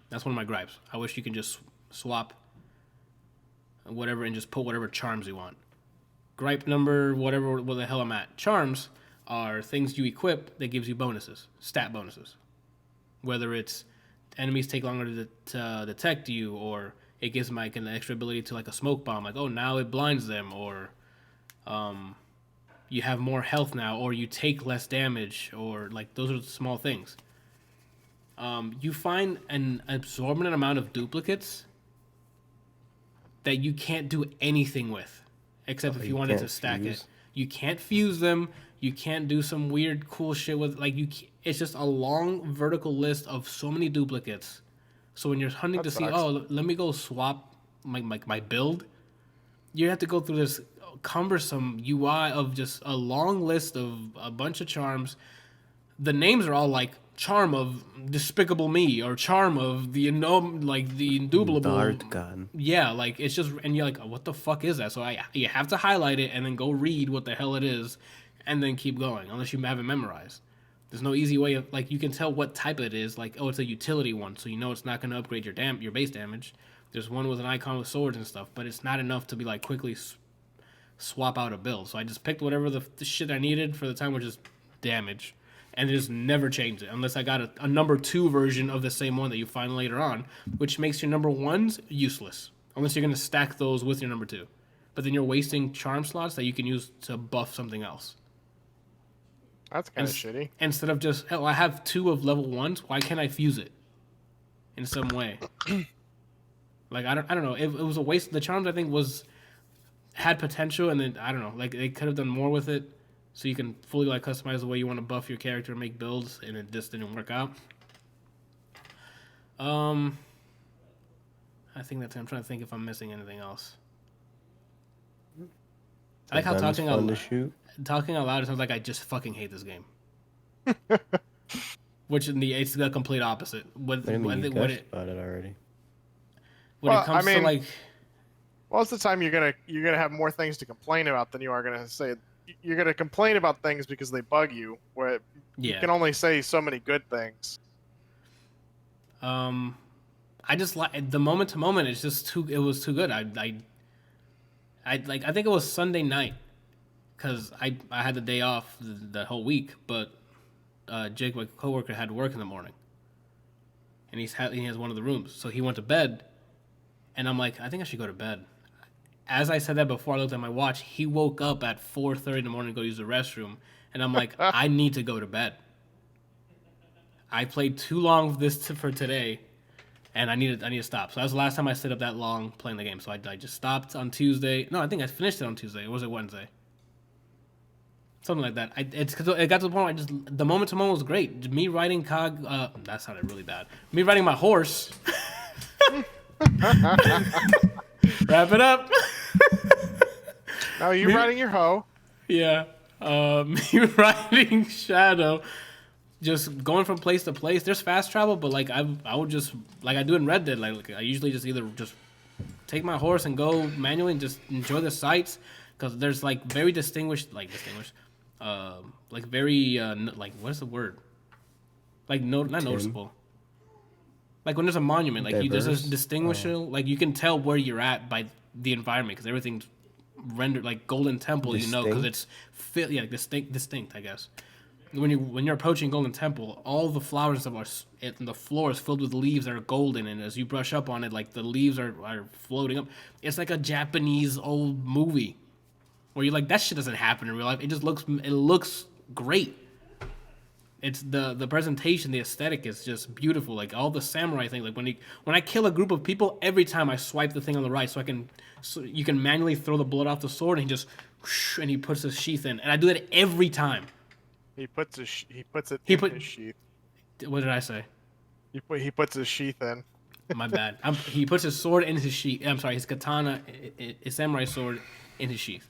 That's one of my gripes. I wish you can just swap whatever and just put whatever charms you want. Gripe number, whatever the hell I'm at. Charms are things you equip that gives you bonuses, stat bonuses. Whether it's enemies take longer to detect you, or it gives them like an extra ability to like a smoke bomb, like, oh, now it blinds them, or you have more health now, or you take less damage, or like those are small things. You find an absorbent amount of duplicates that you can't do anything with, except if you wanted to stack it. You can't fuse them. You can't do some weird cool shit with, like, it's just a long vertical list of so many duplicates. So when you're hunting to see, oh, let me go swap my build, you have to go through this cumbersome UI of just a long list of a bunch of charms. The names are all like charm of Despicable Me, or charm of the Indubitable. Dart gun. Yeah, like, it's just, and you're like, what the fuck is that? So you have to highlight it and then go read what the hell it is, and then keep going, unless you have it memorized. There's no easy way of, like, you can tell what type it is, like, oh, it's a utility one, so you know it's not going to upgrade your base damage. There's one with an icon with swords and stuff, but it's not enough to be like quickly swap out a build. So I just picked whatever the shit I needed for the time, which is damage, and just never changed it unless I got a number 2 version of the same one that you find later on, which makes your number 1s useless unless you're going to stack those with your number 2. But then you're wasting charm slots that you can use to buff something else. That's kind of shitty. Instead of just, I have 2 of level 1s, why can't I fuse it in some way? Like, I don't know. It was a waste. The charms, I think, had potential, and then, I don't know, like, they could have done more with it, so you can fully, like, customize the way you want to buff your character and make builds, and it just didn't work out. I think that's it. I'm trying to think if I'm missing anything else. I like how talking out loud, it sounds like I just fucking hate this game. Which it's the complete opposite. What do you mean you gushed about it already? When it comes to, like, most of the time you're gonna have more things to complain about than you are gonna say. You're gonna complain about things because they bug you. Where you can only say so many good things. I just like the moment to moment. It's just it was too good. I think it was Sunday night, because I had the day off the whole week, but Jake, my coworker, had work in the morning, and he has one of the rooms, so he went to bed, and I'm like, I think I should go to bed. As I said that, before I looked at my watch, he woke up at 4:30 in the morning to go use the restroom, and I'm like, I need to go to bed. I played too long for today, and I need to stop. So that was the last time I stayed up that long playing the game. So I just stopped on Tuesday. No, I think I finished it on Tuesday. Or was it Wednesday? Something like that. It got to the point where the moment to moment was great. Me riding that sounded really bad. Me riding my horse. Wrap it up. Now you riding your hoe. Yeah. Me riding Shadow. Just going from place to place. There's fast travel, but like I would just, like I do in Red Dead, like I usually just either just take my horse and go manually and just enjoy the sights, because there's like very like very like, what is the word? Like not noticeable. Like when there's a monument, like there's a distinguishable, like you can tell where you're at by the environment, because everything's rendered like Golden Temple, distinct? because it's distinct, I guess. When you're approaching Golden Temple, all the flowers the floor is filled with leaves that are golden, and as you brush up on it, like the leaves are floating up. It's like a Japanese old movie where you're like, that shit doesn't happen in real life. It looks great. It's the presentation, the aesthetic is just beautiful. Like all the samurai things. Like when I kill a group of people, every time I swipe the thing on the right, so you can manually throw the blood off the sword, and he puts his sheath in, and I do that every time. He puts it in his sheath. What did I say? He puts his sheath in. My bad. He puts his sword in his sheath. I'm sorry, his katana, his samurai sword in his sheath.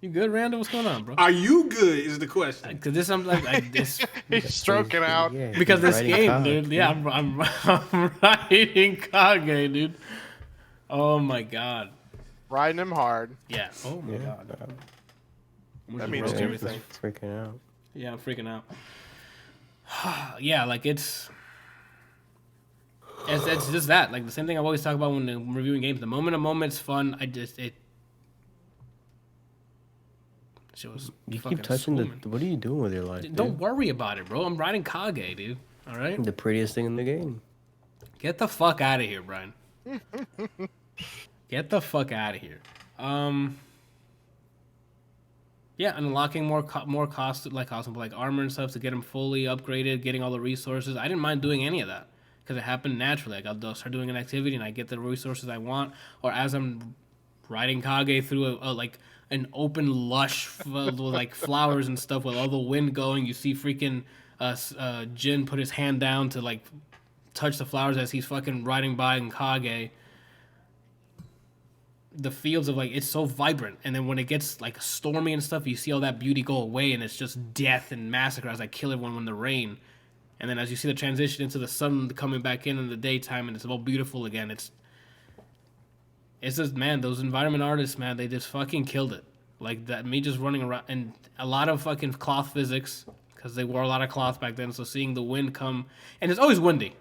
You good, Randall? What's going on, bro? Are you good? Is the question. Because this, I'm like this. He's stroking out. Yeah, Because he's this riding game, COD, dude. Yeah, I'm riding Kage, dude. Oh my god. Riding him hard. Yeah. Oh my Yeah. god. That means Bro, everything. he's freaking out. Yeah, I'm freaking out. Yeah, like it's just that. Like the same thing I always talk about when I'm reviewing games. The moment a moment's fun, it was You fucking keep touching swimming. What are you doing with your life? Don't Dude? worry about it, bro. I'm riding Kage, dude. All right? The prettiest thing in the game. Get the fuck out of here, Brian. Get the fuck out of here. Yeah, unlocking more costume, like armor and stuff to get him fully upgraded, getting all the resources. I didn't mind doing any of that because it happened naturally. Like I'll start doing an activity and I get the resources I want, or as I'm riding Kage through an open lush filled with like flowers and stuff with all the wind going. You see freaking Jin put his hand down to like touch the flowers as he's fucking riding by in Kage. The fields of like it's so vibrant, and then when it gets like stormy and stuff, you see all that beauty go away, and it's just death and massacre as I kill everyone when the rain. And then as you see the transition into the sun coming back in the daytime, and it's all beautiful again. It's just, man, those environment artists, man, they just fucking killed it. Like that, me just running around, and a lot of fucking cloth physics because they wore a lot of cloth back then. So seeing the wind come, and it's always windy.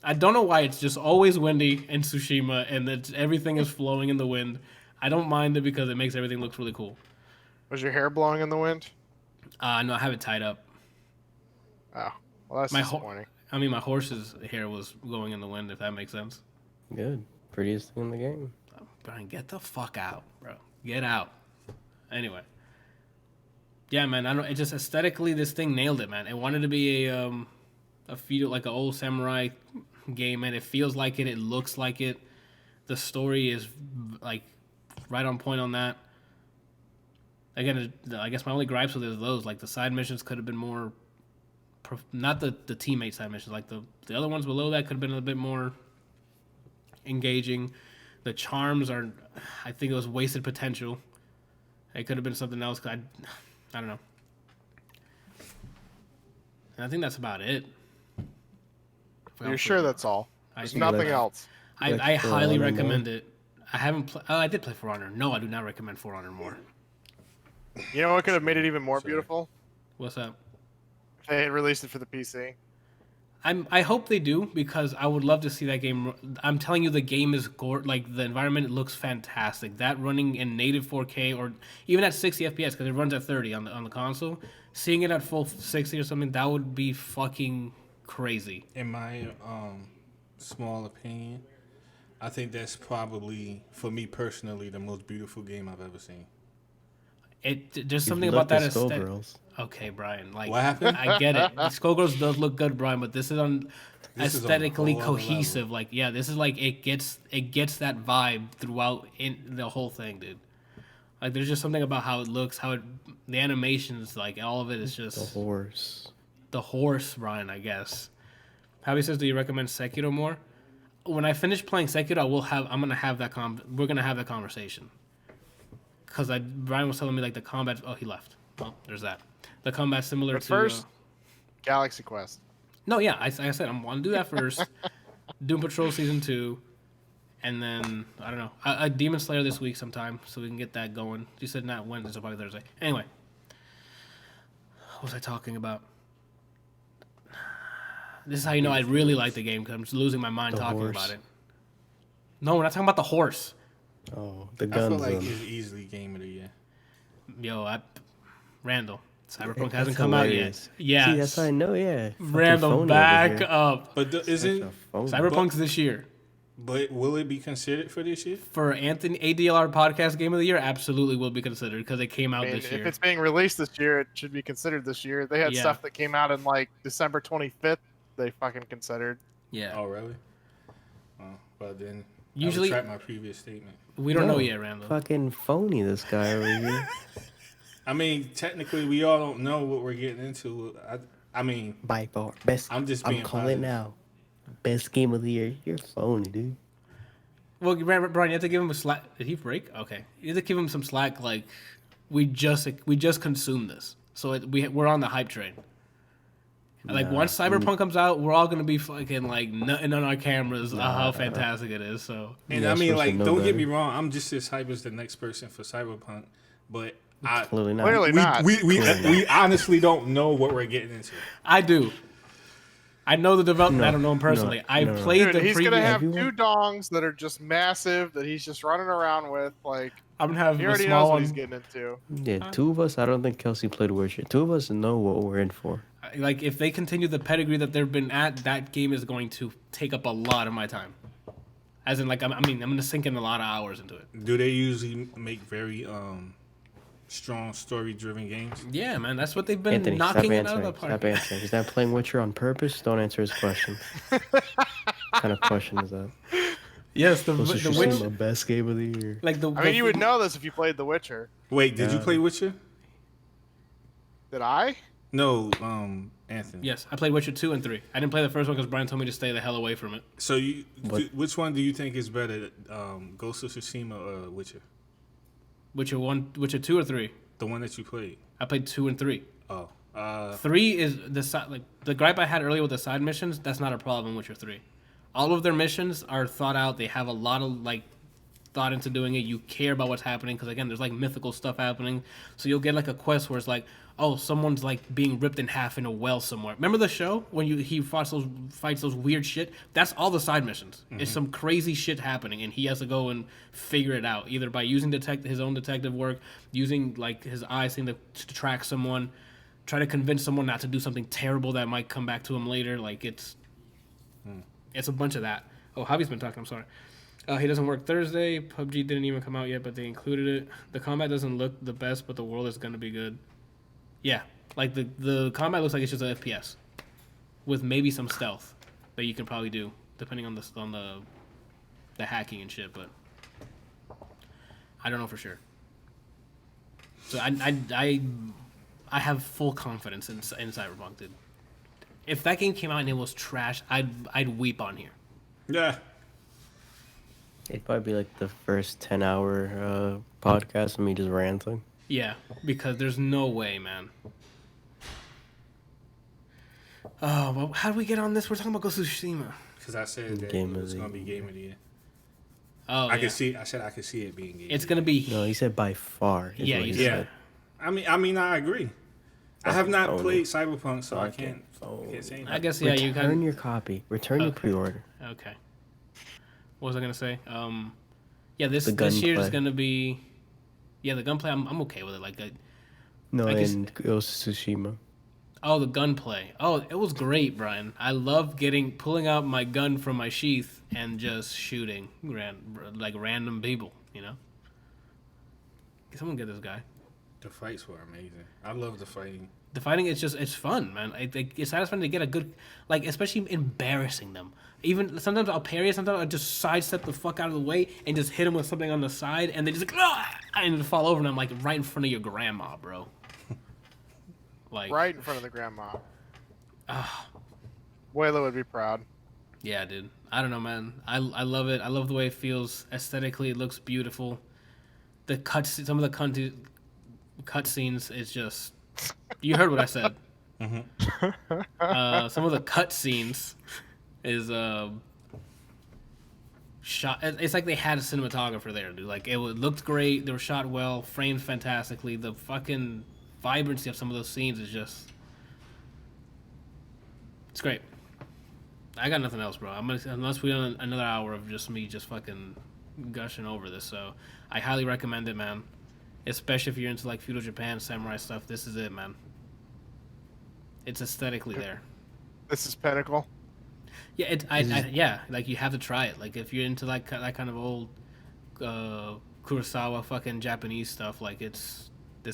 I don't know why it's just always windy in Tsushima, and that everything is flowing in the wind. I don't mind it because it makes everything look really cool. Was your hair blowing in the wind? No, I have it tied up. Oh, well, that's disappointing. My horse's hair was going in the wind, if that makes sense. Good. Prettiest thing in the game. Brian, get the fuck out, bro. Get out. Anyway. Yeah, man, it just aesthetically, this thing nailed it, man. It wanted to be a feudal, like an old samurai game, and it feels like it. It looks like it. The story is like right on point on that. Again, I guess my only gripes with it is those, like the side missions could have been more, not the teammate side missions, like the other ones below that could have been a bit more engaging. The charms are, I think it was wasted potential. It could have been something else. I don't know. And I think that's about it. You're sure that's all? There's nothing else. I highly recommend it. I haven't I did play For Honor. No, I do not recommend For Honor more. You know what could have made it even more beautiful? What's up? If they had released it for the PC. I hope they do, because I would love to see that game. I'm telling you, the game is like the environment looks fantastic. That running in native 4K or even at 60 FPS, because it runs at 30 on the console. Seeing it at full 60 or something, that would be fucking crazy. In my small opinion, I think that's probably, for me personally, the most beautiful game I've ever seen. There's something about that aesthetic. Skullgirls. Okay, Brian. Like, what happened? I get it. Skullgirls does look good, Brian, but this is aesthetically is on a whole other cohesive. level. Like, yeah, this is like it gets that vibe throughout in the whole thing, dude. Like, there's just something about how it looks, the animations, like all of it is just The horse. the horse, Brian. I guess. Javi says, "Do you recommend Sekiro more?" When I finish playing Sekiro, I'm gonna have that we're gonna have that conversation. Because Brian was telling me like the combat. Oh, he left. Well, there's that. The combat's similar But to. first, Galaxy Quest. No, yeah, like I said, I'm gonna do that first. Doom Patrol Season 2, and then I don't know, a Demon Slayer this week sometime, so we can get that going. You said not Wednesday, so probably Thursday. Anyway, what was I talking about? This is how you know I really like the game, because I'm just losing my mind talking horse. about it. No, we're not talking about the horse. Oh, the I guns. feel like it's easily game of the year. Yo, Randall, Cyberpunk That's hasn't come out yet. hilarious. Yeah, See, that's how I know, yeah. Fucking Randall, phony over back here. up. But isn't Such a phony. Cyberpunk's this year. but will it be considered for this year? For Anthony ADLR Podcast Game of the Year, absolutely will be considered because it came out I mean, this year. if it's being released this year, it should be considered this year. They had Yeah. stuff that came out in like December 25th. They fucking considered. Yeah. Oh, really? Oh, well then. Usually- I retract my previous statement. We don't No, know yet, Randall. Fucking phony, this guy over here. I mean, technically, we all don't know what we're getting into. I mean, By far, best. I'm just I'm being calling it positive. now. Best game of the year. You're phony, dude. Well, Brian, you have to give him a slack. Did he break? Okay. You have to give him some slack, like, we just consumed this, so we're on the hype train. Like once Cyberpunk comes out, we're all gonna be fucking like nutting on our cameras how fantastic it is. So, and I mean, like, don't get me wrong, I'm just as hype as the next person for Cyberpunk, but clearly not. We honestly don't know what we're getting into. I do. I know the development. I don't know him personally. I played the. He's gonna have two dongs that are just massive that he's just running around with. Like I'm gonna have. He already knows what he's getting into. Yeah, two of us. I don't think Kelsey played Witcher. Two of us know what we're in for. Like if they continue the pedigree that they've been at, that game is going to take up a lot of my time. As in, like, I'm gonna sink in a lot of hours into it. Do they usually make very strong story-driven games? Yeah, man, that's what they've been Anthony, knocking it out of the park. Stop answering. Is that playing Witcher on purpose? Don't answer his question. What kind of question is that? Yes, the Witcher. The best game of the year. Like I mean, you would know this if you played The Witcher. Wait, did you play Witcher? Did I? No, Anthony. Yes, I played Witcher 2 and 3. I didn't play the first one because Brian told me to stay the hell away from it. So which one do you think is better, Ghost of Tsushima or Witcher? Witcher 1, Witcher 2 or 3? The one that you played. I played 2 and 3. Oh. 3 is the gripe I had earlier with the side missions. That's not a problem in Witcher 3. All of their missions are thought out. They have a lot of thought into doing it. You care about what's happening because again, there's mythical stuff happening. So you'll get a quest where it's oh, someone's being ripped in half in a well somewhere. Remember the show when he fights those weird shit? That's all the side missions. Mm-hmm. It's some crazy shit happening, and he has to go and figure it out either by using his own detective work, using his eyes to track someone, try to convince someone not to do something terrible that might come back to him later. It's a bunch of that. Oh, Javi's been talking. I'm sorry. He doesn't work Thursday. PUBG didn't even come out yet, but they included it. The combat doesn't look the best, but the world is gonna be good. Yeah, the combat looks like it's just an FPS with maybe some stealth that you can probably do depending on the hacking and shit, but I don't know for sure. So I have full confidence in Cyberpunk, dude. If that game came out and it was trash, I'd weep on here. Yeah. It'd probably be the first 10-hour podcast of me just ranting. Yeah, because there's no way, man. Oh, well, how do we get on this? We're talking about Ghost of Tsushima. Because I said that it was going to be Game of the Year. Oh, I said I could see it being Game It's going to be... No, he said by far. Yeah, he said. I mean, I agree. I have not played Cyberpunk, so I can't say anything. I guess, yeah, you can... Return your copy. Return your pre-order. Okay. What was I going to say? Yeah, this year is going to be... Yeah, the gunplay, I'm okay with it. And Ghost of Tsushima. Oh, the gunplay. Oh, it was great, Brian. I love pulling out my gun from my sheath and just shooting random people, you know? Can someone get this guy? The fights were amazing. I love the fighting. The fighting is it's fun, man. It's satisfying to get a good, especially embarrassing them. Even sometimes I'll parry it, sometimes I'll just sidestep the fuck out of the way and just hit them with something on the side, and they just and fall over, and I'm right in front of your grandma, bro. Right in front of the grandma. Wayla would be proud. Yeah, dude. I don't know, man. I love it. I love the way it feels aesthetically. It looks beautiful. Some of the cutscenes is just. You heard what I said. Mm-hmm. Some of the cutscenes is shot. It's like they had a cinematographer there, dude. It looked great. They were shot well, framed fantastically. The fucking vibrancy of some of those scenes is just. It's great. I got nothing else, bro. Unless we done another hour of just me just fucking gushing over this. So I highly recommend it, man. Especially if you're into feudal Japan samurai stuff. This is it, man. It's aesthetically there. This is pinnacle. Yeah, you have to try it. If you're into that kind of old Kurosawa fucking Japanese stuff, this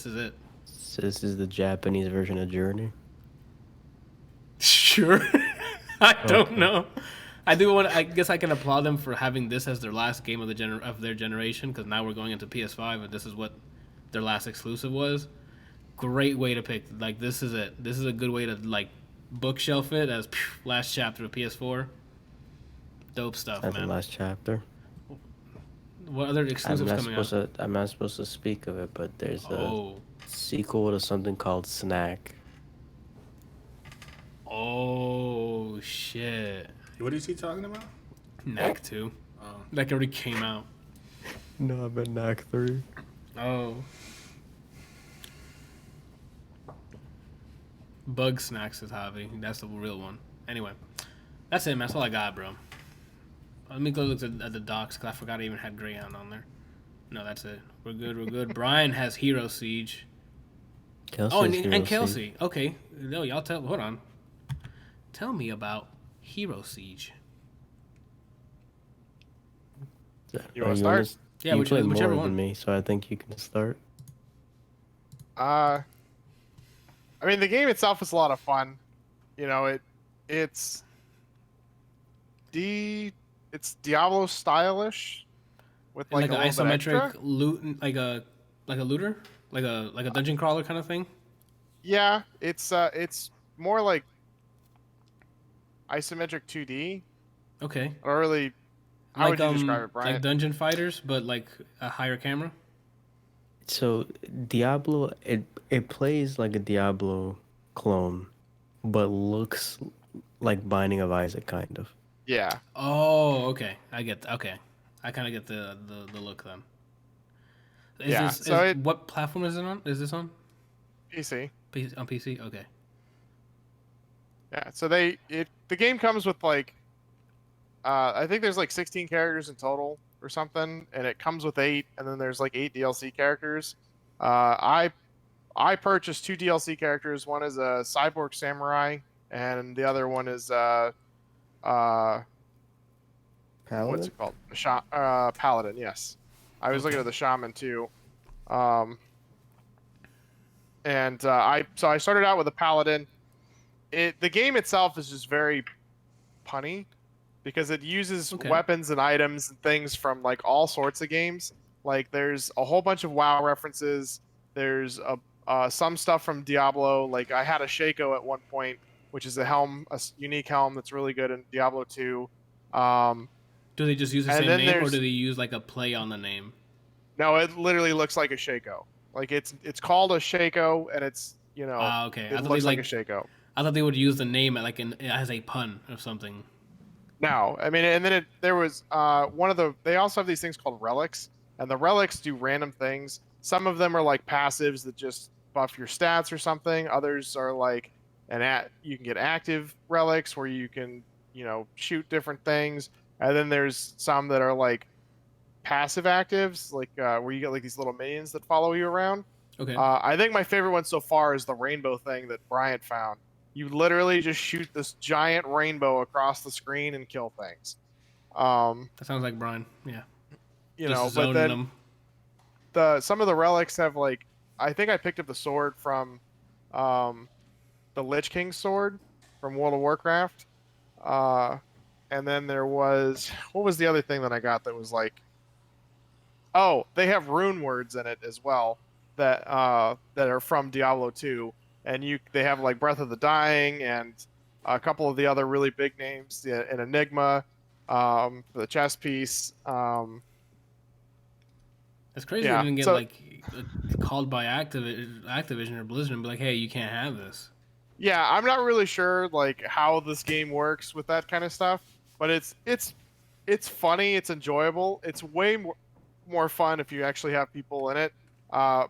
is it. So this is the Japanese version of Journey. Sure. I don't know. I guess I can applaud them for having this as their last game of their generation, because now we're going into PS5 and this is what their last exclusive was. Great way to pick. This is it. This is a good way to bookshelf it as last chapter of PS4. Dope stuff, man. The last chapter. What other exclusives coming out? I'm not supposed to speak of it, but there's a Oh. sequel to something called Snack. Oh shit. What is he talking about? Knack 2. That already came out. No, I meant Knack 3. Oh. Bug Snacks is Javi. That's the real one. Anyway, that's it, man. That's all I got, bro. Let me go look at the docs because I forgot I even had Greyhound on there. No, that's it. We're good. We're good. Brian has Hero Siege. Kelsey and Kelsey. Siege. Okay. No, y'all tell. Hold on. Tell me about Hero Siege. You want to start? Yeah, you play whichever more one. than me, so I think you can start. I mean, the game itself is a lot of fun. You know, it's Diablo stylish with like an a isometric loot, like a looter, like a dungeon crawler kind of thing. Yeah, it's more like isometric 2D. Okay. Or really, how would you describe it, Bryant? Like Dungeon Fighters, but like a higher camera. So Diablo, it plays like a Diablo clone, but looks like Binding of Isaac, kind of. Yeah. Oh, okay. Okay. I kind of get the look then. What platform is it on? Is this on? PC. On PC? Okay. Yeah, so the game comes with like I think there's like 16 characters in total or something, and it comes with 8, and then there's like 8 DLC characters. I purchased 2 DLC characters. One is a cyborg samurai, and the other one is Paladin? what's it called? Paladin. Yes, I was looking at the shaman too. I started out with a paladin. The game itself is just very punny because it uses weapons and items and things from like all sorts of games. Like there's a whole bunch of WoW references. There's some stuff from Diablo. Like I had a Shaco at one point, which is a unique helm that's really good in Diablo 2. Do they just use the same name, or do they use like a play on the name? No, it literally looks like a Shaco. Like it's called a Shaco, and it's okay. It looks like a Shaco. I thought they would use the name like as a pun or something. No, I mean, and then there was they also have these things called relics, and the relics do random things. Some of them are like passives that just buff your stats or something. Others are like you can get active relics where you can shoot different things, and then there's some that are like passive actives, like where you get like these little minions that follow you around. Okay. I think my favorite one so far is the rainbow thing that Bryant found. You literally just shoot this giant rainbow across the screen and kill things. That sounds like Brian. Yeah. But then some of the relics have like, I think I picked up the sword from the Lich King's sword from World of Warcraft. And then there was, what was the other thing that I got that was like, oh, they have rune words in it as well that are from Diablo 2. And they have like Breath of the Dying and a couple of the other really big names, an Enigma, the chess piece. It's crazy you didn't get called by Activision or Blizzard and be like, hey, you can't have this. Yeah, I'm not really sure like how this game works with that kind of stuff, but it's funny, it's enjoyable. It's way more fun if you actually have people in it.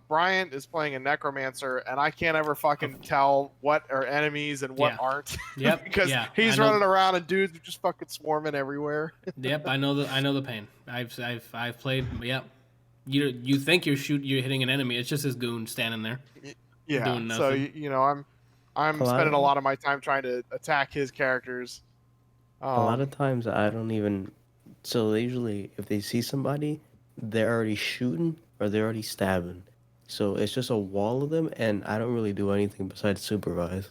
Bryant is playing a necromancer, and I can't ever fucking tell what are enemies and what aren't. Yep. Because he's running around and dudes are just fucking swarming everywhere. Yep, I know the pain. I've played. Yep. You think you're hitting an enemy? It's just this goon standing there. Yeah. Doing nothing. So I'm spending a lot of my time trying to attack his characters. A lot of times I don't even. So they usually, if they see somebody, they're already shooting or they're already stabbing. So it's just a wall of them, and I don't really do anything besides supervise.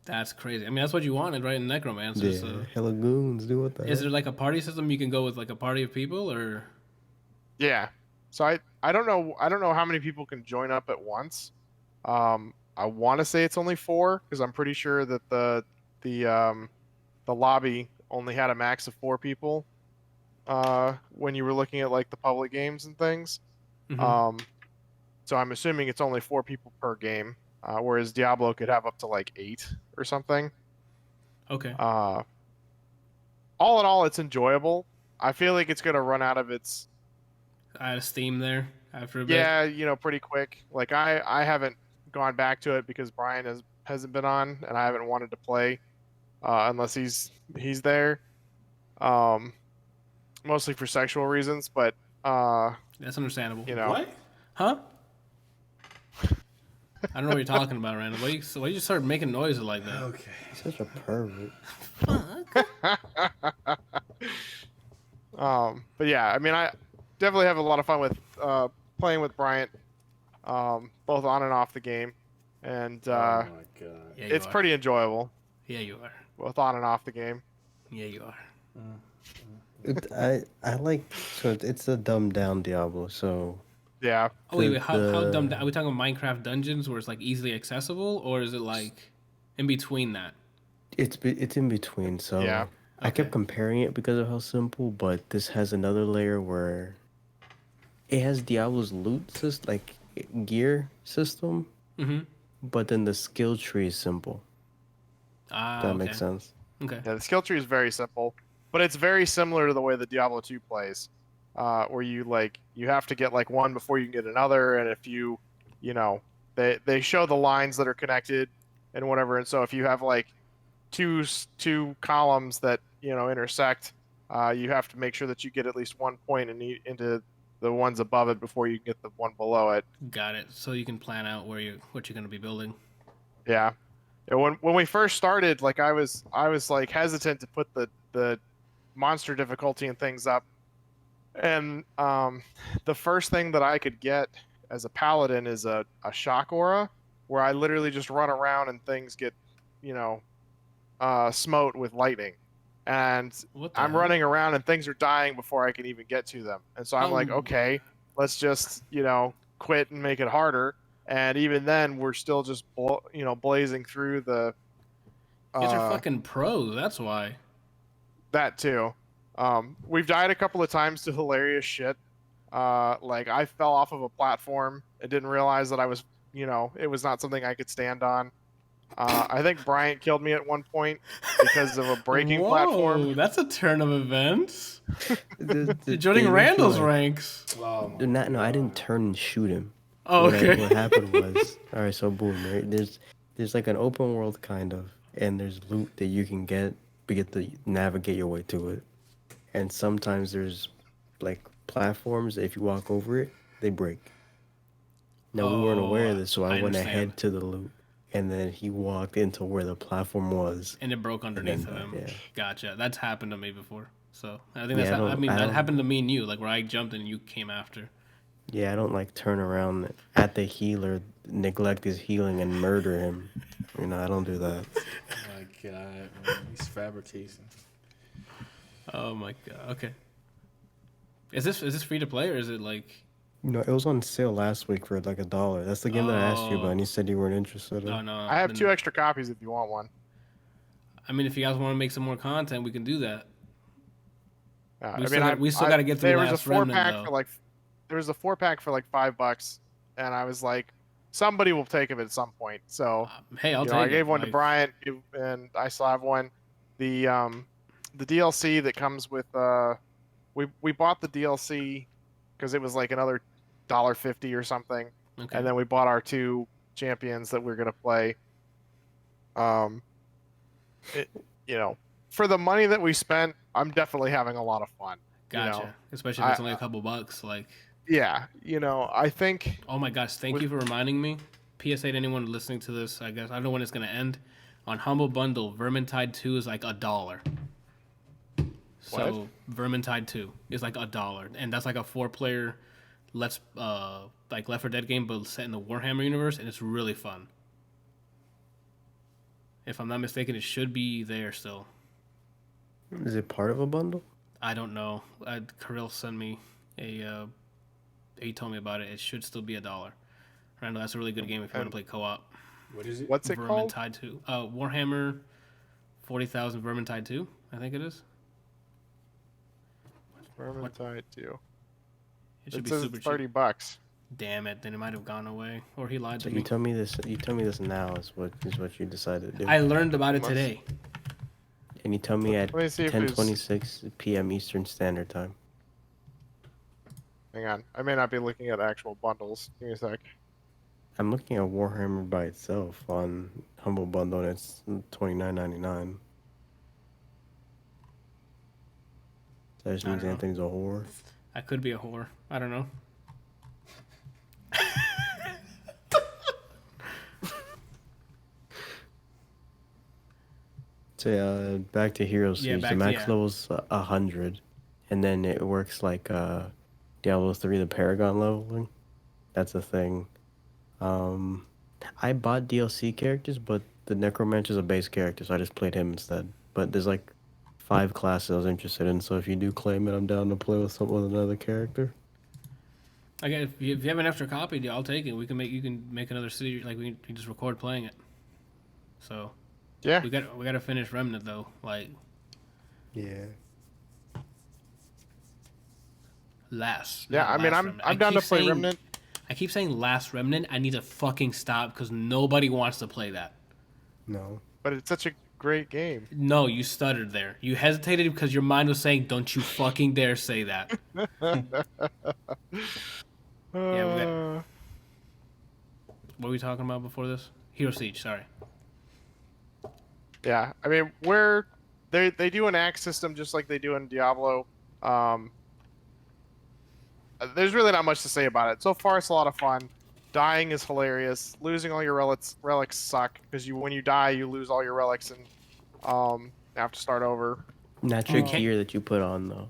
That's crazy. I mean, that's what you wanted, right? In Necromancer. Yeah, so. Hella goons, do what the Is there like a party system you can go with, like a party of people, or? Yeah. So I don't know how many people can join up at once. I want to say it's only 4 because I'm pretty sure that the lobby only had a max of 4 people. when you were looking at like the public games and things. Mm-hmm. So I'm assuming it's only 4 people per game, whereas Diablo could have up to like 8 or something. Okay. All in all, it's enjoyable. I feel like it's gonna run out of its Steam there after a bit. yeah, pretty quick. Like I haven't gone back to it because Brian hasn't been on, and I haven't wanted to play unless he's there. Mostly for sexual reasons, but That's understandable. What? Huh? I don't know what you're talking about, Randall. Why you just start making noises like that? Okay. Such a pervert. But yeah, I mean, I definitely have a lot of fun with playing with Bryant, both on and off the game, and Oh my god. Yeah, it's pretty enjoyable, Yeah, you are. both on and off the game. Yeah, you are. I like, so it's a dumbed down Diablo. So Yeah, Oh wait, The- how dumb? Are we talking Minecraft dungeons where it's like easily accessible, or is it like in between that? it's in between. So Yeah. I kept Okay. comparing it because of how simple, but this has another layer where it has Diablo's loot system, like gear system, Mm-hmm. but then the skill tree is simple. Ah, That okay. makes sense. Okay. yeah. The skill tree is very simple, but it's very similar to the way the Diablo 2 plays, where you have to get like one before you can get another, and if you they show the lines that are connected and whatever, and so if you have like two columns that intersect, you have to make sure that you get at least 1 point into the ones above it before you can get the one below it. Got it. So you can plan out what you're going to be building. Yeah. Yeah, when we first started, like I was like hesitant to put the monster difficulty and things up, and the first thing that I could get as a paladin is a shock aura, where I literally just run around and things get smote with lightning, and What the I'm hell? running around and things are dying before I can even get to them, and so I'm like, Oh. okay, let's just quit and make it harder. And even then, we're still just blazing through the. You guys are fucking pros. That's why. That too. We've died a couple of times to hilarious shit. Like I fell off of a platform and didn't realize that I was, it was not something I could stand on. I think Bryant killed me at one point because of a breaking Whoa, platform. that's a turn of events. The You're joining thing is, Randall's like, ranks. Oh my No, I didn't God. turn and shoot him. Oh, okay. What happened was, all right, so boom, right? There's like an open world kind of, and there's loot that you can get, but you get to navigate your way to it. And sometimes there's like platforms that if you walk over it, they break. Now we weren't aware of this, so I went understand. ahead to the loot, and then he walked into where the platform was. And it broke underneath of him. yeah. Gotcha. That's happened to me before. So I think Yeah, that's. I that don't- happened to me and you. Like where I jumped and you came after. Yeah, I don't like turn around at the healer, neglect his healing, and murder him. I don't do that. Oh my god, man. He's fabricating. Oh my god. Okay. Is this free to play or is it like? It was on sale last week for like $1. That's the game that I asked you about, and you said you weren't interested in. Oh no. I have then- 2 extra copies if you want one. I mean, if you guys want to make some more content, we can do that. I still mean, got- we still gotta get through there was last a 4 Remnant, pack though. for like there was a 4-pack for like $5, and I was like, somebody will take it at some point. So Hey, I'll take I it. gave one to Like, Bryant, and I still have one. The DLC that comes with we bought the DLC because it was like another $1.50 or something, Okay. and then we bought our 2 champions that we're gonna play. For the money that we spent, I'm definitely having a lot of fun. Gotcha. Especially if it's only a couple bucks. Like, Yeah, I think oh my gosh, thank you for reminding me. PSA to anyone listening to this, I guess I don't know when it's gonna end. On Humble Bundle, Vermintide 2 is like $1. So Vermintide 2 is like $1, and that's like a 4-player like Left 4 Dead game, but set in the Warhammer universe, and it's really fun. If I'm not mistaken, it should be there still. Is it part of a bundle? I don't know. Kirill sent me he told me about it. It should still be $1. Randall, that's a really good game if you want to play co-op. What is it? what's it called? Vermintide 2. Warhammer 40,000 Vermintide 2, I think it is. Vermintide 2. It should It be says super it's cheap. $30. Damn it! Then it might have gone away, or he lied So to you me. tell me this. You tell me this now is what you decided to do. I learned about it Must- today. And you tell me at Let me see if there's- 10:26 p.m. Eastern Standard Time. Hang on. I may not be looking at actual bundles. Give me a sec. I'm looking at Warhammer by itself on Humble Bundle, and it's $29.99. That just I means don't know. Anthony's a whore. I could be a whore. I don't know. So back to Hero Siege. back The to- max yeah. level's 100, and then it works like Diablo 3, the Paragon leveling. That's a thing. I bought DLC characters, but the Necromancer's a base character, so I just played him instead. But there's like 5 classes I was interested in, so if you do claim it, I'm down to play with another character. Again, if you have an extra copy, I'll take it. You can make another city. Like we can just record playing it. So Yeah. we got to finish Remnant though. Like Yeah. last. Yeah, not I mean, last I'm Remnant. I'm down to keep play saying- Remnant. I keep saying last Remnant. I need to fucking stop because nobody wants to play that. No. But it's such a great game. No, you stuttered there. You hesitated because your mind was saying, "Don't you fucking dare say that." Uh, What were we talking about before this? Hero Siege. Sorry. yeah, I mean, they do an axe system just like they do in Diablo. There's really not much to say about it. So far, it's a lot of fun. Dying is hilarious. Losing all your relics suck because when you die, you lose all your relics and have to start over. Not your Oh. gear that you put on though.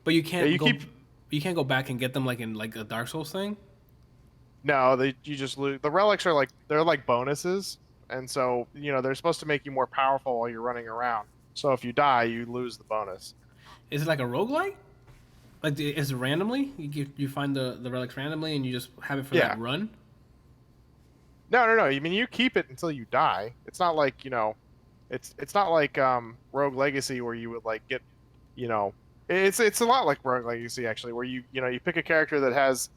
But you can't. Yeah, you go, keep- You can't go back and get them like in like a Dark Souls thing. No, you just lose. The relics are they're like bonuses, and so they're supposed to make you more powerful while you're running around. So if you die, you lose the bonus. Is it like a roguelike? Like is it randomly? You find the relics randomly and you just have it for that run? No. I mean, you keep it until you die. It's not like it's not like Rogue Legacy where you would like get, it's a lot like Rogue Legacy actually, where you pick a character that has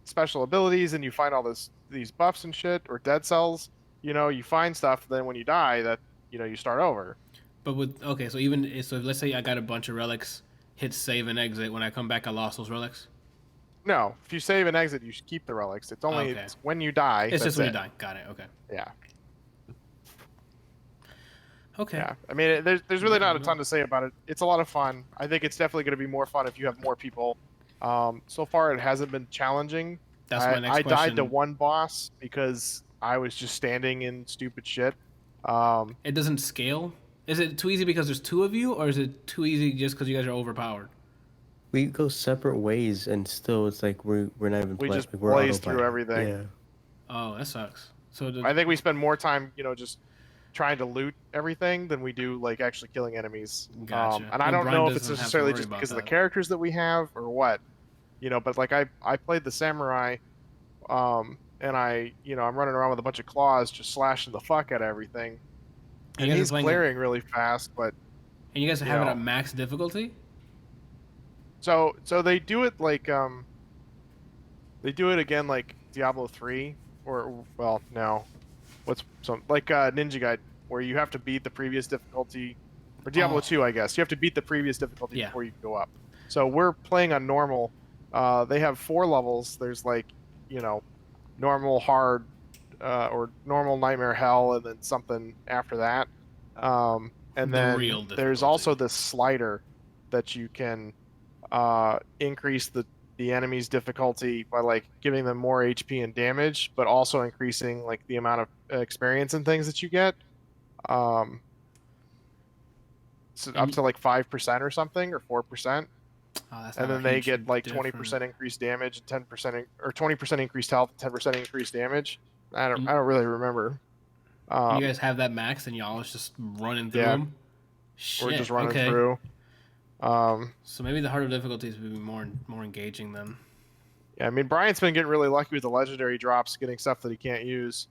special abilities and you find all these buffs and shit or dead cells. You find stuff. Then when you die, that you start over. But so let's say I got a bunch of relics, hit save and exit. When I come back, I lost those relics. No, if you save and exit, you should keep the relics. It's only Okay. it's when you die. It's just when you that's die. Got it. Okay. it. Yeah. Okay. Yeah, I mean, there's really not a ton to say about it. It's a lot of fun. I think it's definitely going to be more fun if you have more people. So far, it hasn't been challenging. That's my next I question. died to one boss because I was just standing in stupid shit. It doesn't scale. Is it too easy because there's 2 of you, or is it too easy just because you guys are overpowered? We go separate ways, and still, it's like we're not even. We just like, we're blaze autopilot. through everything. Yeah. Oh, that sucks. So I think we spend more time, just trying to loot everything than we do like actually killing enemies. Gotcha. And I Well, don't Brian know if it's doesn't have to necessarily worry just about because of the that. characters that we have or what, but like I played the samurai, and I'm running around with a bunch of claws just slashing the fuck out of everything. You And guys are he's playing clearing really fast, but and you guys have it know. at max difficulty. so they do it like they do it again like Diablo 3 or well no, what's some like Ninja Gaiden where you have to beat the previous difficulty, or Diablo Oh. 2 I guess you have to beat the previous difficulty Yeah. before you go up. So we're playing on normal. They have 4 levels. There's like normal, hard, or normal, nightmare, hell, and then something after that. And The then real there's difficulty. also this slider that you can increase the enemy's difficulty by like giving them more HP and damage, but also increasing like the amount of experience and things that you get. So up to like 5% or something, or 4%. Oh, that's And not then a they huge get like difference. 20% increased damage and 10% or 20% increased health, 10% increased damage. I don't And- really remember. And you guys have that max, and y'all is just running through yeah. them. Shit. We're just running okay. through. So maybe the harder difficulties would be more engaging then. Yeah, I mean, Bryant's been getting really lucky with the legendary drops, getting stuff that he can't use.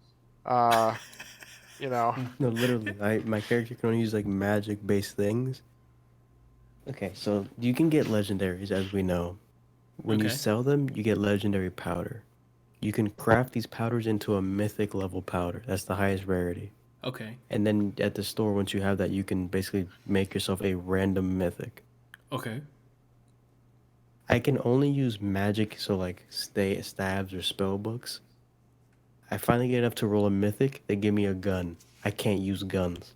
No, literally, my character can only use like magic-based things. Okay, so you can get legendaries, as we know. When you Okay. sell them, you get legendary powder. You can craft these powders into a mythic level powder. That's the highest rarity. Okay. And then at the store, once you have that, you can basically make yourself a random mythic. Okay. I can only use magic, so like stabs or spell books. I finally get enough to roll a mythic. They give me a gun. I can't use guns.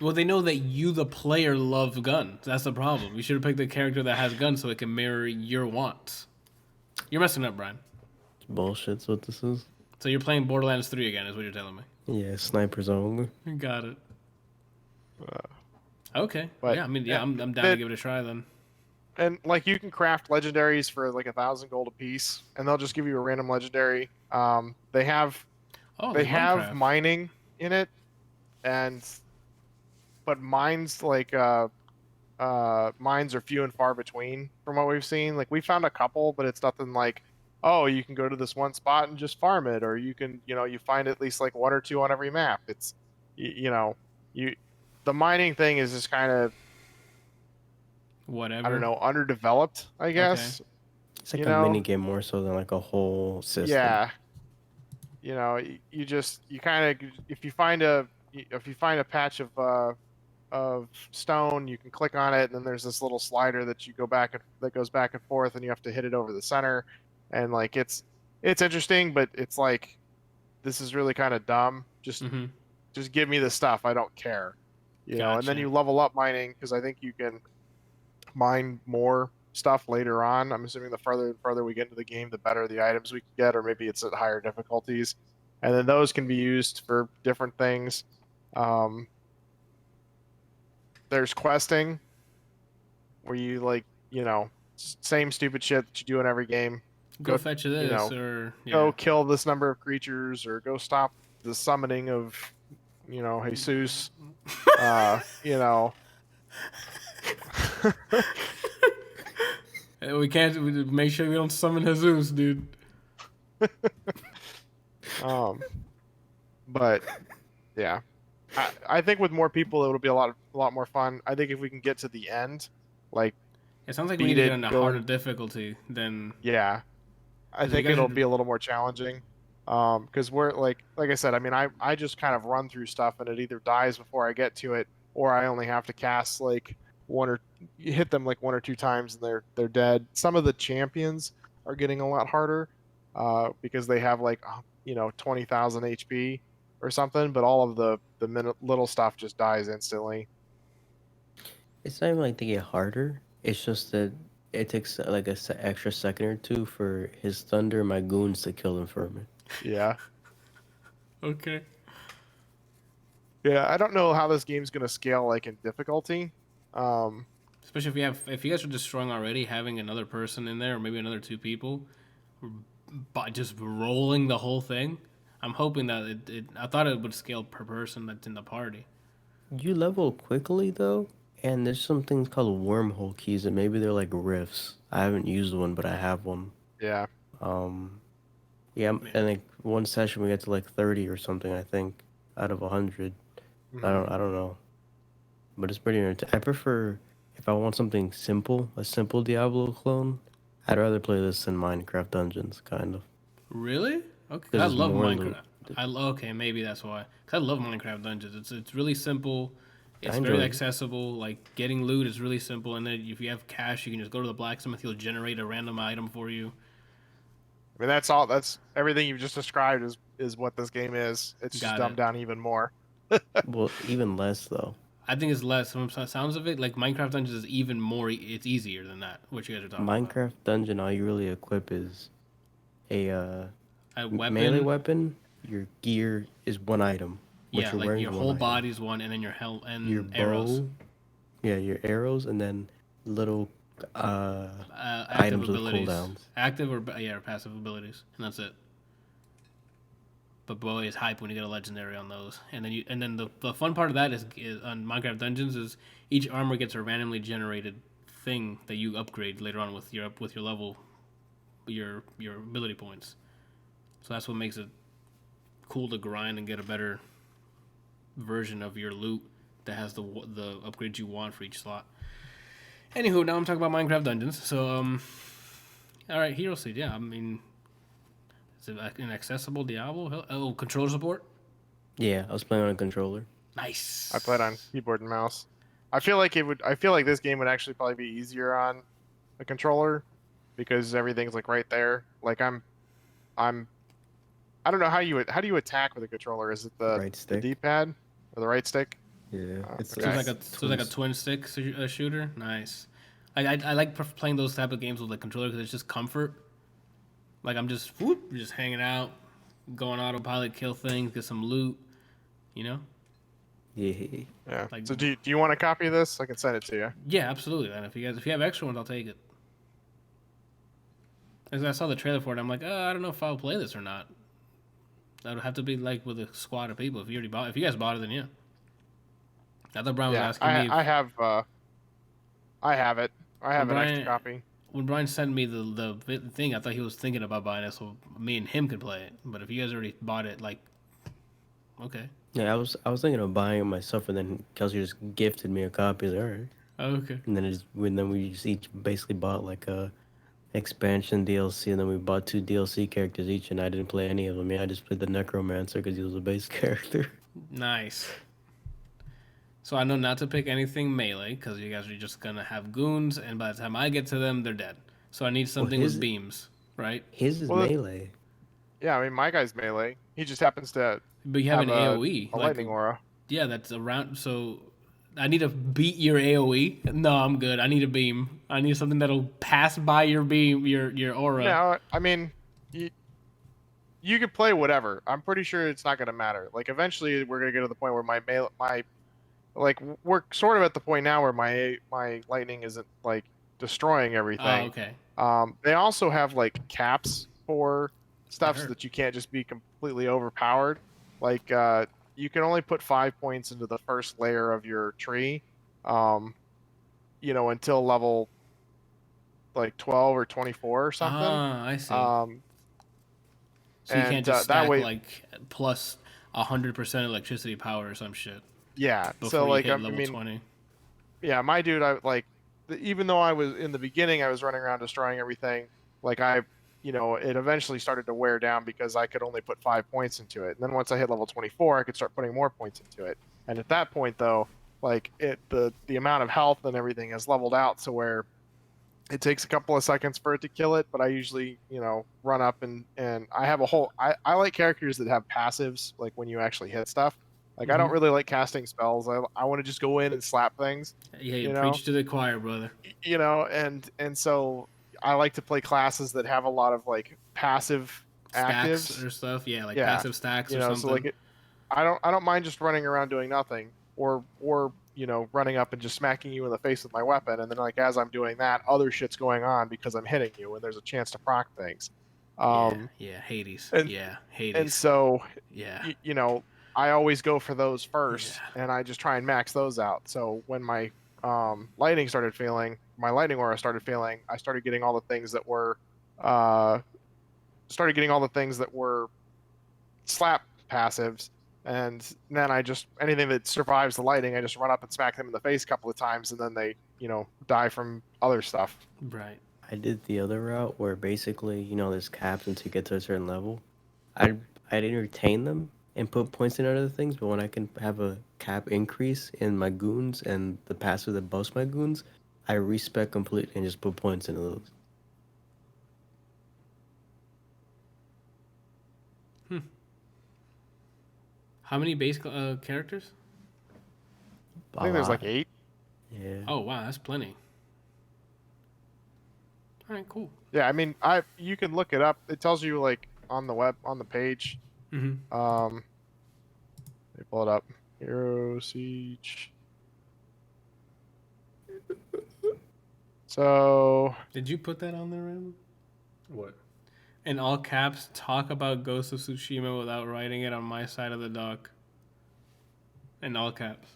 Well, they know that you, the player, love guns. That's the problem. You should have picked a character that has guns so it can mirror your wants. You're messing up, Brian. Bullshit's what this is. So you're playing Borderlands 3 again, is what you're telling me. Yeah, snipers only. Got it. Okay. But yeah, I mean, I'm down to give it a try then. And like you can craft legendaries for like 1,000 gold a piece, and they'll just give you a random legendary. They have Minecraft. mining in it, but mines mines are few and far between from what we've seen. Like we found a couple, but it's nothing like, oh, you can go to this one spot and just farm it, or you can, you find at least like one or two on every map. It's, the mining thing is just kind of, Whatever. I don't know, underdeveloped, I guess. Okay. It's like a mini game more so than like a whole system. Yeah. You kind of, if you find a patch of stone, you can click on it, and then there's this little slider that that goes back and forth, and you have to hit it over the center. And like it's interesting, but it's like, this is really kind of dumb. Just give me the stuff. I don't care. And then you level up mining, because I think you can mine more stuff later on. I'm assuming the further we get into the game, the better the items we can get, or maybe it's at higher difficulties. And then those can be used for different things. There's questing, where you same stupid shit that you do in every game. Go fetch this, or go kill this number of creatures, or go stop the summoning of, Jesus. We can't make sure we don't summon Jesus, dude. But yeah, I think with more people it'll be a lot more fun. I think if we can get to the end, like, it sounds like we need to get on a harder difficulty than. Yeah, I think it'll be a little more challenging. Because we're like I said, I mean, I just kind of run through stuff, and it either dies before I get to it, or I only have to cast like hit them like one or two times and they're dead. Some of the champions are getting a lot harder, because they have like 20,000 HP or something, but all of the little stuff just dies instantly. It's not even like they get harder. It's just that it takes like an extra second or two for his thunder and my goons to kill him for me. Yeah. Okay. Yeah, I don't know how this game's gonna scale like in difficulty. Especially if you guys are destroying already, having another person in there, or maybe another two people, by just rolling the whole thing. I'm hoping that I thought it would scale per person that's in the party. You level quickly though, and there's some things called wormhole keys, and maybe they're like rifts. I haven't used one, but I have one. Yeah. Yeah, and like one session we get to like 30 or something, I think, out of 100. I don't know, but it's pretty entertaining. I prefer, if I want something simple, a simple Diablo clone, I'd rather play this than Minecraft Dungeons, kind of. Really? Okay. I love Minecraft. Okay, maybe that's why. Cause I love Minecraft Dungeons. It's really simple. It's very accessible. Like, getting loot is really simple, and then if you have cash, you can just go to the blacksmith. He'll generate a random item for you. I mean, that's everything you've just described is what this game is. It's just dumbed down even more. Well, even less though. I think it's less. From the sounds of it, like Minecraft Dungeons is even more. It's easier than that. What you guys are talking about. Minecraft Dungeon, all you really equip is a weapon. Melee weapon. Your gear is one item. Yeah, like your whole body's one, and then your helmet and your arrows. Bow, yeah, your arrows, and then little active items abilities. with cooldowns. Active or passive abilities, and that's it. But boy, is hype when you get a legendary on those. And then the fun part of that is on Minecraft Dungeons is each armor gets a randomly generated thing that you upgrade later on with your level, your ability points. So that's what makes it cool to grind and get a better version of your loot that has the upgrades you want for each slot. Anywho, now I'm talking about Minecraft Dungeons. So, all right, Hero Siege. Yeah, I mean, is it an accessible Diablo? Oh, controller support. Yeah, I was playing on a controller. Nice. I played on keyboard and mouse. I feel like this game would actually probably be easier on a controller because everything's like right there. Like I don't know how do you attack with a controller? Is it the Right stick. D-pad or the right stick? Yeah, So it's like a twin stick shooter. Nice. I like playing those type of games with the controller because it's just comfort. Like I'm just hanging out, going autopilot, kill things, get some loot. You know. Yeah. Like, so do you want a copy of this? I can send it to you. Yeah, absolutely. And if you have extra ones, I'll take it. As I saw the trailer for it, I'm like, I don't know if I'll play this or not. That would have to be like with a squad of people. If you guys bought it, then yeah. I thought Brian was asking me. I have it. I have an extra copy. When Brian sent me the thing, I thought he was thinking about buying it so me and him could play it. But if you guys already bought it, like, okay. Yeah, I was thinking of buying it myself, and then Kelsey just gifted me a copy. I was like, all right. Oh, okay. And then we just each basically bought like a expansion DLC, and then we bought 2 DLC characters each, and I didn't play any of them. Yeah, I just played the Necromancer because he was a base character. Nice. So I know not to pick anything melee because you guys are just gonna have goons, and by the time I get to them, they're dead. So I need something with beams, right? His is melee. Yeah, I mean my guy's melee. He just happens to. But you have an AOE, a lightning aura. Yeah, that's around. So I need to beat your AOE. No, I'm good. I need a beam. I need something that'll pass by your beam, your aura. No, I mean, you can play whatever. I'm pretty sure it's not gonna matter. Like eventually, we're gonna get to the point where we're sort of at the point now where my lightning isn't like destroying everything. Oh, okay. They also have like caps for stuff so that you can't just be completely overpowered. Like you can only put 5 points into the first layer of your tree, until level like 12 or 24 or something. Ah, I see. So you can't just stack like plus 100% electricity power or some shit. Yeah. So like level 20. Yeah, my dude, even though I was in the beginning, I was running around destroying everything. Like it eventually started to wear down because I could only put 5 points into it. And then once I hit level 24, I could start putting more points into it. And at that point, though, like the amount of health and everything has leveled out to where it takes a couple of seconds for it to kill it. But I usually, run up and I have I like characters that have passives, like when you actually hit stuff. Like I don't really like casting spells. I want to just go in and slap things. Yeah, you preach to the choir, brother. And so I like to play classes that have a lot of like passive stacks actives or stuff. Yeah, like passive stacks or something. So like I don't mind just running around doing nothing or running up and just smacking you in the face with my weapon, and then like as I'm doing that, other shit's going on because I'm hitting you and there's a chance to proc things. Hades. Hades. And so yeah, I always go for those first, and I just try and max those out. So when my lightning aura started failing, I started getting all the things that were slap passives, and then anything that survives the lightning, I just run up and smack them in the face a couple of times, and then they die from other stuff. Right. I did the other route where basically there's caps until you get to a certain level. I'd entertain them and put points in other things, but when I can have a cap increase in my goons and the passive that buffs my goons, I respec completely and just put points into those. How many base characters? I think there's like 8. Yeah. Oh wow, that's plenty. All right, cool. Yeah, I mean, you can look it up. It tells you like on the page. Mm-hmm. They pull it up. Hero Siege. So. Did you put that on there, Ram? What? In all caps, talk about Ghost of Tsushima without writing it on my side of the dock. In all caps.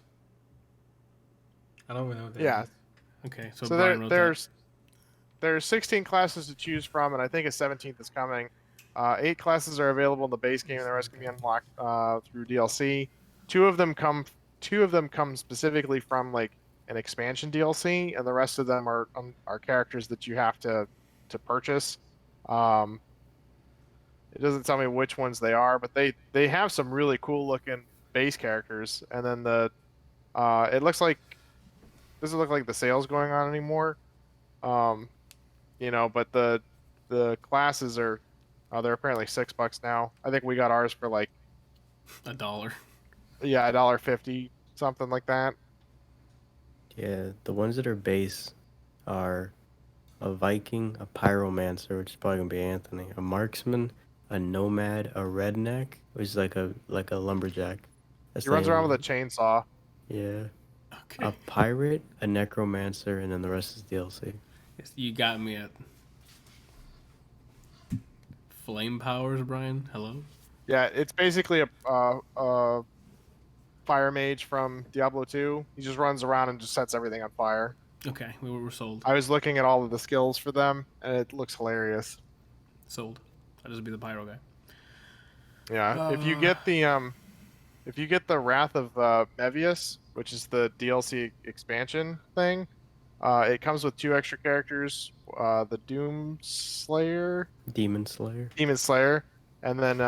I don't even know what that is. Okay, so Brian wrote there's 16 classes to choose from, and I think a 17th is coming. 8 classes are available in the base game, and the rest can be unlocked through DLC. Two of them come specifically from like an expansion DLC, and the rest of them are characters that you have to purchase. It doesn't tell me which ones they are, but they have some really cool looking base characters, and then it looks like doesn't look like the sale's going on anymore. But the classes are they're apparently $6 now. I think we got ours for like $1. Yeah, $1.50, something like that. Yeah, the ones that are base are a Viking, a Pyromancer, which is probably gonna be Anthony, a Marksman, a Nomad, a Redneck, which is like a lumberjack. He runs around with a chainsaw. Yeah. Okay. A Pirate, a Necromancer, and then the rest is DLC. You got me at flame powers, Brian. Hello. Yeah, it's basically a fire mage from Diablo 2. He just runs around and just sets everything on fire. Okay, we were sold. I was looking at all of the skills for them, and it looks hilarious. Sold. I'll just be the pyro guy. Yeah, if you get the Wrath of Mevius, which is the DLC expansion thing, it comes with 2 extra characters: the Demon Slayer, and then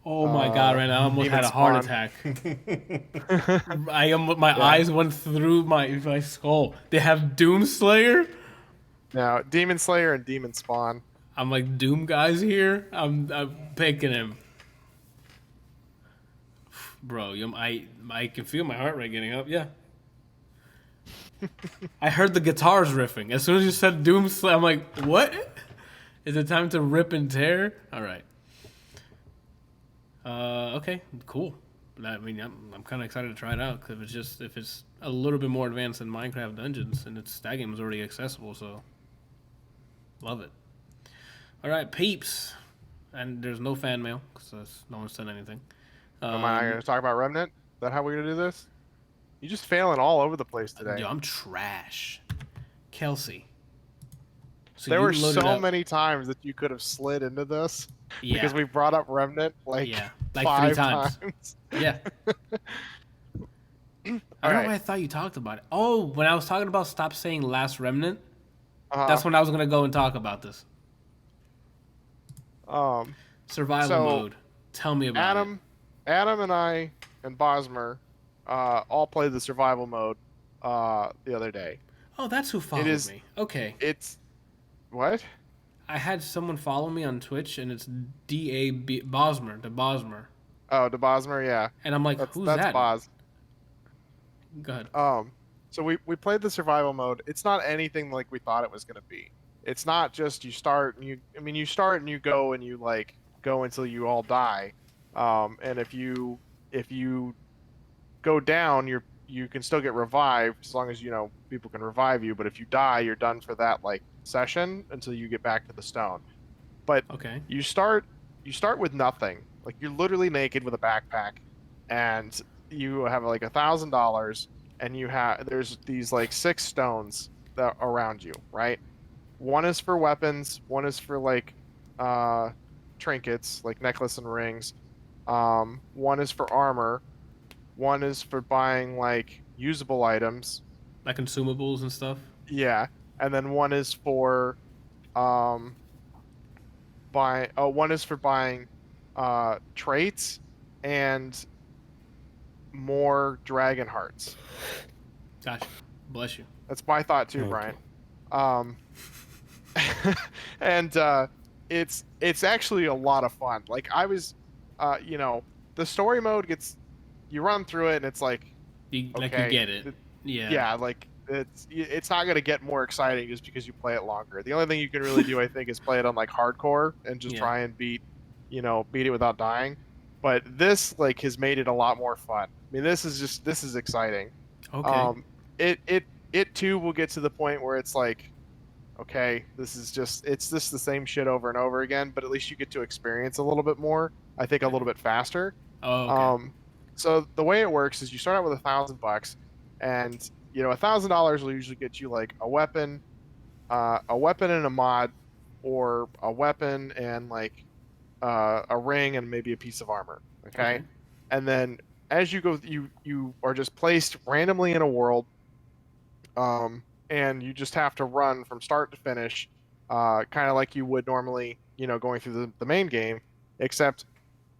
oh my god! Right now, I almost had a heart attack. My eyes went through my skull. They have Doomslayer. Now, Demon Slayer and Demon Spawn. I'm like, Doom guy's here. I'm picking him, bro. I can feel my heart rate getting up. Yeah. I heard the guitars riffing as soon as you said Doomslayer. I'm like, what? Is it time to rip and tear? All right. Okay, cool. I mean, I'm kind of excited to try it out because if it's a little bit more advanced than Minecraft Dungeons, and that game is already accessible, so love it. All right, peeps, and there's no fan mail because no one said anything. Am I going to talk about Remnant? Is that how we're going to do this? You're just failing all over the place today. Yo, I'm trash, Kelsey. So there were so many times that you could have slid into this. Yeah. Because we brought up Remnant like 5 3 times. Yeah. I don't know why I thought you talked about it. Oh, when I was talking about stop saying Last Remnant, that's when I was going to go and talk about this. Survival mode. Tell me about it. Adam and I and Bosmer all played the survival mode the other day. Oh, that's who followed me. Okay. It's... What? I had someone follow me on Twitch, and it's Bosmer, the Bosmer. Oh, the Bosmer, yeah. And I'm like, who's that? That's Bos. Go ahead. So we played the survival mode. It's not anything like we thought it was going to be. It's not just you start and you start and you go and you like go until you all die. And if you go down, you can still get revived as long as people can revive you. But if you die, you're done for that like session until you get back to the stone. But you start with nothing. Like you're literally naked with a backpack, and you have like $1,000, and there's these like 6 stones that around you, right? One is for weapons, one is for like trinkets, like necklace and rings. One is for armor, one is for buying like usable items, like consumables and stuff. Yeah, and then one is for buying traits and more dragon hearts. Gotcha. Bless you. That's my thought too, Bryant. And it's actually a lot of fun. Like I was, the story mode you run through it and it's like, you get it. Yeah, like it's not gonna get more exciting just because you play it longer. The only thing you can really do, I think, is play it on like hardcore and just try and beat it without dying. But this like has made it a lot more fun. I mean, this is exciting. Okay. It too will get to the point where it's like, okay, it's just the same shit over and over again, but at least you get to experience a little bit more. I think a little bit faster. Oh, okay. So the way it works is you start out with $1,000, and $1,000 will usually get you like a weapon and a mod, or a weapon and like a ring and maybe a piece of armor. Okay. And then as you go, you are just placed randomly in a world, And you just have to run from start to finish, kind of like you would normally, going through the main game, except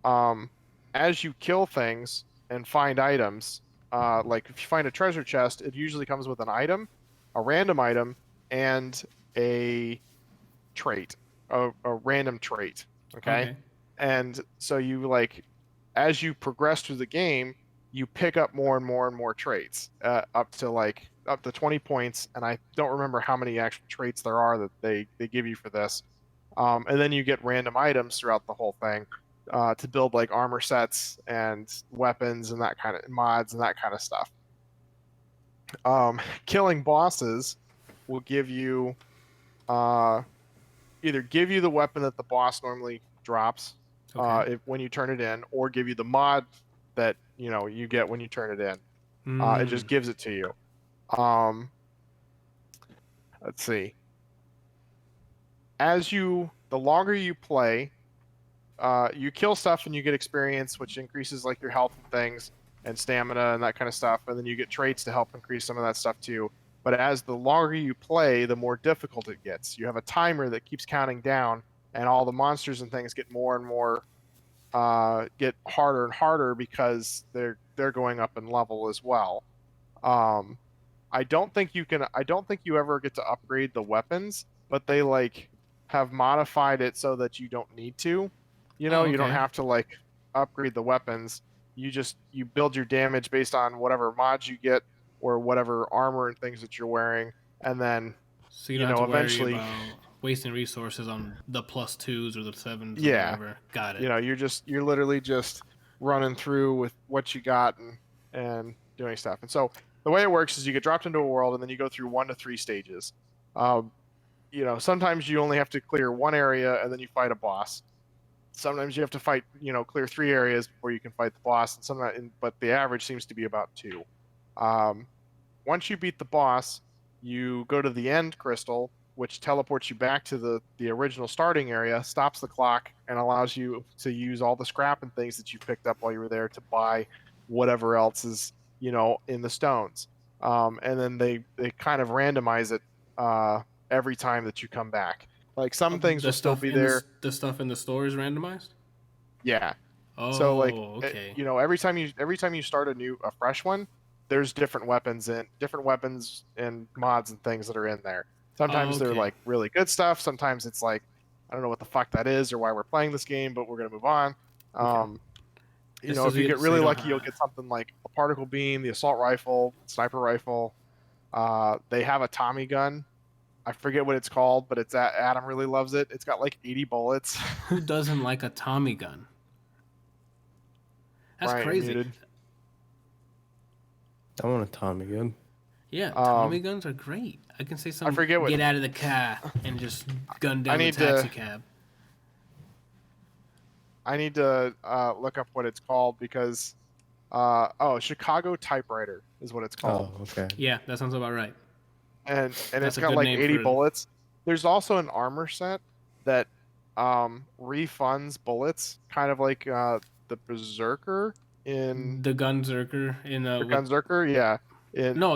as you kill things and find items, like if you find a treasure chest, it usually comes with an item, a random item, and a trait, a random trait. Okay? And so you as you progress through the game, you pick up more and more and more traits, up to 20 points, and I don't remember how many actual traits there are that they give you for this. And then you get random items throughout the whole thing, to build like armor sets and weapons and that kind of mods and that kind of stuff. Killing bosses will give you, either give you the weapon that the boss normally drops, when you turn it in, or give you the mod that you get when you turn it in. It just gives it to you. Let's see. The longer you play, you kill stuff and you get experience, which increases like your health and things and stamina and that kind of stuff, and then you get traits to help increase some of that stuff too. But as the longer you play, the more difficult it gets. You have a timer that keeps counting down, and all the monsters and things get more and more, get harder and harder because they're going up in level as well. I don't think you ever get to upgrade the weapons, but they have modified it so that you don't need to. You don't have to upgrade the weapons. You build your damage based on whatever mods you get or whatever armor and things that you're wearing, and then so you don't have to eventually worry about wasting resources on the +2s or the 7s. Or whatever. Got it. You're literally just running through with what you got and doing stuff. And so the way it works is you get dropped into a world and then you go through 1 to 3 stages. Sometimes you only have to clear 1 area and then you fight a boss. Sometimes you have to fight, clear 3 areas before you can fight the boss, but the average seems to be about 2. Once you beat the boss, you go to the end crystal, which teleports you back to the original starting area, stops the clock, and allows you to use all the scrap and things that you picked up while you were there to buy whatever else is, in the stones. And then they kind of randomize it every time that you come back. Like some things will still be there. The stuff in the store is randomized? Yeah. Oh, so okay. Every time you start a fresh one, there's different weapons and mods and things that are in there. Sometimes they're really good stuff. Sometimes it's I don't know what the fuck that is or why we're playing this game, but we're gonna move on. If you get really lucky, you'll get something like a particle beam, the assault rifle, sniper rifle. They have a Tommy gun. I forget what it's called, but Adam really loves it. It's got 80 bullets. Who doesn't like a Tommy gun? That's Bryant crazy. Muted. I want a Tommy gun. Yeah, Tommy guns are great. I can say something. Get out of the car and just gun down the taxi cab. I need to look up what it's called because Chicago Typewriter is what it's called. Oh, okay. Yeah, that sounds about right. And it's got 80 bullets. There's also an armor set that refunds bullets, kind of like the Berserker in the Gunzerker in the Gunzerker, yeah. No,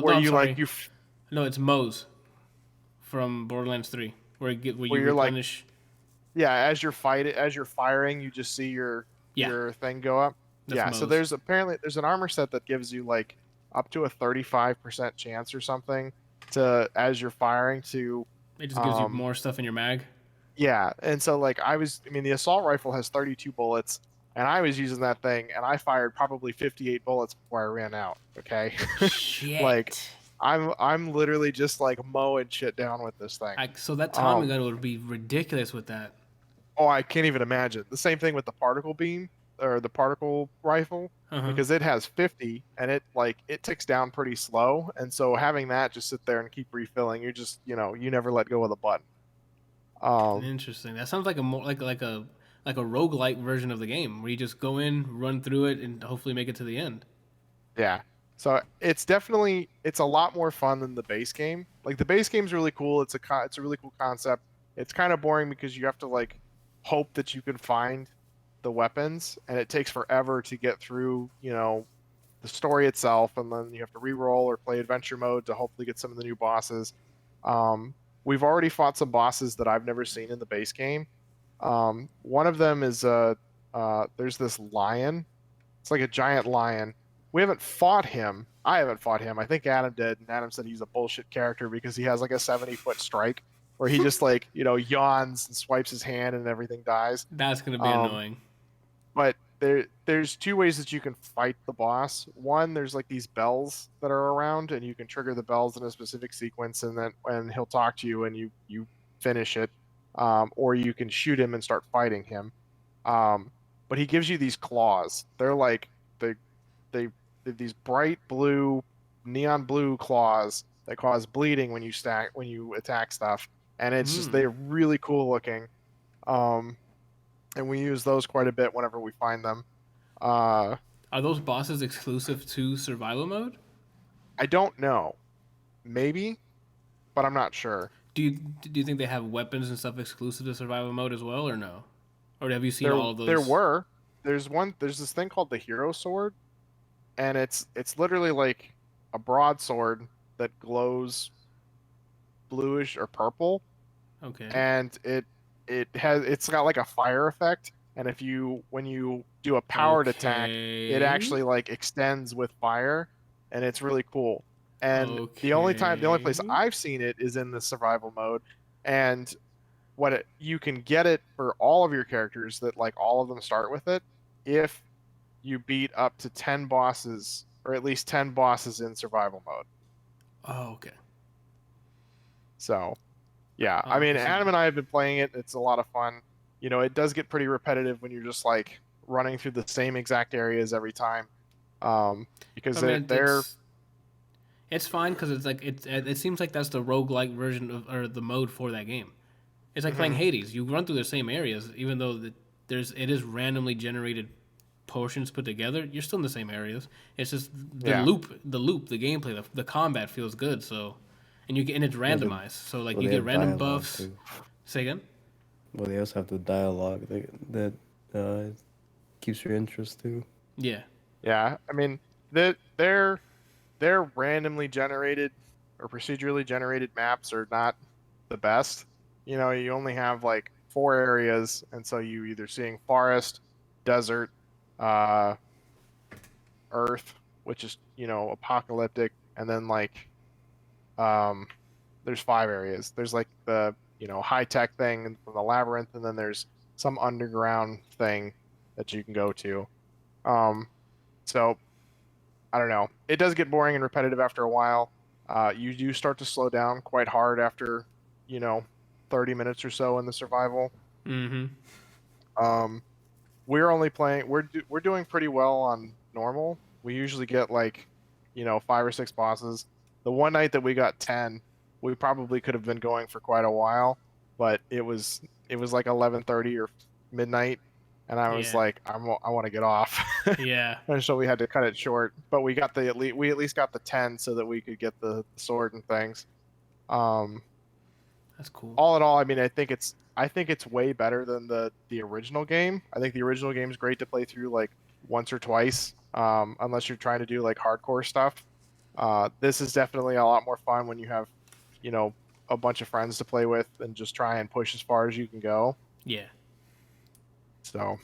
it's Moe's from Borderlands 3, where you replenish. As you're firing, you just see your thing go up. That's so there's an armor set that gives you up to a 35% chance or something as you're firing to. It just gives you more stuff in your mag. Yeah, and so the assault rifle has 32 bullets, and I was using that thing, and I fired probably 58 bullets before I ran out. Okay. Shit. I'm literally just mowing shit down with this thing. So that Tommy gun would be ridiculous with that. Oh, I can't even imagine. The same thing with the particle beam or the particle rifle, because it has 50 and it ticks down pretty slow, and so having that just sit there and keep refilling, you're just you never let go of the button. Interesting. That sounds like a more like a roguelike version of the game where you just go in, run through it, and hopefully make it to the end. Yeah. So it's a lot more fun than the base game. The base game's really cool. It's a really cool concept. It's kind of boring because you have to hope that you can find the weapons, and it takes forever to get through the the story itself, and then you have to re-roll or play adventure mode to hopefully get some of the new bosses. We've already fought some bosses that I've never seen in the base game. One of them is there's this lion. It's like a giant lion. We haven't fought him. I haven't fought him. I think Adam did, and Adam said he's a bullshit character because he has like a 70-foot strike where he just like, yawns and swipes his hand and everything dies. That's gonna be annoying. But there's two ways that you can fight the boss. One, there's like these bells that are around, and you can trigger the bells in a specific sequence, and then when he'll talk to you and you finish it, or you can shoot him and start fighting him. But he gives you these claws. They're like they're these bright blue, neon blue claws that cause bleeding when you attack stuff, and it's just they're really cool looking. And we use those quite a bit whenever we find them. Are those bosses exclusive to survival mode? I don't know. Maybe, but I'm not sure. Do you think they have weapons and stuff exclusive to survival mode as well, or no? Or have you seen all of those? There were. There's this thing called the Hero Sword, and it's literally like a broadsword that glows bluish or purple. Okay. And it's got like a fire effect, and when you do a powered attack, it actually like extends with fire, and it's really cool. And the only place I've seen it is in the survival mode, and you can get it for all of your characters, that like all of them start with it, if you beat up to 10 bosses, or at least 10 bosses in survival mode. Oh, okay. So yeah, I mean, Adam and I have been playing it. It's a lot of fun. It does get pretty repetitive when you're just like running through the same exact areas every time, because it's fine because it's like it seems like that's the roguelike version of, or the mode for that game. It's like playing Hades. You run through the same areas, even though it is randomly generated portions put together. You're still in the same areas. It's just the gameplay, the combat feels good. So. And it's randomized, so like you get random buffs. Too. Say again? Well, they also have the dialogue that keeps your interest too. Yeah. Yeah, I mean, they're randomly generated or procedurally generated maps are not the best. You only have like 4 areas, and so you either seeing forest, desert, earth, which is apocalyptic, and then like. There's 5 areas. There's like the high tech thing from the labyrinth, and then there's some underground thing that you can go to. So I don't know. It does get boring and repetitive after a while. You do start to slow down quite hard after 30 minutes or so in the survival. Mm-hmm. We're only playing. We're doing pretty well on normal. We usually get like 5 or 6 bosses. The one night that we got 10, we probably could have been going for quite a while, but it was like 11:30 or midnight, and I was like, I want to get off. Yeah. And so we had to cut it short, but we at least got the 10 so that we could get the sword and things. That's cool. All in all, I mean, I think it's way better than the original game. I think the original game is great to play through like once or twice, unless you're trying to do like hardcore stuff. This is definitely a lot more fun when you have, a bunch of friends to play with and just try and push as far as you can go. Yeah. So.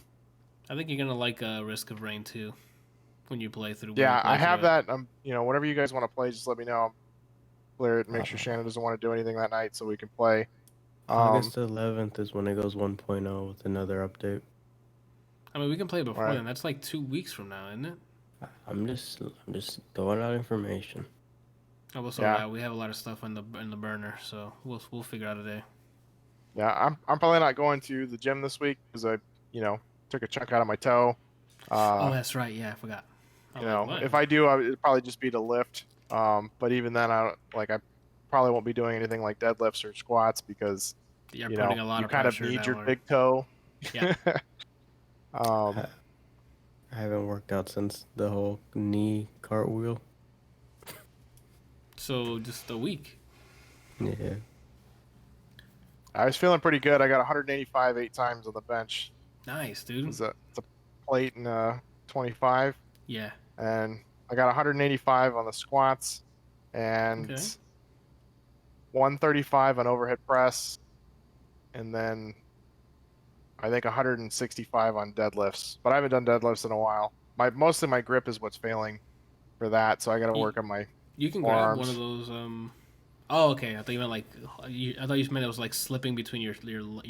I think you're gonna like Risk of Rain too, when you play through. Yeah, I have that. Whatever you guys want to play, just let me know. I'll clear it. Make sure Shannon doesn't want to do anything that night, so we can play. August 11th is when it goes 1.0 with another update. I mean, we can play before then. That's like 2 weeks from now, isn't it? I'm just throwing out information. Oh, well, so we have a lot of stuff in the burner, so we'll figure out a day. Yeah, I'm probably not going to the gym this week because I took a chunk out of my toe. Oh, that's right. Yeah, I forgot. If I do, it'd probably just be to lift. But even then, I probably won't be doing anything like deadlifts or squats because you're putting a lot you of kind of pressure need your downward. big toe. Yeah. I haven't worked out since the whole knee cartwheel. So just a week. Yeah. I was feeling pretty good. I got 185 8 times on the bench. Nice, dude. It's a plate and 25. Yeah. And I got 185 on the squats, and 135 on overhead press, and then I think 165 on deadlifts. But I haven't done deadlifts in a while. Mostly my grip is what's failing for that, so I got to work on my. You can forearms. grab one of those. Oh, okay. I thought you meant like. I thought you meant it was like slipping between your fingers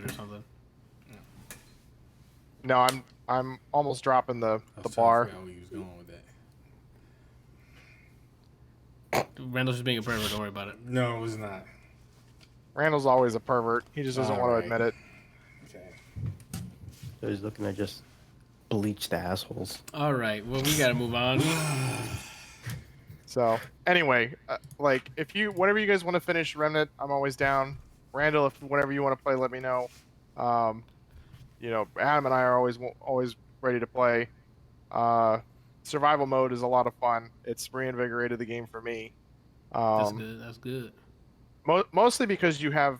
or something. No, I'm almost dropping the bar. Where he was going with that. Randall's just being a pervert. Don't worry about it. No, it was not. Randall's always a pervert. He just doesn't want to admit it. Okay. So he's looking at just bleached assholes. All right. Well, we gotta move on. So anyway, like whenever you guys want to finish Remnant, I'm always down. Randall, if whenever you want to play, let me know. Adam and I are always ready to play. Survival mode is a lot of fun. It's reinvigorated the game for me. That's good. Mostly because you have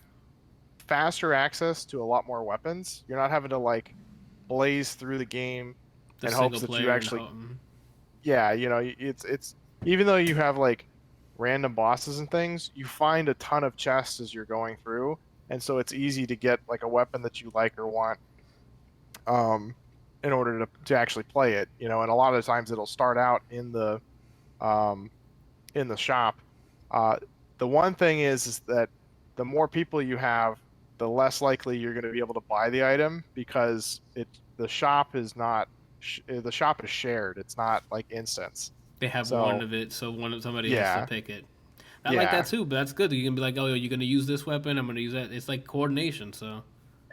faster access to a lot more weapons. You're not having to like blaze through the game in hopes that you actually. Yeah, it's even though you have like random bosses and things, you find a ton of chests as you're going through, and so it's easy to get like a weapon that you like or want. In order to actually play it, and a lot of times it'll start out in the shop. The one thing is that the more people you have, the less likely you're going to be able to buy the item because the shop is shared. It's not like instance. They have one of it, so somebody has to pick it. I like that too, but that's good. You can be like, oh, you're going to use this weapon, I'm going to use that. It's like coordination, so.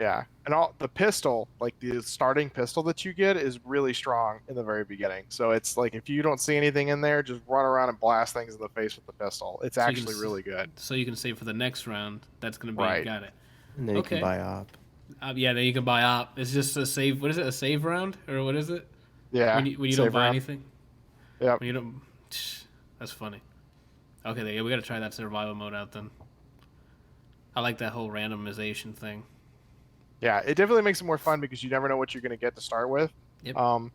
Yeah, and the pistol, like the starting pistol that you get, is really strong in the very beginning. So it's like if you don't see anything in there, just run around and blast things in the face with the pistol. It's actually really good. So you can save for the next round. That's gonna be got it. And then you can buy op. Yeah, then you can buy op. It's just a save. What is it? A save round or what is it? Yeah. When you don't buy anything. Yeah. When you don't. That's funny. Okay, we gotta try that survival mode out then. I like that whole randomization thing. Yeah, it definitely makes it more fun because you never know what you're going to get to start with. Yep. And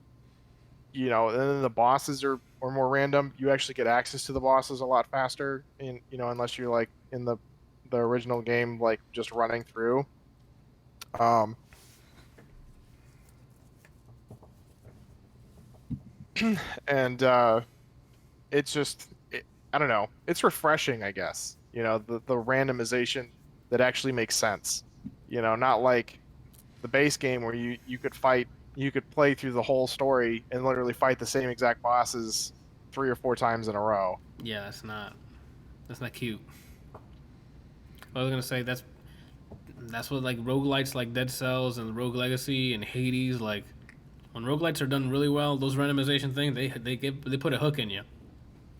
then the bosses are more random. You actually get access to the bosses a lot faster, unless you're like in the original game, like just running through. And it's just, I don't know. It's refreshing, I guess. The randomization that actually makes sense. Not like the base game where you could play through the whole story and literally fight the same exact bosses 3 or 4 times in a row. Yeah, that's not cute. I was gonna say that's what like roguelites like Dead Cells and Rogue Legacy and Hades, like when roguelites are done really well, those randomization things they put a hook in you.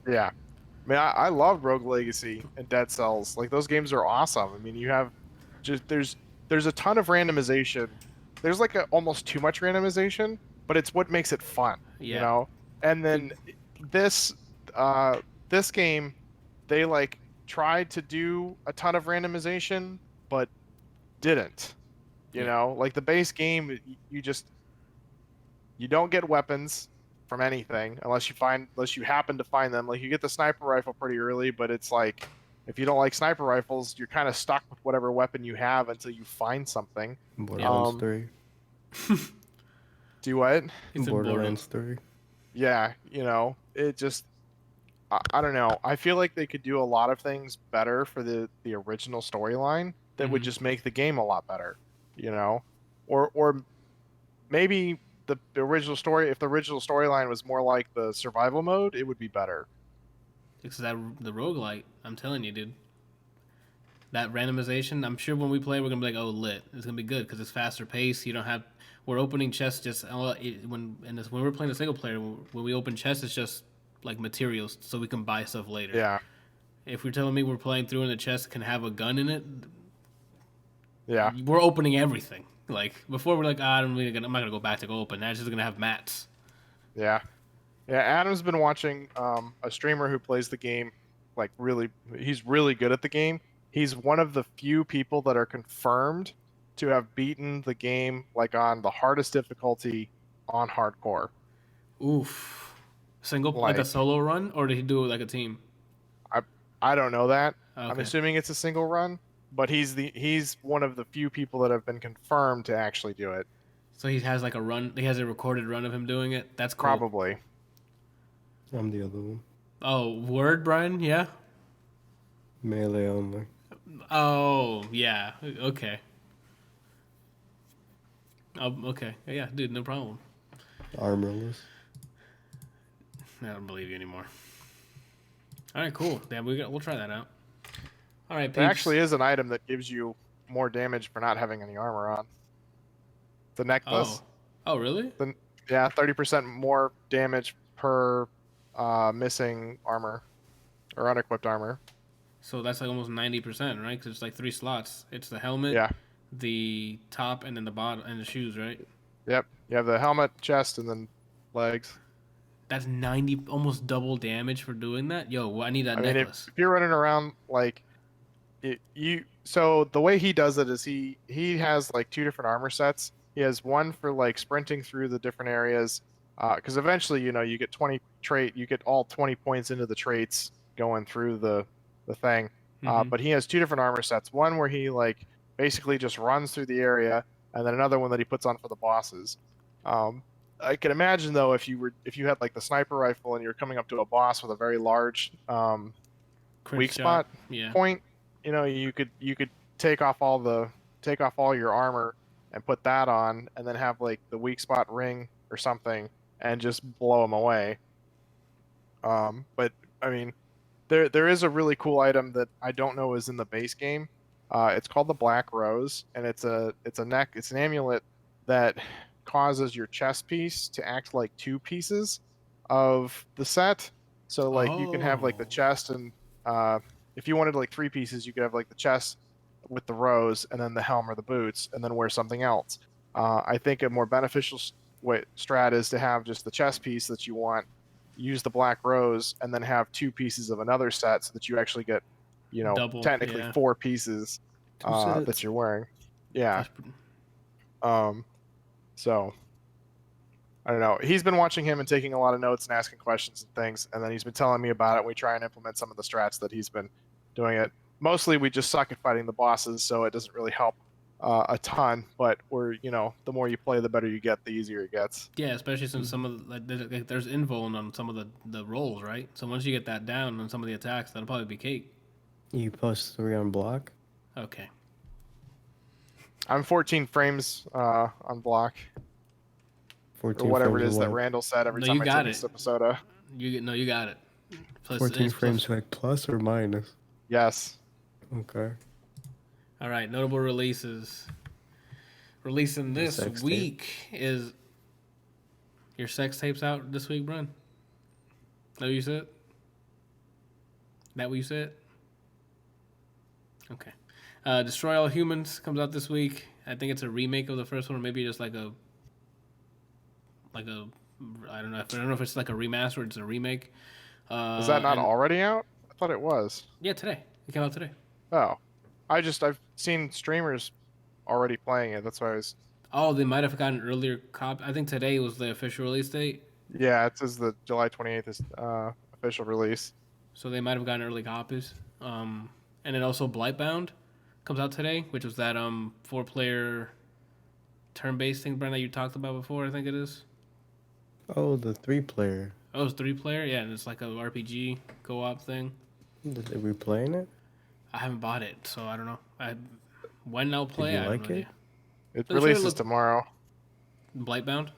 Yeah. I mean, I love Rogue Legacy and Dead Cells. Like those games are awesome. I mean, you have there's a ton of randomization. There's like almost too much randomization, but it's what makes it fun, And then this game, they like tried to do a ton of randomization, but didn't. Like the base game, you don't get weapons from anything unless you happen to find them. Like you get the sniper rifle pretty early, but it's like if you don't like sniper rifles, you're kind of stuck with whatever weapon you have until you find something. Borderlands 3. Do what? Borderlands 3. Yeah, it just, I don't know. I feel like they could do a lot of things better for the original storyline that would just make the game a lot better, or maybe the original story. If the original storyline was more like the survival mode, it would be better. Because the roguelite, I'm telling you, dude. That randomization, I'm sure when we play, we're going to be like, oh, lit. It's going to be good because it's faster paced. We're opening chests just, when we're playing the single player, when we open chests, it's just like materials so we can buy stuff later. Yeah. If you're telling me we're playing through and the chest can have a gun in it, yeah, we're opening everything. Like, before we're like, I'm not going to go back to go open. That's just going to have mats. Yeah. Yeah, Adam's been watching a streamer who plays the game, like he's really good at the game. He's one of the few people that are confirmed to have beaten the game like on the hardest difficulty on hardcore. Oof. Single, like a solo run, or did he do it like a team? I don't know that. Okay. I'm assuming it's a single run, but he's one of the few people that have been confirmed to actually do it. So he has like a run. He has a recorded run of him doing it. That's cool. Probably. I'm the other one. Oh, word, Brian? Yeah. Melee only. Oh, yeah. Okay. Okay. Yeah, dude, no problem. Armorless. I don't believe you anymore. All right, cool. Damn, we'll try that out. All right, peeps. There actually is an item that gives you more damage for not having any armor on. The necklace. Oh, really? Yeah, 30% more damage per missing armor or unequipped armor. So that's like almost 90%, right? Because it's like 3 slots. It's the helmet, yeah, the top, and then the bottom, and the shoes, right? Yep. You have the helmet, chest, and then legs. That's 90, almost double damage for doing that. Yo, I need that necklace. If you're running around like so the way he does it is he has like 2 different armor sets. He has one for like sprinting through the different areas, because eventually you get 20 you get all 20 points into the traits going through the thing. Mm-hmm. But he has 2 different armor sets. One where he like basically just runs through the area, and then another one that he puts on for the bosses. I can imagine though if you had like the sniper rifle and you're coming up to a boss with a very large weak spot point, you could take off all your armor and put that on, and then have like the weak spot ring or something and just blow them away. But I mean, there is a really cool item that I don't know is in the base game. It's called the Black Rose, and it's an amulet that causes your chest piece to act like 2 pieces of the set. So like you can have like the chest, and if you wanted like 3 pieces, you could have like the chest with the rose, and then the helm or the boots, and then wear something else. I think a more beneficial strat is to have just the chest piece that you want, use the Black Rose, and then have 2 pieces of another set so that you actually get, double, technically 4 pieces that you're wearing. Yeah. So I don't know. He's been watching him and taking a lot of notes and asking questions and things, and then he's been telling me about it. We try and implement some of the strats that he's been doing it. Mostly we just suck at fighting the bosses, so it doesn't really help a ton, but the more you play, the better you get, the easier it gets. Yeah, especially since some of there's invuln on some of the rolls, right? So once you get that down on some of the attacks, that'll probably be cake. You post 3 on block? Okay. I'm 14 frames on block. 14 or whatever it frames is of that what? Randall said every time I take this episode. You got it. Plus, 14 frames like plus or minus? Yes. Okay. All right, notable releases. Releasing this week is your sex tapes out this week, Brian? That what you said? That what you said? Okay. Destroy All Humans comes out this week. I think it's a remake of the first one, or maybe just like a I don't know if it's like a remaster or it's a remake. Is that not already out? I thought it was. Yeah, today. It came out today. Oh. I've seen streamers already playing it. That's why I was... Oh, they might have gotten an earlier copy. I think today was the official release date. Yeah, it says the July 28th is official release. So they might have gotten early copies. And then also Blightbound comes out today, which was that 4-player turn-based thing, Brent, that you talked about before, I think it is. Oh, the 3-player. Oh, it's 3-player? Yeah, and it's like a RPG co-op thing. Are we playing it? I haven't bought it, so I don't know. When I'll play, Did you I like it? It releases tomorrow. Blightbound?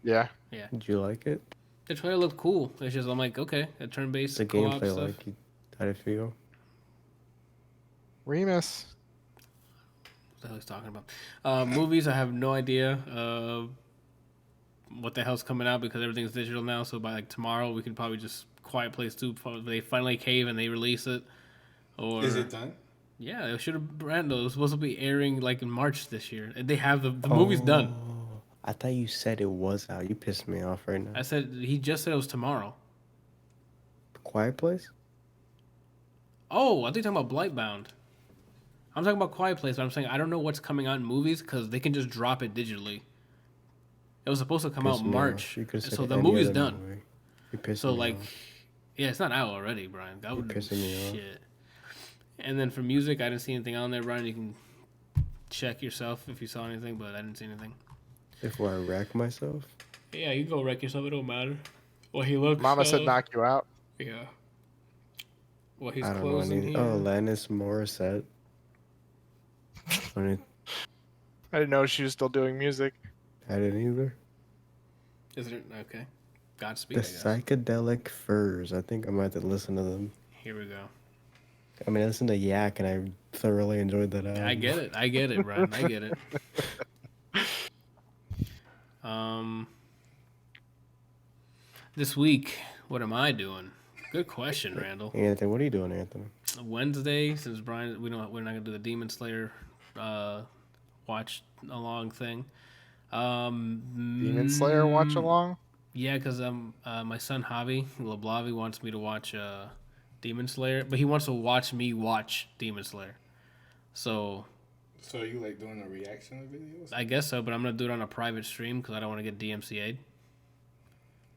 Yeah. Yeah. Did you like it? The trailer looked cool. It's just, I'm like, okay, a turn-based The co-op gameplay, stuff. like, how'd it feel? Remus. What the hell he's talking about? Movies, I have no idea what the hell's coming out because everything's digital now. So by like tomorrow, we can probably just Quiet Place 2. They finally cave and they release it. Or is it done? Yeah, it should have. Brando, it was supposed to be airing like in March this year. And they have the movie's done. I thought you said it was out. You pissed me off right now. I said he just said it was tomorrow. Quiet Place? Oh, I think you're talking about Blightbound. I'm talking about Quiet Place, but I'm saying I don't know what's coming out in movies because they can just drop it digitally. It was supposed to come out Pissed me March. off. So the movie's done. Movie. You're pissing So me like, off. yeah, it's not out already, Brian. That would pissing me off. shit. And then for music, I didn't see anything on there, Brian. You can check yourself if you saw anything, but I didn't see anything. Before I wreck myself? Yeah, you can go wreck yourself. It don't matter. Well, he looks. Mama said knock you out. Yeah. Well, he's I don't closing know. here. Oh, Alanis Morissette. I didn't know she was still doing music. I didn't either. Is it okay? Godspeed. The Psychedelic Furs. I think I might have to listen to them. Here we go. I mean, I listened to Yak, and I thoroughly enjoyed that album. I get it, Brian. I get it. This week, what am I doing? Good question, Randall. Anthony, what are you doing, Anthony? Wednesday, since Brian, we're not gonna do the Demon Slayer watch along thing. Demon Slayer watch along? Yeah, because my son Javi Lablavi wants me to watch Demon Slayer, but he wants to watch me watch Demon Slayer. So are you like doing a reaction videos? I guess so, but I'm gonna do it on a private stream because I don't want to get DMCA'd.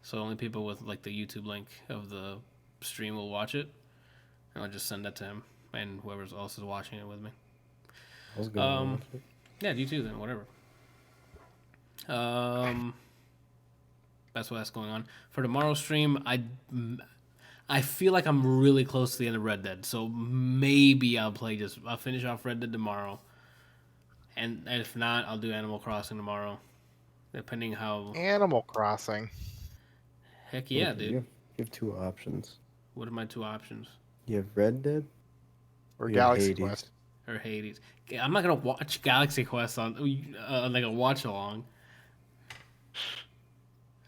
So only people with like the YouTube link of the stream will watch it, and I'll just send that to him and whoever else is watching it with me. I was going to watch it. Yeah, you too then, whatever. That's going on for tomorrow's stream. I feel like I'm really close to the end of Red Dead, so maybe I'll finish off Red Dead tomorrow, and if not, I'll do Animal Crossing tomorrow, depending how. Animal Crossing. Heck yeah, dude. You have two options. What are my two options? You have Red Dead Or you Galaxy Hades. Quest. Or Hades. I'm not gonna watch Galaxy Quest on like a watch along.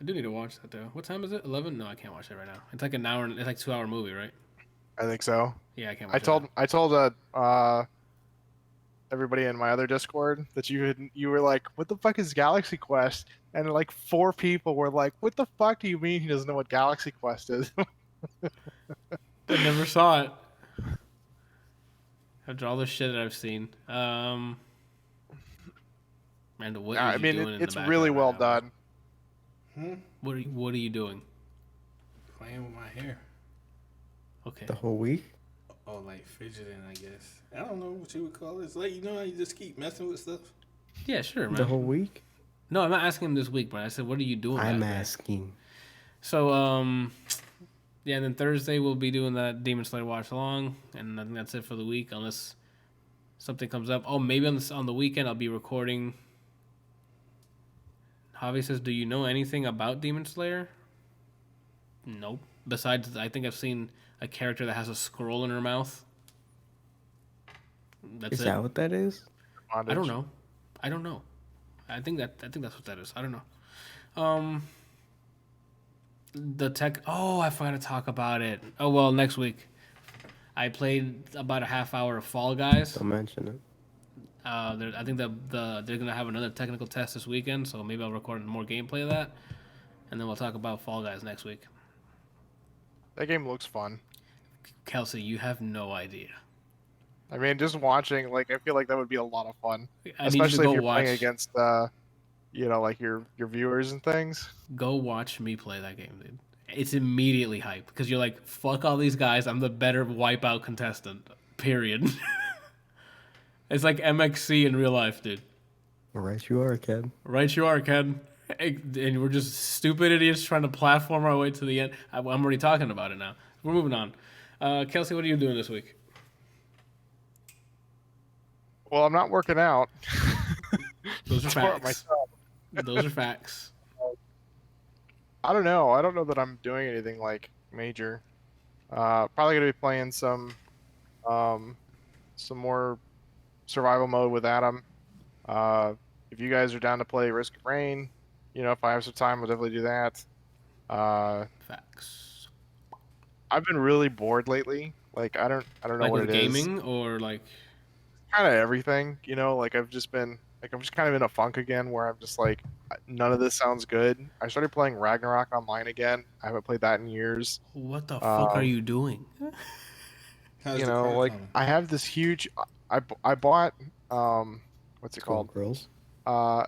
I do need to watch that though. What time is it? 11? No, I can't watch that right now. It's like an hour. It's like 2-hour movie, right? I think so. Yeah, I can't watch I told everybody in my other Discord that you were like, what the fuck is Galaxy Quest? And like 4 people were like, what the fuck do you mean he doesn't know what Galaxy Quest is? I never saw it. After all the shit that I've seen. Randall, what are you doing in the it's really background well right now? done. What are you doing? Playing with my hair. Okay. the whole week. Oh, like fidgeting, I guess. I don't know what you would call it. It's like, you know how you just keep messing with stuff? Yeah, sure, man. The whole week. No, I'm not asking him this week, but I said, what are you doing? I'm back there? asking. So, yeah, and then Thursday we'll be doing that Demon Slayer watch along, and I think that's it for the week, unless something comes up. Oh, maybe on the weekend I'll be recording. Javi says, "Do you know anything about Demon Slayer?" Nope. Besides, I think I've seen a character that has a scroll in her mouth. That's Is it. that what that is? I don't know. I think that's what that is. I don't know. The tech. Oh, I forgot to talk about it. Oh well, next week. I played about a half hour of Fall Guys. Don't mention it. I think they're gonna have another technical test this weekend, so maybe I'll record more gameplay of that, and then we'll talk about Fall Guys next week. That game looks fun. Kelsey, you have no idea. I mean, just watching, like, I feel like that would be a lot of fun, I need you to especially go if you're watch. playing against, like your viewers and things. Go watch me play that game, dude. It's immediately hype because you're like, fuck all these guys. I'm the better wipeout contestant. Period. It's like MXC in real life, dude. Right, you are, Ken. Right, you are, Ken. And we're just stupid idiots trying to platform our way to the end. I'm already talking about it now. We're moving on. Kelsey, what are you doing this week? Well, I'm not working out. Those are Support facts. myself. Those are facts. I don't know. I don't know that I'm doing anything like major. Probably gonna be playing some more survival mode with Adam. If you guys are down to play Risk of Rain, if I have some time, I'll definitely do that. Facts. I've been really bored lately. Like I don't know Like what with it is. gaming or like. Kind of everything, like I'm just kind of in a funk again where I'm just like, none of this sounds good. I started playing Ragnarok online again. I haven't played that in years. What the fuck are you doing? How's the car Like coming? I have this huge. I bought what's it called? Girls. Well,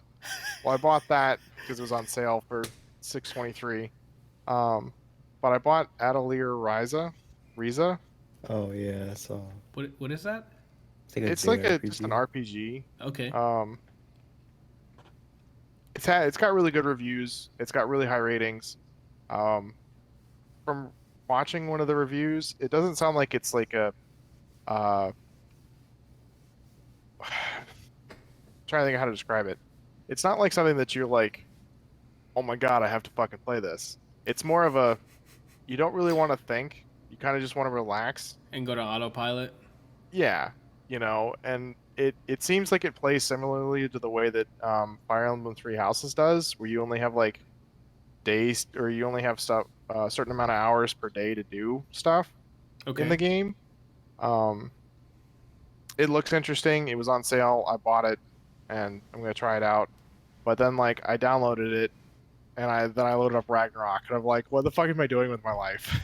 I bought that because it was on sale for $6.23. But I bought ADLR Riza. Oh yeah, I saw. What is that? It's like a It's like JRPG. just an RPG. Okay. It's got really good reviews. It's got really high ratings. From watching one of the reviews, it doesn't sound like it's like a trying to think of how to describe it. It's not like something that you're like, oh my god, I have to fucking play this. It's more of a, you don't really want to think. You kind of just want to relax. And go to autopilot. Yeah, and it seems like it plays similarly to the way that Fire Emblem Three Houses does, where you only have like days, or you only have stuff a certain amount of hours per day to do stuff in the game. It looks interesting. It was on sale. I bought it, and I'm gonna try it out. But then like I downloaded it, and I loaded up Ragnarok, and I'm like, what the fuck am I doing with my life?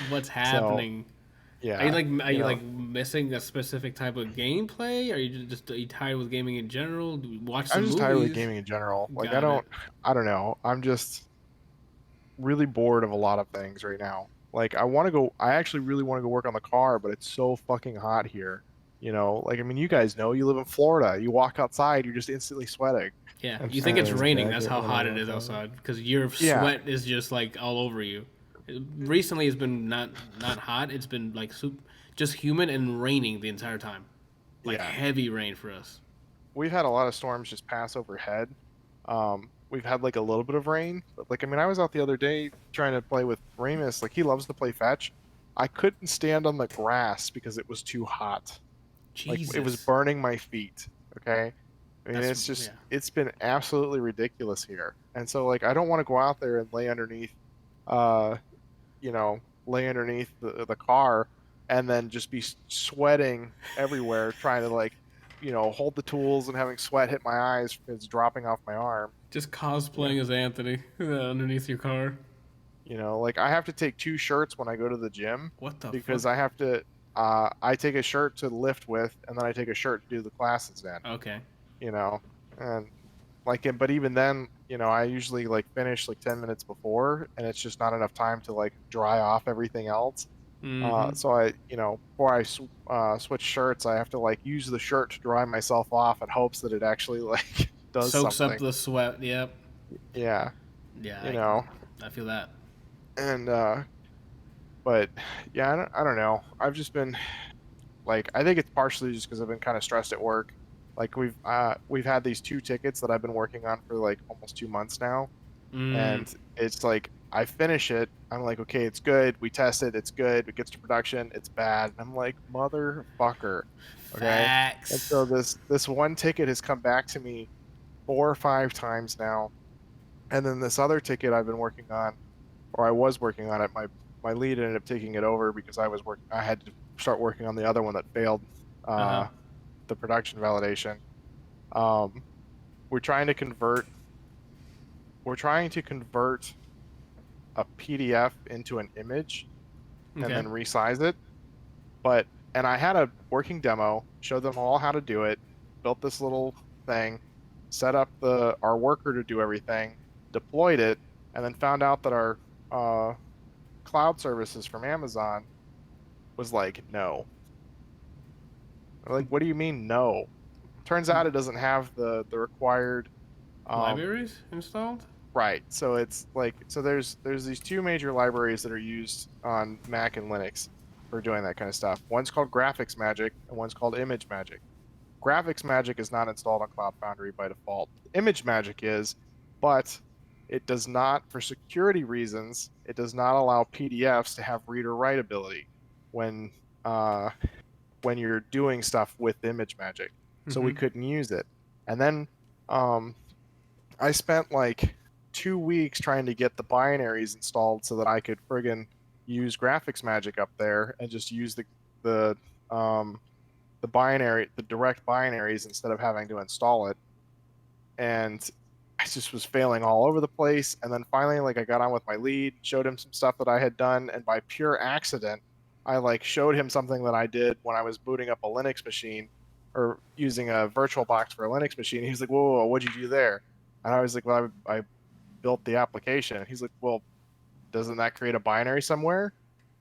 What's happening? Yeah. Are you like missing a specific type of gameplay? Are you tired with gaming in general? Do you watch some I'm just movies? tired with gaming in general. Like Got it. I don't know. I'm just really bored of a lot of things right now. Like I actually really want to go work on the car, but it's so fucking hot here. Like I mean, you guys know, you live in Florida. You walk outside, you're just instantly sweating. Yeah, I'm you think it's sorry. raining. Yeah, That's I how get hot what it is I'm outside. Because your Yeah. sweat is just like all over you. Recently, it's been not hot. It's been like just humid and raining the entire time. Like Yeah. heavy rain for us. We've had a lot of storms just pass overhead. We've had like a little bit of rain, but like I mean, I was out the other day trying to play with Ramus. Like he loves to play fetch. I couldn't stand on the grass because it was too hot. Jesus. Like it was burning my feet. Okay. I mean, That's- it's been absolutely ridiculous here. And so like I don't want to go out there and lay underneath uh lay underneath the car and then just be sweating everywhere trying to like hold the tools and having sweat hit my eyes because it's dropping off my arm. Just cosplaying as Anthony underneath your car. Like I have to take two shirts when I go to the gym What the because fuck? I have to I take a shirt to lift with and then I take a shirt to do the classes in. Okay. And like but even then I usually like finish like 10 minutes before and it's just not enough time to like dry off everything else. Mhm. So I before I switch shirts I have to like use the shirt to dry myself off in hopes that it actually like does Soaks something. up the sweat. Yep. Yeah. Yeah. I feel that. And but yeah, I don't know. I've just been like I think it's partially just because I've been kind of stressed at work. Like we've had these two tickets that I've been working on for like almost 2 months now, and it's like I finish it, I'm like, okay, it's good. We test it, it's good. It gets to production, it's bad. And I'm like, motherfucker. Okay. Facts. And so this one ticket has come back to me 4 or 5 times now, and then this other ticket I've been working on, or I was working on it. My lead ended up taking it over because I had to start working on the other one that failed. The production validation. We're trying to convert a PDF into an image and then resize it. And I had a working demo, showed them all how to do it, built this little thing, set up our worker to do everything, deployed it, and then found out that our cloud services from Amazon was like, no. Like, what do you mean no? Turns out it doesn't have the required libraries installed. Right. So it's like there's these two major libraries that are used on Mac and Linux for doing that kind of stuff. One's called Graphics Magic and one's called Image Magic. Graphics Magic is not installed on Cloud Foundry by default. Image Magic is, but it does not, for security reasons, it does not allow PDFs to have read or write ability when you're doing stuff with Image Magic. So we couldn't use it. And then I spent like 2 weeks trying to get the binaries installed so that I could friggin' use Graphics Magic up there and just use the direct binaries instead of having to install it. And I just was failing all over the place. And then finally, like, I got on with my lead, showed him some stuff that I had done, and by pure accident, I like showed him something that I did when I was booting up a Linux machine, or using a virtual box for a Linux machine. He's like, whoa, what'd you do there? And I was like, well, I built the application. He's like, well, doesn't that create a binary somewhere?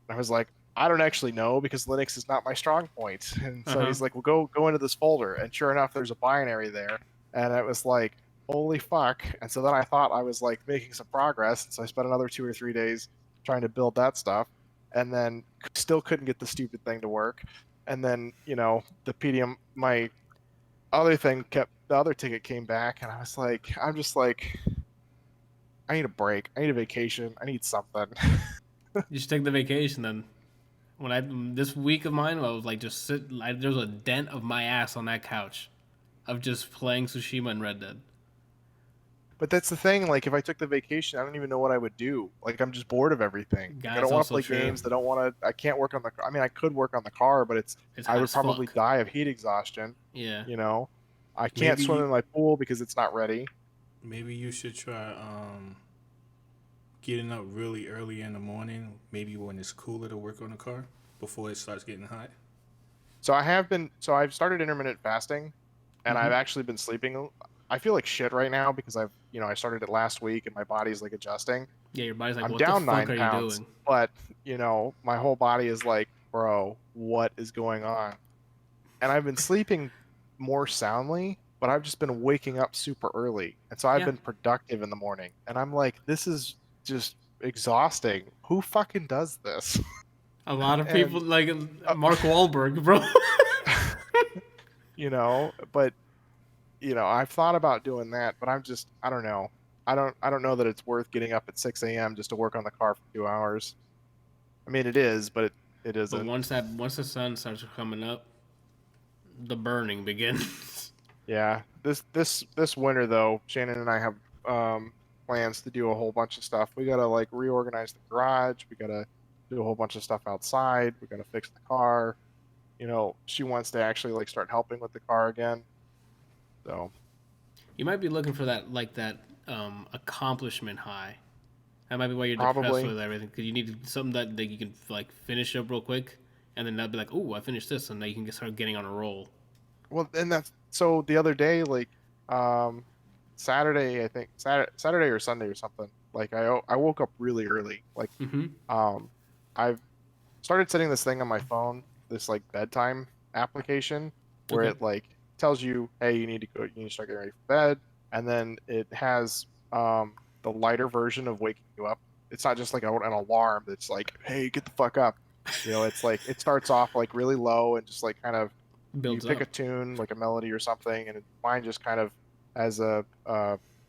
And I was like, I don't actually know because Linux is not my strong point. And so he's like, well, go into this folder. And sure enough, there's a binary there. And it was like, holy fuck. And so then I thought I was like making some progress. So I spent another 2 or 3 days trying to build that stuff. And then still couldn't get the stupid thing to work. And then, the PDM, my other thing the other ticket came back. And I was like, I'm just like, I need a break. I need a vacation. I need something. You should take the vacation then. This week of mine, I was like just there was a dent of my ass on that couch, of just playing Tsushima and Red Dead. But that's the thing. Like, if I took the vacation, I don't even know what I would do. Like, I'm just bored of everything. I don't want to play games. I can't work on the. I mean, I could work on the car, but I would probably die of heat exhaustion. Yeah. I can't swim in my pool because it's not ready. Maybe you should try getting up really early in the morning, maybe when it's cooler, to work on the car before it starts getting hot. So I've started intermittent fasting, and I've actually been sleeping. I feel like shit right now because I started it last week and my body's like adjusting. Yeah, your body's like, I'm what down the fuck 9 are pounds, you doing? But my whole body is like, bro, what is going on? And I've been sleeping more soundly, but I've just been waking up super early, and so I've been productive in the morning. And I'm like, this is just exhausting. Who fucking does this? A lot of people, like Mark Wahlberg, bro. But I've thought about doing that, but I don't know. I don't know that it's worth getting up at 6 a.m. just to work on the car for 2 hours. I mean, it is, but it isn't. But once the sun starts coming up, the burning begins. Yeah. This winter though, Shannon and I have plans to do a whole bunch of stuff. We gotta like reorganize the garage. We gotta do a whole bunch of stuff outside. We gotta fix the car. She wants to actually like start helping with the car again. So you might be looking for that accomplishment high. That might be why you're depressed with everything, because you need something that you can like finish up real quick, and then that'll be like, oh, I finished this, and then you can start getting on a roll. Well, and that's so the other day, like Saturday, I think Saturday or Sunday or something. Like I woke up really early. Like I've started setting this thing on my phone, this like bedtime application, where it like tells you, hey, you need to start getting ready for bed, and then it has the lighter version of waking you up. It's not just like an alarm that's like, hey, get the fuck up. It's like it starts off like really low and just like kind of builds you pick up. a tune, like a melody or something, and mine just kind of has a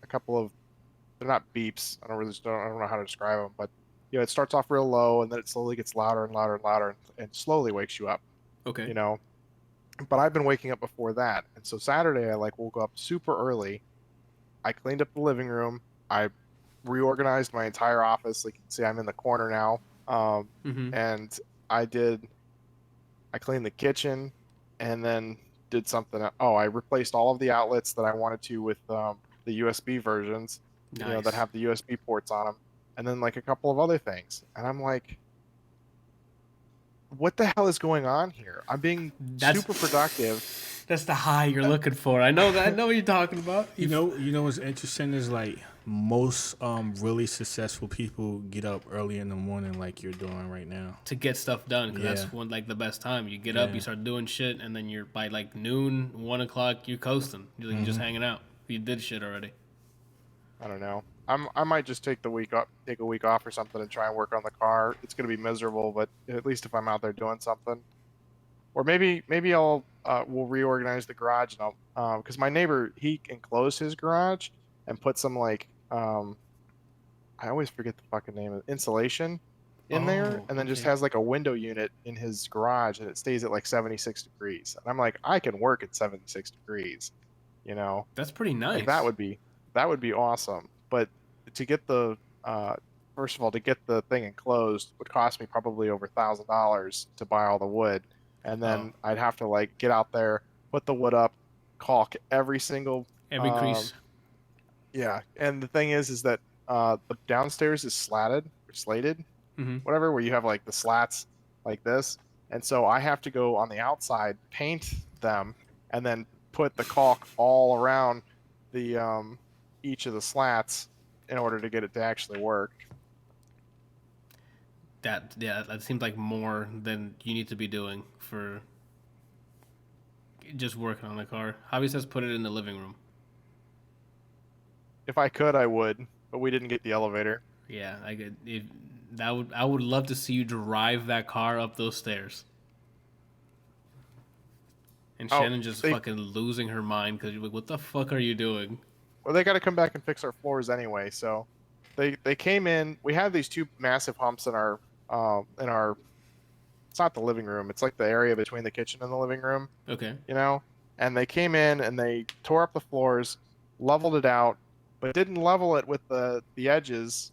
couple of, they're not beeps. I don't know how to describe them, but it starts off real low and then it slowly gets louder and louder and louder and slowly wakes you up. Okay. But I've been waking up before that, and so Saturday I like woke up super early. I cleaned up the living room. I reorganized my entire office. Like you can see, I'm in the corner now. And I cleaned the kitchen, and then did something. I replaced all of the outlets that I wanted to with the USB versions, that have the USB ports on them, and then like a couple of other things. And I'm like, what the hell is going on here? I'm being super productive. That's the high you're looking for. I know that. I know what you're talking about. You know what's interesting is like most really successful people get up early in the morning, like you're doing right now, to get stuff done. Because that's when like the best time. You get up, you start doing shit, and then you're by like noon, 1 o'clock, you're coasting. You're just hanging out. You did shit already. I don't know. I might just take a week off or something and try and work on the car. It's gonna be miserable, but at least if I'm out there doing something, or maybe I'll we'll reorganize the garage, and I'll because my neighbor, he enclosed his garage and put some like I always forget the fucking name of it, insulation in there, and then just has like a window unit in his garage, and it stays at like 76 degrees. And I'm like, I can work at 76 degrees, That's pretty nice. Like, that would be awesome. But to get the first of all, to get the thing enclosed would cost me probably over $1,000 to buy all the wood, and then I'd have to like get out there, put the wood up, caulk every crease. Yeah, and the thing is that the downstairs is slated, whatever, where you have like the slats like this, and so I have to go on the outside, paint them, and then put the caulk all around the each of the slats in order to get it to actually work. That seems like more than you need to be doing for just working on the car. Javi says put it in the living room. If I could, I would, but we didn't get the elevator. Yeah, I would love to see you drive that car up those stairs. And Shannon just fucking losing her mind because you're like, what the fuck are you doing? Well, they got to come back and fix our floors anyway. So they came in. We have these two massive humps in our it's not the living room. It's like the area between the kitchen and the living room. Okay. You know, and they came in and they tore up the floors, leveled it out, but didn't level it with the edges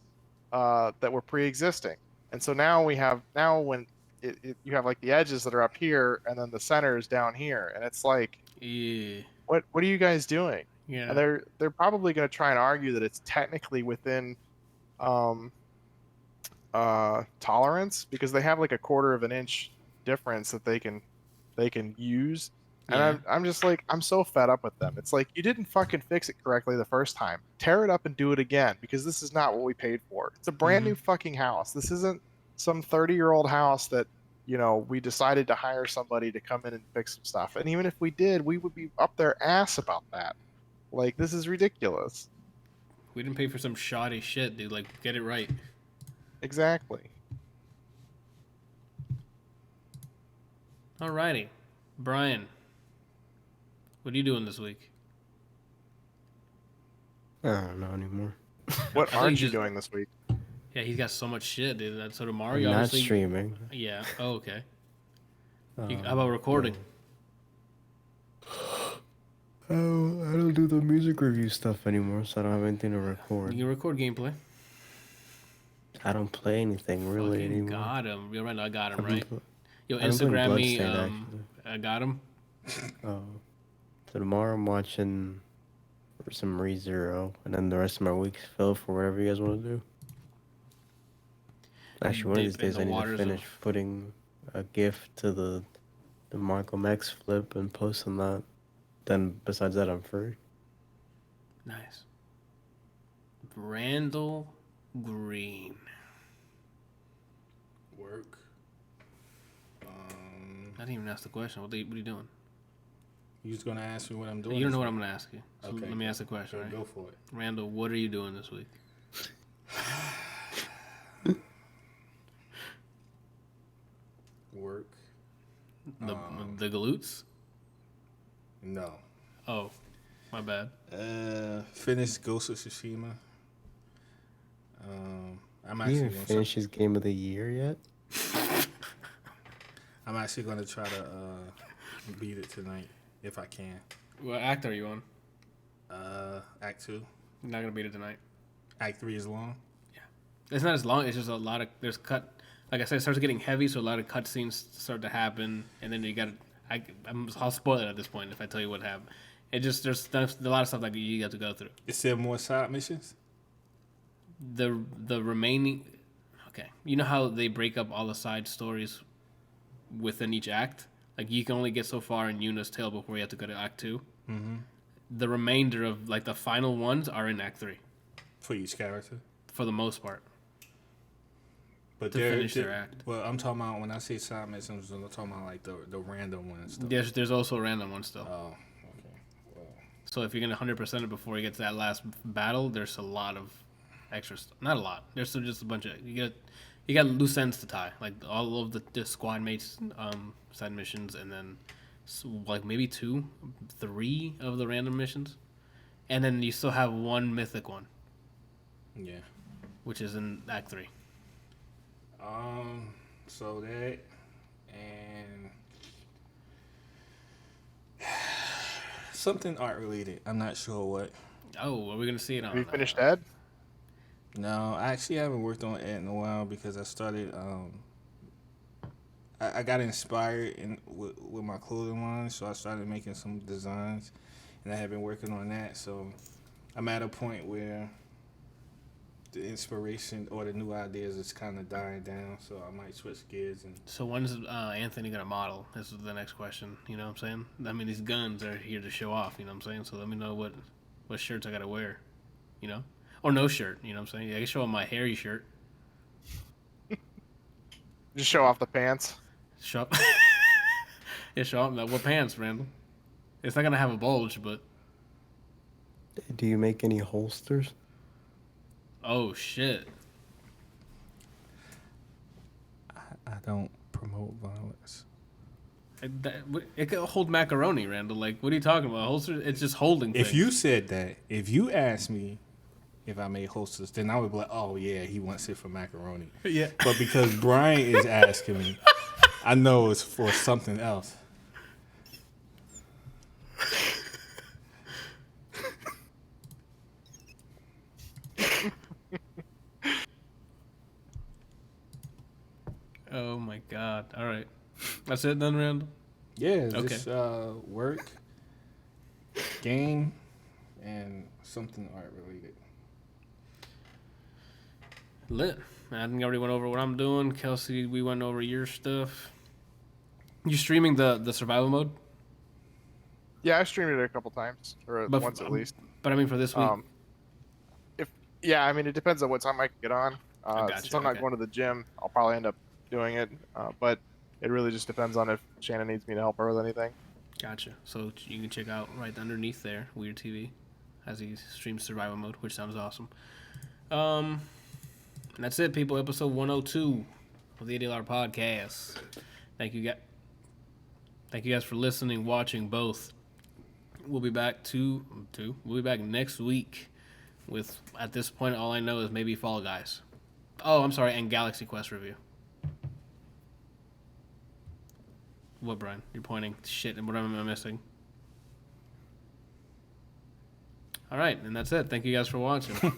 that were pre-existing. And so now when you have like the edges that are up here and then the center is down here, and it's like, yeah, what are you guys doing? Yeah, and they're probably going to try and argue that it's technically within tolerance because they have like a quarter of an inch difference that they can use. And yeah. I'm just like, I'm so fed up with them. It's like, you didn't fucking fix it correctly the first time. Tear it up and do it again because this is not what we paid for. It's a brand new fucking house. This isn't some 30-year-old house that, we decided to hire somebody to come in and fix some stuff. And even if we did, we would be up their ass about that. Like, this is ridiculous. We didn't pay for some shoddy shit, dude. Like, get it right. Exactly. Alrighty. Brian, what are you doing this week? I don't know anymore. What aren't you doing this week? Yeah, he's got so much shit, dude. So tomorrow, I'm you not obviously streaming. Yeah. Oh, okay. How about recording? I don't do the music review stuff anymore, so I don't have anything to record. You can record gameplay. I don't play anything really Fucking anymore. got him. You're right. I got him right. Yo, I've been Instagram me. Bloodstained, I got him. Oh, so tomorrow I'm watching some ReZero, and then the rest of my week's filled for whatever you guys want to do. Actually, one of these Dip in days the I need to waters finish putting a GIF to the Malcolm X flip and posting that. Then besides that, I'm free. Nice. Randall Green. Work. I didn't even ask the question. What are you doing? You just gonna ask me what I'm doing? You don't know what I'm gonna ask you. So Okay. let me ask the question. Right? Go for it. Randall, what are you doing this week? Work. The glutes? No. Oh, my bad. Finished Ghost of Tsushima. I'm You actually didn't finish his game of the year yet? I'm actually gonna try to beat it tonight if I can. What act are you on? Act 2. You're not gonna beat it tonight. Act 3 is long. Yeah, it's not as long. It's just a lot of Like I said, it starts getting heavy, so a lot of cutscenes start to happen, and then you got. I'll spoil it at this point if I tell you what happened. There's a lot of stuff that you got to go through. Is there more side missions? The remaining, okay. You know how they break up all the side stories within each act? Like you can only get so far in Yuna's tale before you have to go to Act 2. Mm-hmm. The remainder of like the final ones are in Act 3 For each character? for the most part. But To finish their act. Well, I'm talking about when I say side missions, I'm talking about like the random ones. Stuff. There's also random ones still. Oh, okay. Well, So if you're gonna 100% it before you get to that last battle, there's a lot of extra stuff. Not a lot. There's just a bunch of you got loose ends to tie, like all of the squad mates side missions, and then like maybe 2, 3 of the random missions, and then you still have one mythic one. Yeah. Which is in Act 3. So that and something art related. I'm not sure what. Oh, are we gonna see it on? Have you finished Ed? No, I actually haven't worked on Ed in a while because I started. I got inspired with my clothing line, so I started making some designs, and I have been working on that. So I'm at a point where the inspiration or the new ideas is kind of dying down, so I might switch gears. And So when's Anthony gonna model? This is the next question. You know what I'm saying? I mean, these guns are here to show off. You know what I'm saying? So let me know what shirts I gotta wear. You know, or no shirt. You know what I'm saying? I can show off my hairy shirt. Just show off the pants. Show up. Yeah, show off. What pants, Randall? It's not gonna have a bulge, but. Do you make any holsters? Oh shit. I don't promote violence. It could hold macaroni, Randall. Like, what are you talking about? Holster? It's just holding things. If you said that, if you asked me if I made holsters, then I would be like, oh yeah, he wants it for macaroni. Yeah. But because Bryant is asking me, I know it's for something else. Oh my god. All right. That's it then, Randall? Yeah, Okay. just work, game, and something art related. Lit. I think I already went over what I'm doing. Kelsey, we went over your stuff. You streaming the survival mode? Yeah, I streamed it a couple times, or But once at least. But I mean for this week. I mean, it depends on what time I can get on. gotcha, Since I'm not okay. going to the gym, I'll probably end up doing it. But it really just depends on if Shannon needs me to help her with anything. Gotcha. So you can check out right underneath there, WyrdTv, as he streams survival mode, which sounds awesome. And that's it, people. Episode 102 of the ADLR Podcast. Thank you guys for listening, watching both. We'll be back We'll be back next week with, at this point, all I know is maybe Fall Guys. Oh, I'm sorry, and Galaxy Quest review. What, Brian? You're pointing. Shit, and what am I missing? All right, and that's it. Thank you guys for watching.